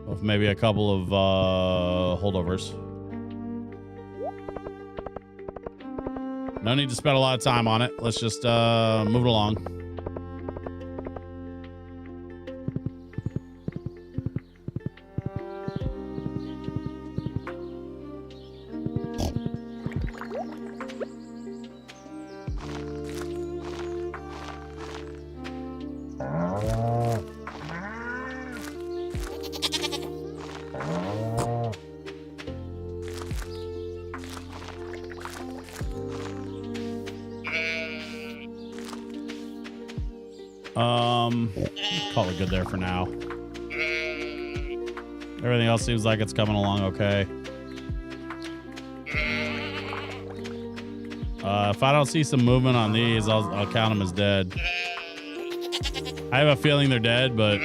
Speaker 1: With maybe a couple of holdovers. No need to spend a lot of time on it. Let's just move it along. Call it good there for now. Everything else seems like it's coming along okay. If I don't see some movement on these, I'll count them as dead. I have a feeling they're dead, but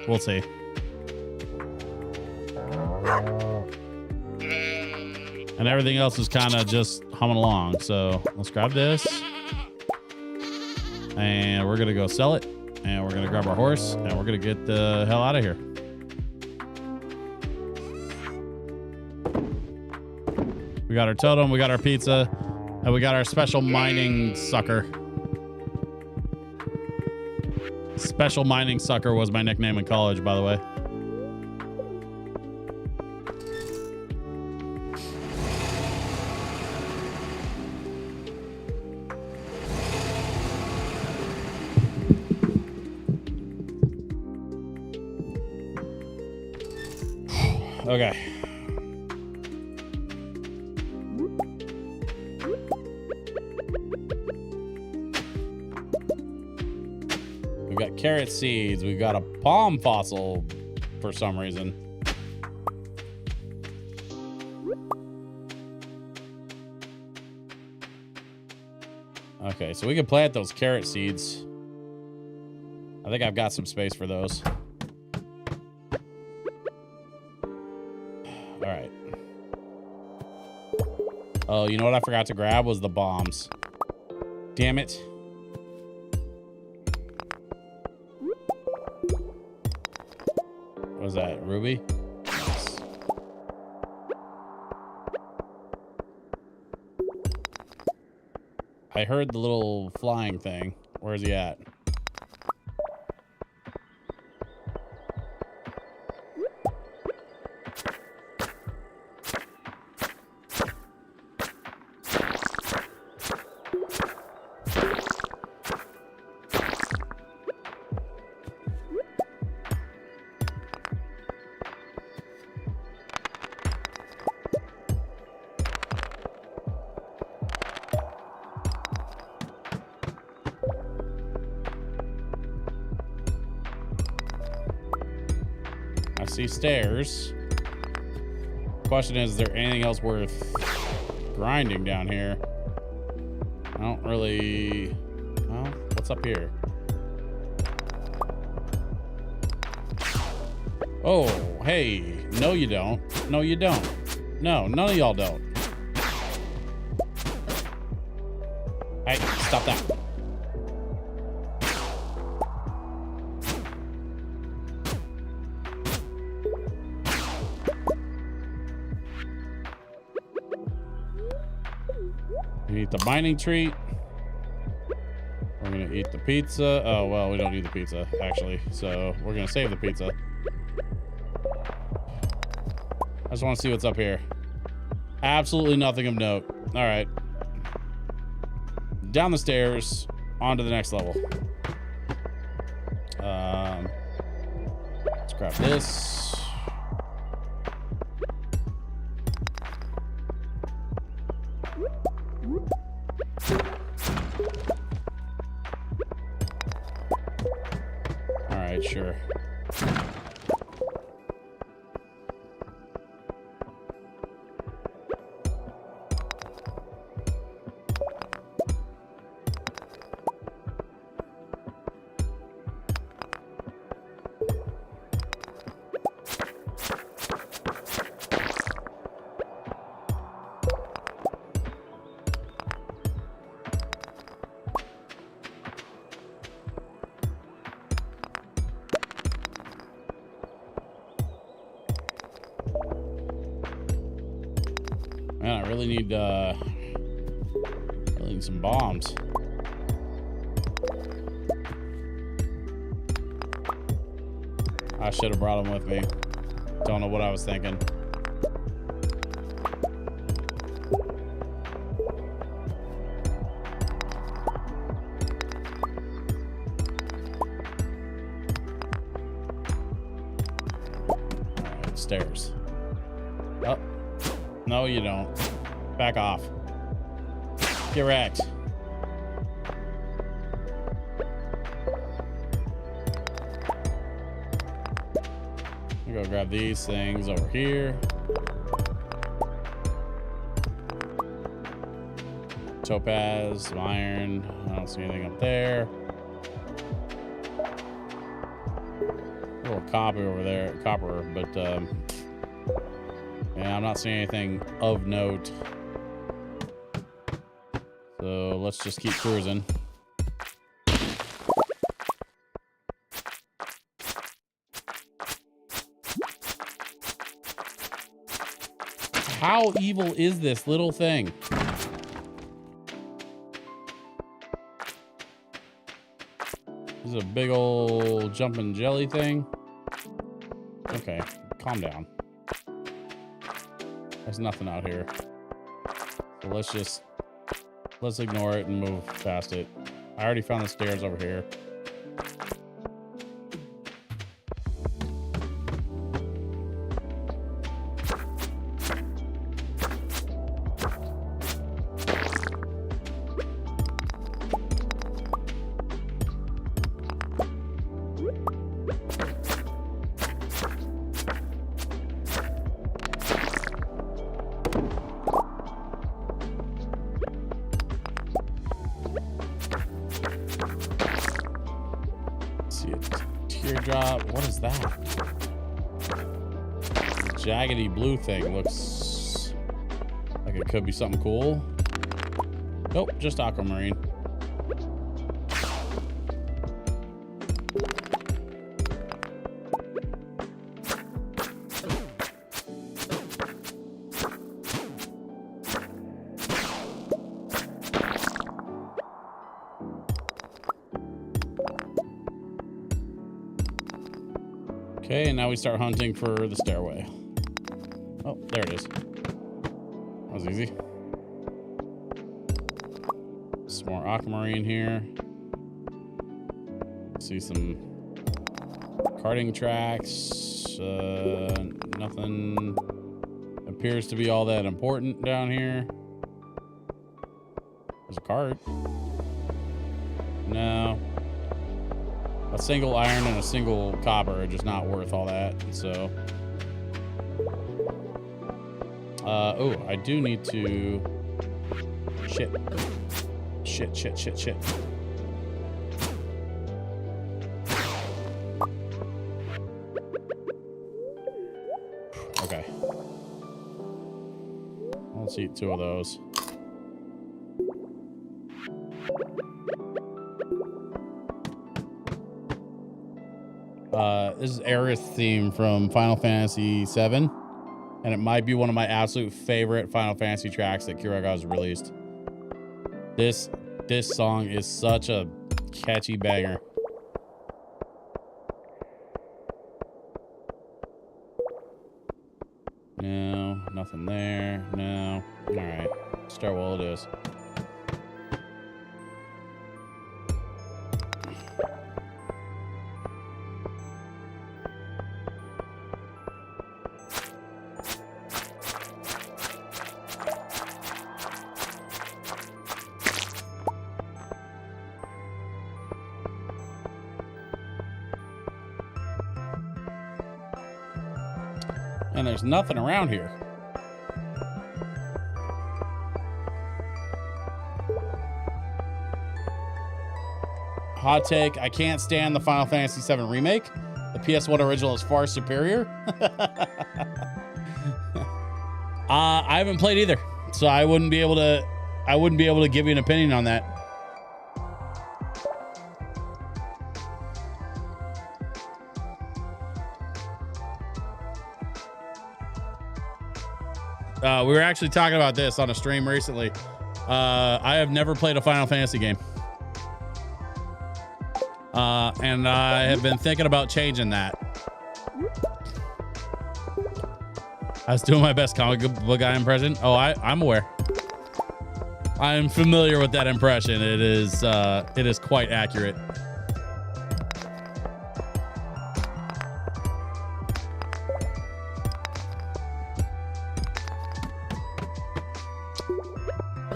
Speaker 1: we'll see. And everything else is kind of just humming along. So let's grab this. And we're going to go sell it. And we're going to grab our horse. And we're going to get the hell out of here. We got our totem. We got our pizza. And we got our special mining sucker. Special mining sucker was my nickname in college, by the way. Okay. We've got carrot seeds. We've got a palm fossil for some reason. Okay, so we can plant those carrot seeds. I think I've got some space for those. All right. Oh, you know what I forgot to grab was the bombs. Damn it. What was that? Ruby? Nice. I heard the little flying thing. Where's he at? I see stairs. Question is there anything else worth grinding down here? I don't really... Well, what's up here? Oh, hey. No, you don't. No, you don't. No, none of y'all don't. Hey, stop that. We eat the binding treat. We're gonna eat the pizza. Oh, well, we don't need the pizza, actually. So we're gonna save the pizza. I just want to see what's up here. Absolutely nothing of note. All right. Down the stairs, on to the next level. Let's grab this. All right, sure. Man, I really need some bombs. I should have brought them with me. Don't know what I was thinking. All right, stairs. Oh. No, you don't. Back off. Get wrecked. I'm gonna go grab these things over here. Topaz, some iron. I don't see anything up there. A little copper over there, but yeah, I'm not seeing anything of note. So let's just keep cruising. How evil is this little thing? This is a big old jumping jelly thing. Okay, calm down. There's nothing out here. So let's ignore it and move past it. I already found the stairs over here. Teardrop. What is that? jaggedy blue thing looks like it could be something cool. Nope, just aquamarine. Okay, and now we start hunting for the stairway. Oh, there it is. That was easy. Some more aquamarine here. See some carting tracks. Nothing appears to be all that important down here. There's a cart. No. A single iron and a single copper are just not worth all that, so. Oh, I do need to. Shit. Okay. Let's eat 2 of those. This is Aerith theme from Final Fantasy VII, and it might be one of my absolute favorite Final Fantasy tracks that Kiraga has released. This song is such a catchy banger. No, nothing there. No. All right, Starwell it is. And there's nothing around here. Hot take, I can't stand the Final Fantasy VII Remake. The PS1 original is far superior. I haven't played either, so I wouldn't be able to give you an opinion on that. We were actually talking about this on a stream recently. I have never played a Final Fantasy game. And I have been thinking about changing that. I was doing my best comic book guy impression. Oh, I'm aware. I'm familiar with that impression. It is quite accurate.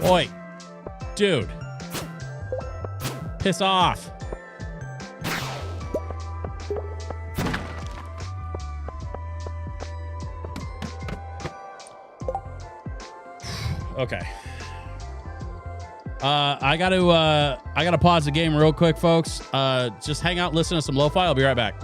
Speaker 1: Oi, dude, piss off. Okay. I gotta pause the game real quick, folks. Just hang out, listen to some lo-fi. I'll be right back.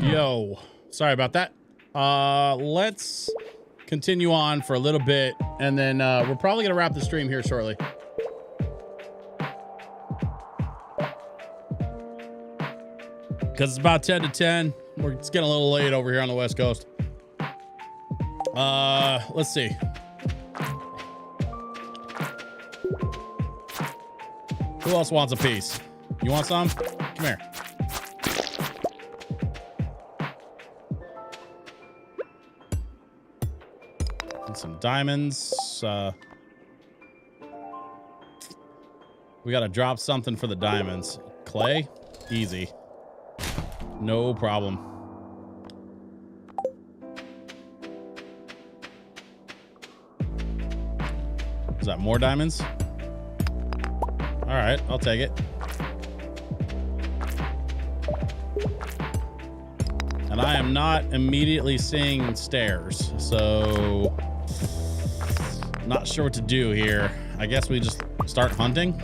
Speaker 1: Yo, sorry about that. Let's continue on for a little bit, and then we're probably gonna wrap the stream here shortly. Because it's about 10 to 10. It's getting a little late over here on the West Coast. Let's see. Who else wants a piece? You want some? Come here. And some diamonds. We gotta drop something for the diamonds. Clay? Easy. No problem. Is that more diamonds? All right, I'll take it. And I am not immediately seeing stairs, so not sure what to do here. I guess we just start hunting.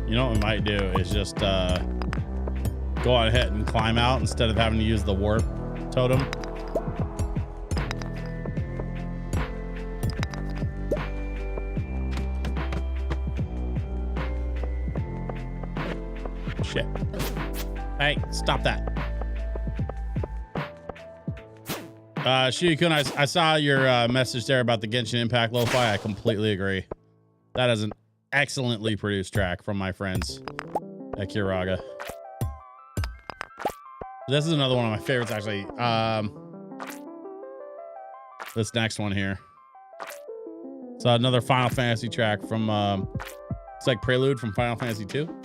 Speaker 1: You know what we might do is just go on ahead and climb out instead of having to use the warp totem. Shit. Hey, stop that. Shiyukun, I saw your message there about the Genshin Impact Lo-Fi. I completely agree. That is an excellently produced track from my friends at Kiraga. This is another one of my favorites, actually. This next one here. So another Final Fantasy track from it's like Prelude from Final Fantasy 2.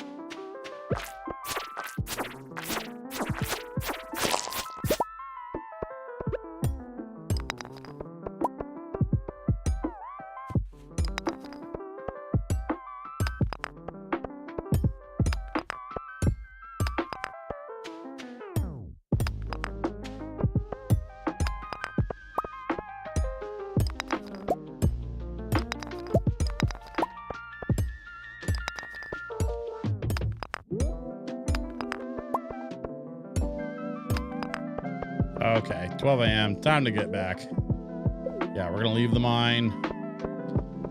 Speaker 1: Okay, 12 a.m. Time to get back. Yeah, we're gonna leave the mine.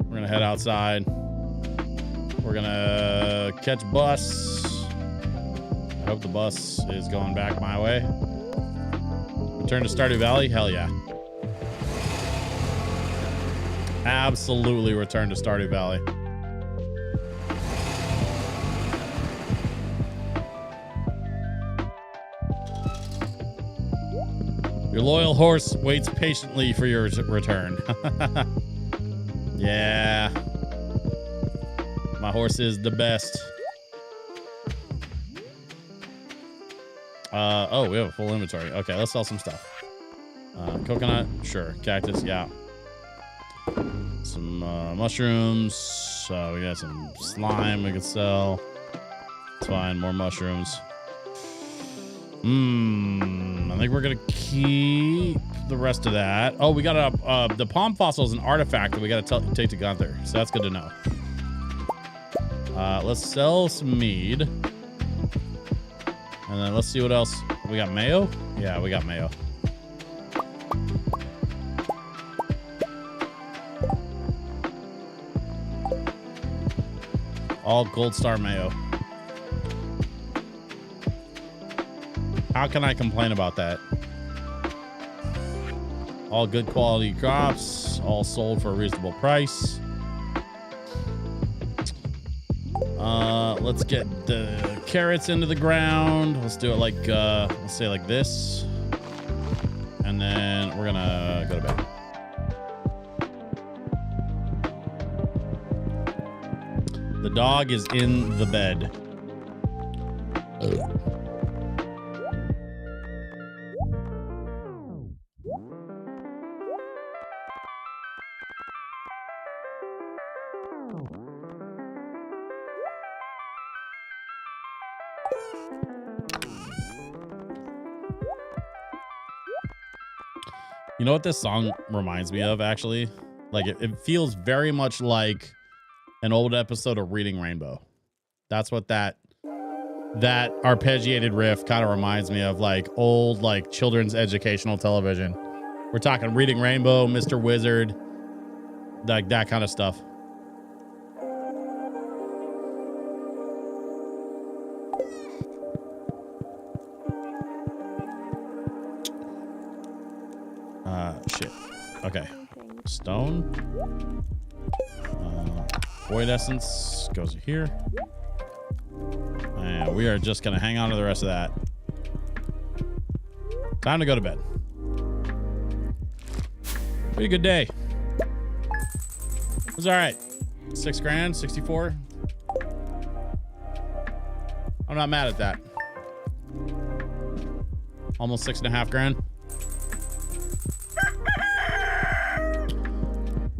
Speaker 1: We're gonna head outside. We're gonna catch bus. I hope the bus is going back my way. Return to Stardew Valley? Hell yeah. Absolutely return to Stardew Valley. Your loyal horse waits patiently for your return. Yeah. My horse is the best. Oh, we have a full inventory. Okay, let's sell some stuff. Coconut, sure. Cactus, yeah. Some mushrooms. We got some slime we could sell. It's fine, more mushrooms. I think we're gonna keep the rest of that. Oh, we got the palm fossil is an artifact that we gotta take to Gunther, so that's good to know. Let's sell some mead, and then let's see what else we got. Mayo? Yeah, we got mayo. All gold star mayo. How can I complain about that? All good quality crops, all sold for a reasonable price. Let's get the carrots into the ground. Let's do it like, let's say like this. And then we're gonna go to bed. The dog is in the bed. You know what this song reminds me of, actually? Like, it feels very much like an old episode of Reading Rainbow. That's what that arpeggiated riff kind of reminds me of, like old, like children's educational television. We're talking Reading Rainbow, Mr. Wizard, like that kind of stuff. Shit. Okay. Stone. Void essence goes here. And we are just going to hang on to the rest of that. Time to go to bed. Pretty good day. It was all right. 6 grand, 64. I'm not mad at that. Almost 6.5 grand.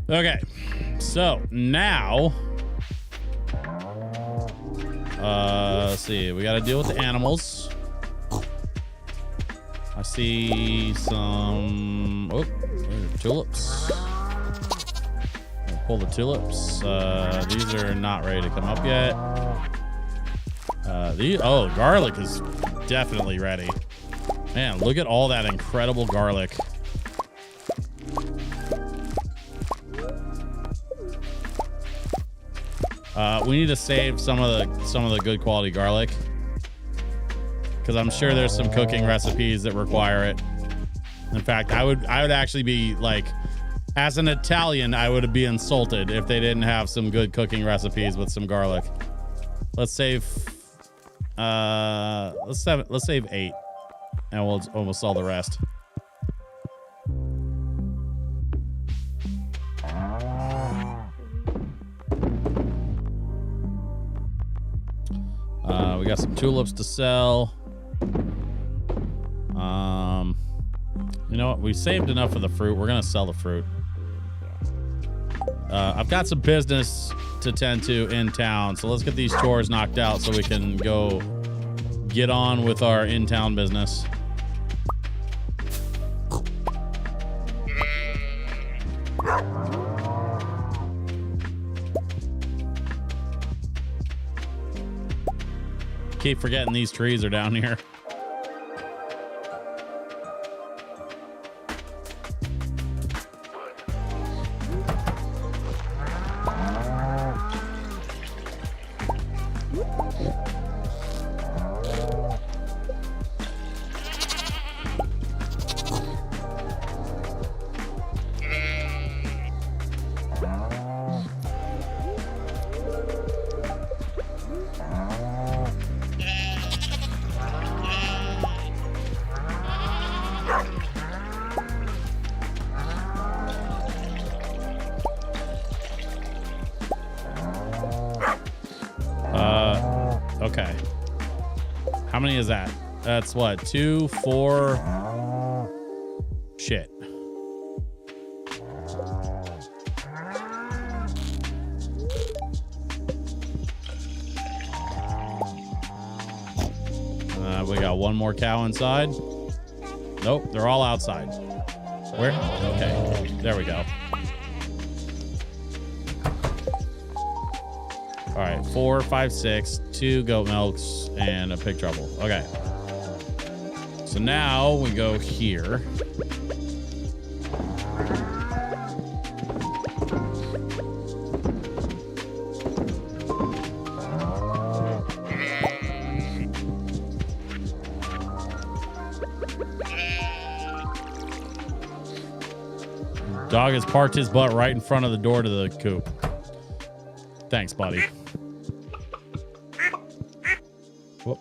Speaker 1: Okay, so now, let's see. We got to deal with the animals. I see some tulips. I'll pull the tulips. These are not ready to come up yet. Garlic is definitely ready. Man, look at all that incredible garlic. We need to save some of the good quality garlic, because I'm sure there's some cooking recipes that require it. In fact, I would actually be like, as an Italian, I would be insulted if they didn't have some good cooking recipes with some garlic. Let's save 8, and we'll sell the rest. We got some tulips to sell. You know what? We saved enough of the fruit. We're gonna sell the fruit. I've got some business to tend to in town, so let's get these chores knocked out so we can go get on with our in-town business. Keep forgetting these trees are down here. Okay. How many is that? That's what? 2, 4. Shit. We got one more cow inside. Nope, they're all outside. Where? Okay, there we go. All right, 4, 5, 6, 2 goat milks, and a pig trouble. Okay. So now we go here. Dog has parked his butt right in front of the door to the coop. Thanks, buddy. Whoop.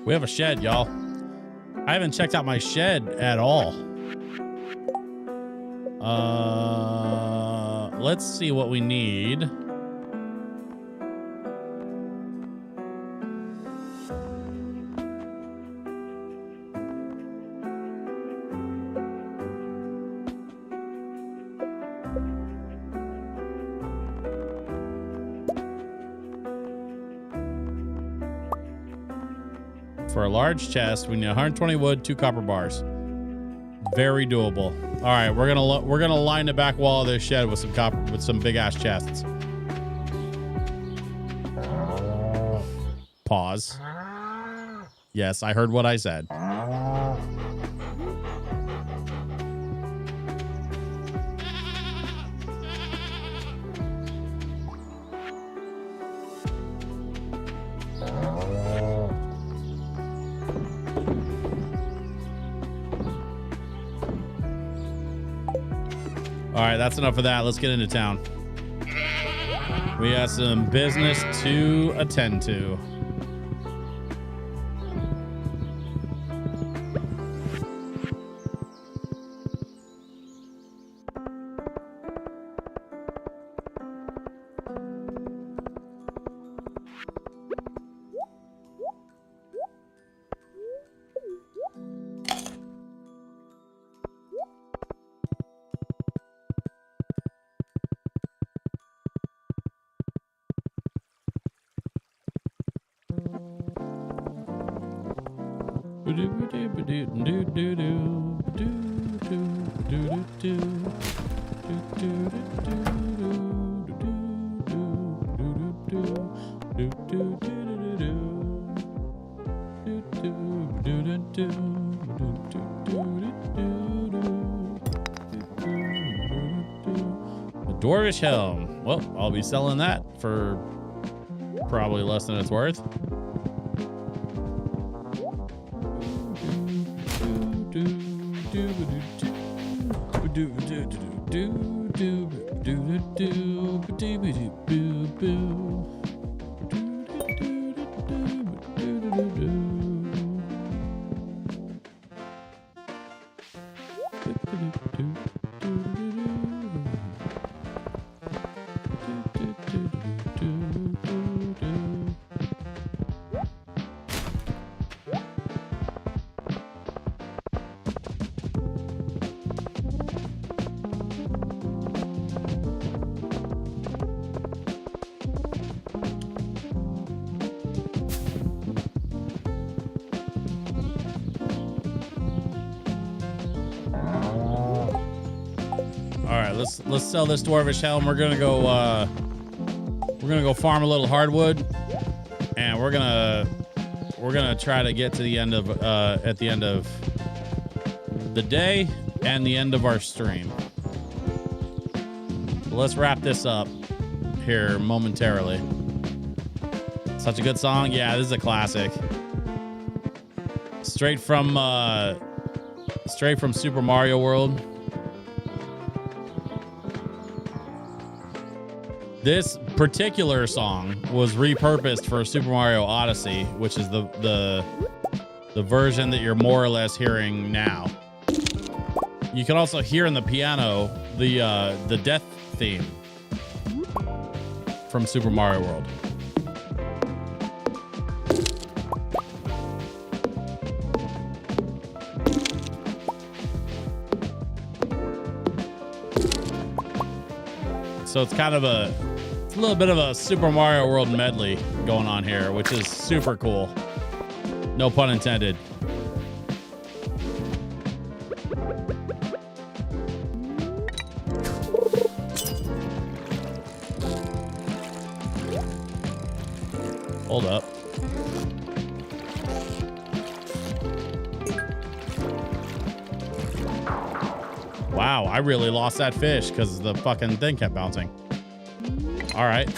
Speaker 1: We have a shed, y'all. I haven't checked out my shed at all. Let's see what we need. For a large chest, we need 120 wood, 2 copper bars. Very doable. All right, we're gonna line the back wall of this shed with some copper, with some big ass chests. Pause. Yes, I heard what I said. All right, that's enough of that. Let's get into town. We got some business to attend to. Dwarvish helm. Well, I'll be selling that for probably less than it's worth. Let's sell this dwarvish helm. We're gonna go farm a little hardwood, and we're gonna try to get to the end of at the end of the day and the end of our stream. So let's wrap this up here momentarily. Such a good song. Yeah, this is a classic. Straight from Super Mario World. This particular song was repurposed for Super Mario Odyssey, which is the version that you're more or less hearing now. You can also hear in the piano the death theme from Super Mario World. So it's kind of a little bit of a Super Mario World medley going on here, which is super cool. No pun intended. Hold up. Wow, I really lost that fish because the fucking thing kept bouncing. All right.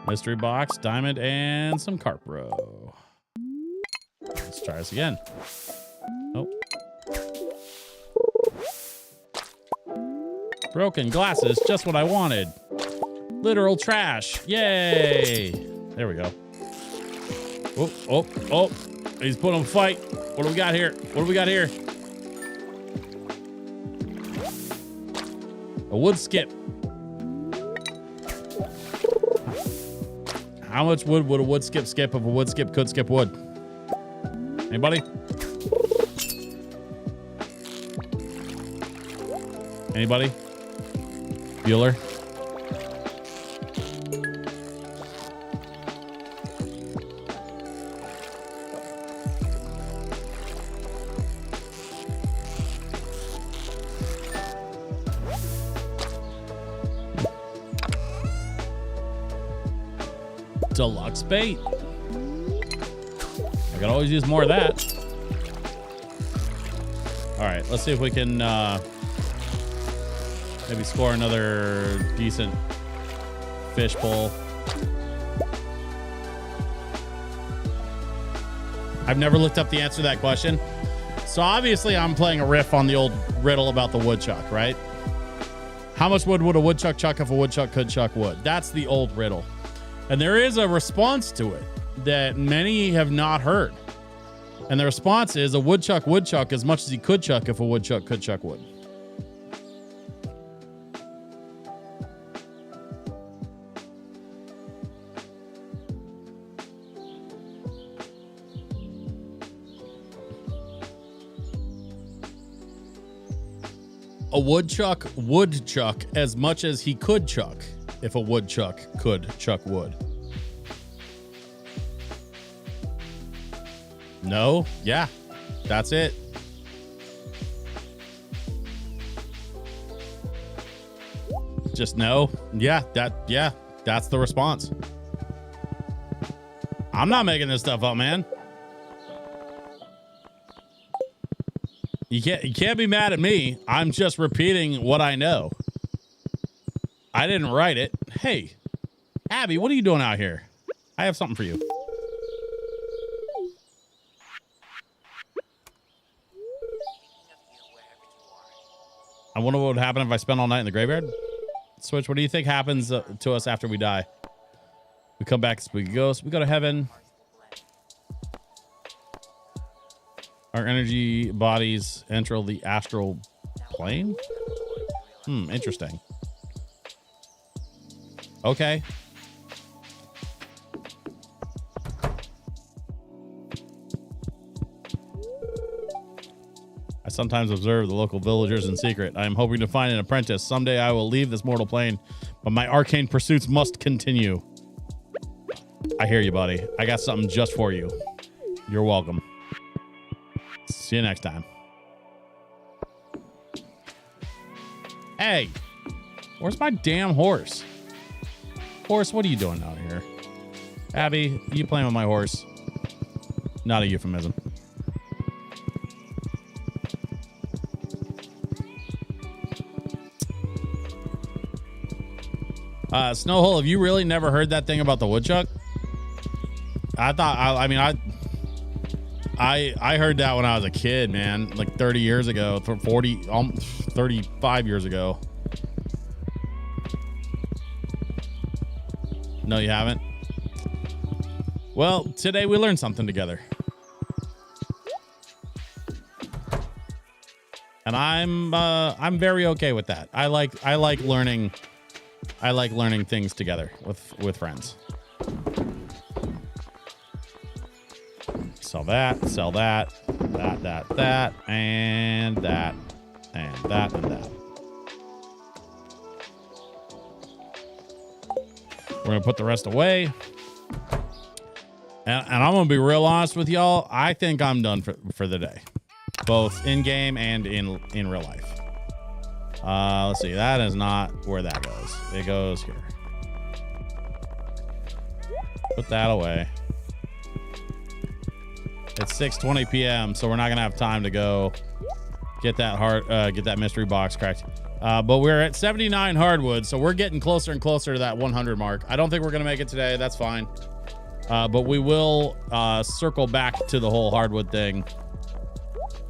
Speaker 1: Mystery box, diamond, and some carpro. Let's try this again. Nope. Broken glasses, just what I wanted. Literal trash. Yay. There we go. Oh, oh, oh. He's putting on a fight. What do we got here? What do we got here? A wood skip. How much wood would a wood skip skip if a wood skip could skip wood? Anybody? Anybody? Bueller? Deluxe bait. I could always use more of that. All right, let's see if we can maybe score another decent fish pull. I've never looked up the answer to that question. So obviously I'm playing a riff on the old riddle about the woodchuck, right? How much wood would a woodchuck chuck if a woodchuck could chuck wood? That's the old riddle. And there is a response to it that many have not heard. And the response is a woodchuck would chuck as much as he could chuck if a woodchuck could chuck wood. A woodchuck would chuck as much as he could chuck if a woodchuck could chuck wood. No? Yeah, that's it. Just no? Yeah, that's the response. I'm not making this stuff up, man. You can't be mad at me. I'm just repeating what I know. I didn't write it. Hey, Abby, what are you doing out here? I have something for you. I wonder what would happen if I spent all night in the graveyard. Switch, what do you think happens to us after we die? We come back as spooky ghosts. We go to heaven. Our energy bodies enter the astral plane. Interesting. Okay. I sometimes observe the local villagers in secret. I am hoping to find an apprentice. Someday I will leave this mortal plane, but my arcane pursuits must continue. I hear you, buddy. I got something just for you. You're welcome. See you next time. Hey, where's my damn horse? Horse, what are you doing out here? Abby, you playing with my horse? Not a euphemism. Snowhole, have you really never heard that thing about the woodchuck? I thought, I heard that when I was a kid, man, like 30 years ago, 35 years ago. No, you haven't? Well, today we learned something together. And I'm very okay with that. I like learning things together with friends. Sell that, and that, and that. We're going to put the rest away. And I'm going to be real honest with y'all. I think I'm done for the day, both in game and in real life. Let's see. That is not where that goes. It goes here. Put that away. It's 6:20 p.m., so we're not gonna have time to go get that mystery box cracked. But we're at 79 hardwood, so we're getting closer and closer to that 100 mark. I don't think we're going to make it today. That's fine. But we will circle back to the whole hardwood thing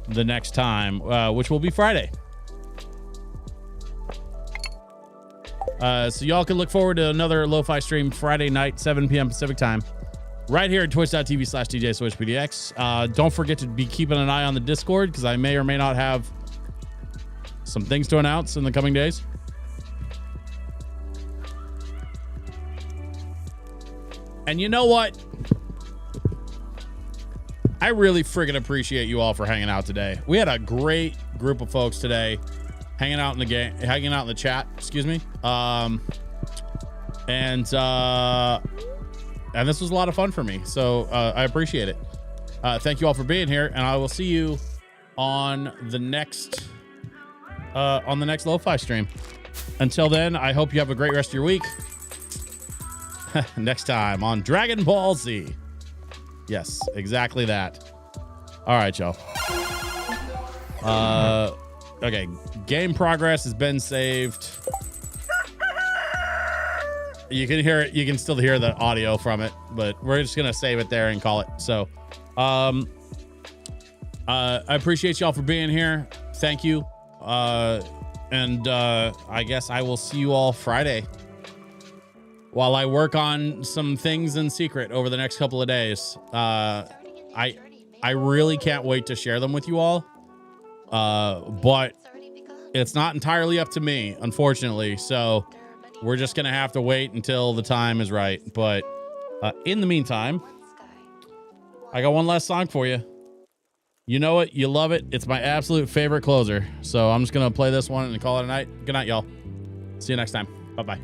Speaker 1: the next time, which will be Friday. So y'all can look forward to another LoFi stream Friday night, 7 p.m. Pacific time, right here at twitch.tv/DJSwitchPDX. Don't forget to be keeping an eye on the Discord, because I may or may not have some things to announce in the coming days. And you know what? I really friggin' appreciate you all for hanging out today. We had a great group of folks today hanging out in the game, hanging out in the chat, excuse me. And this was a lot of fun for me. So I appreciate it. Thank you all for being here, and I will see you on the next LoFi stream. Until then, I hope you have a great rest of your week. Next time on Dragon Ball Z. Yes, exactly that. All right, y'all. Okay, game progress has been saved. You can hear it. You can still hear the audio from it, but we're just gonna save it there and call it. So, I appreciate y'all for being here. Thank you. And I guess I will see you all Friday while I work on some things in secret over the next couple of days. I really can't wait to share them with you all. But it's not entirely up to me, unfortunately. So we're just going to have to wait until the time is right. But in the meantime, I got one last song for you. You know it. You love it. It's my absolute favorite closer. So I'm just going to play this one and call it a night. Good night, y'all. See you next time. Bye-bye.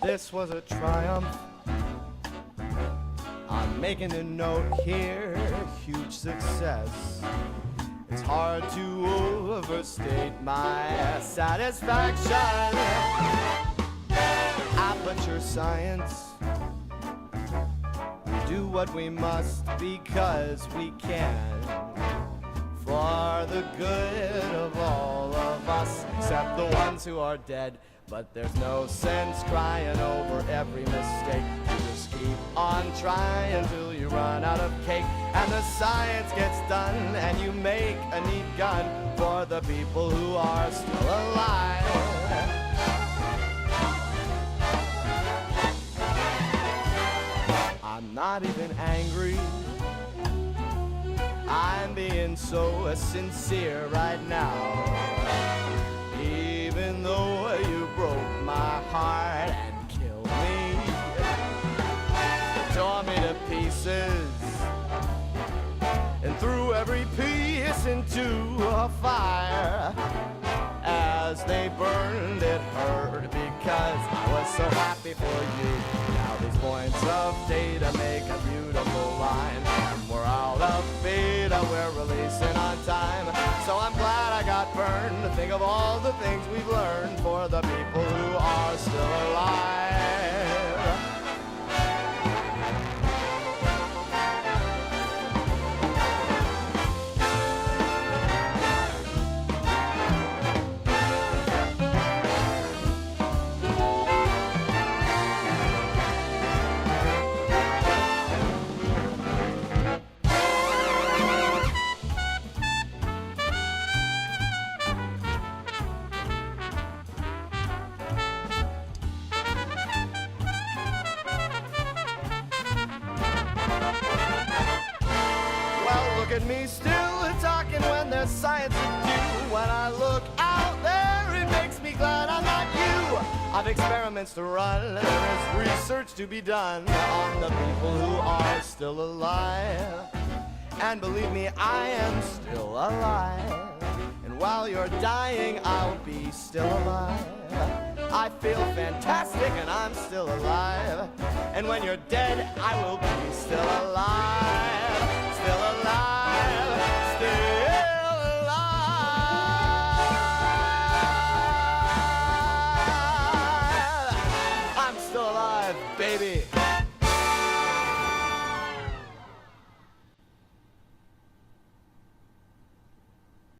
Speaker 2: This was a triumph. I'm making a note here, huge success. It's hard to overstate my satisfaction. Aperture science. Do what we must because we can. For the good of all of us, except the ones who are dead. But there's no sense crying over every mistake. You just keep on trying till you run out of cake. And the science gets done and you make a neat gun for the people who are still alive. I'm not even angry. I'm being so sincere right now. Even though you broke my heart and killed me, tore me to pieces, and threw every piece into a fire. As they burned, it hurt because I was so happy for you. Now these points of data make a beautiful line. And we're out of beta, we're releasing on time. So I'm glad I got burned to think of all the things we've learned for the people who are still alive. Look at me still talking when there's science to do. When I look out there, it makes me glad I'm not you. I've experiments to run, there is research to be done on the people who are still alive. And believe me, I am still alive. And while you're dying, I'll be still alive. I feel fantastic and I'm still alive. And when you're dead, I will be still alive.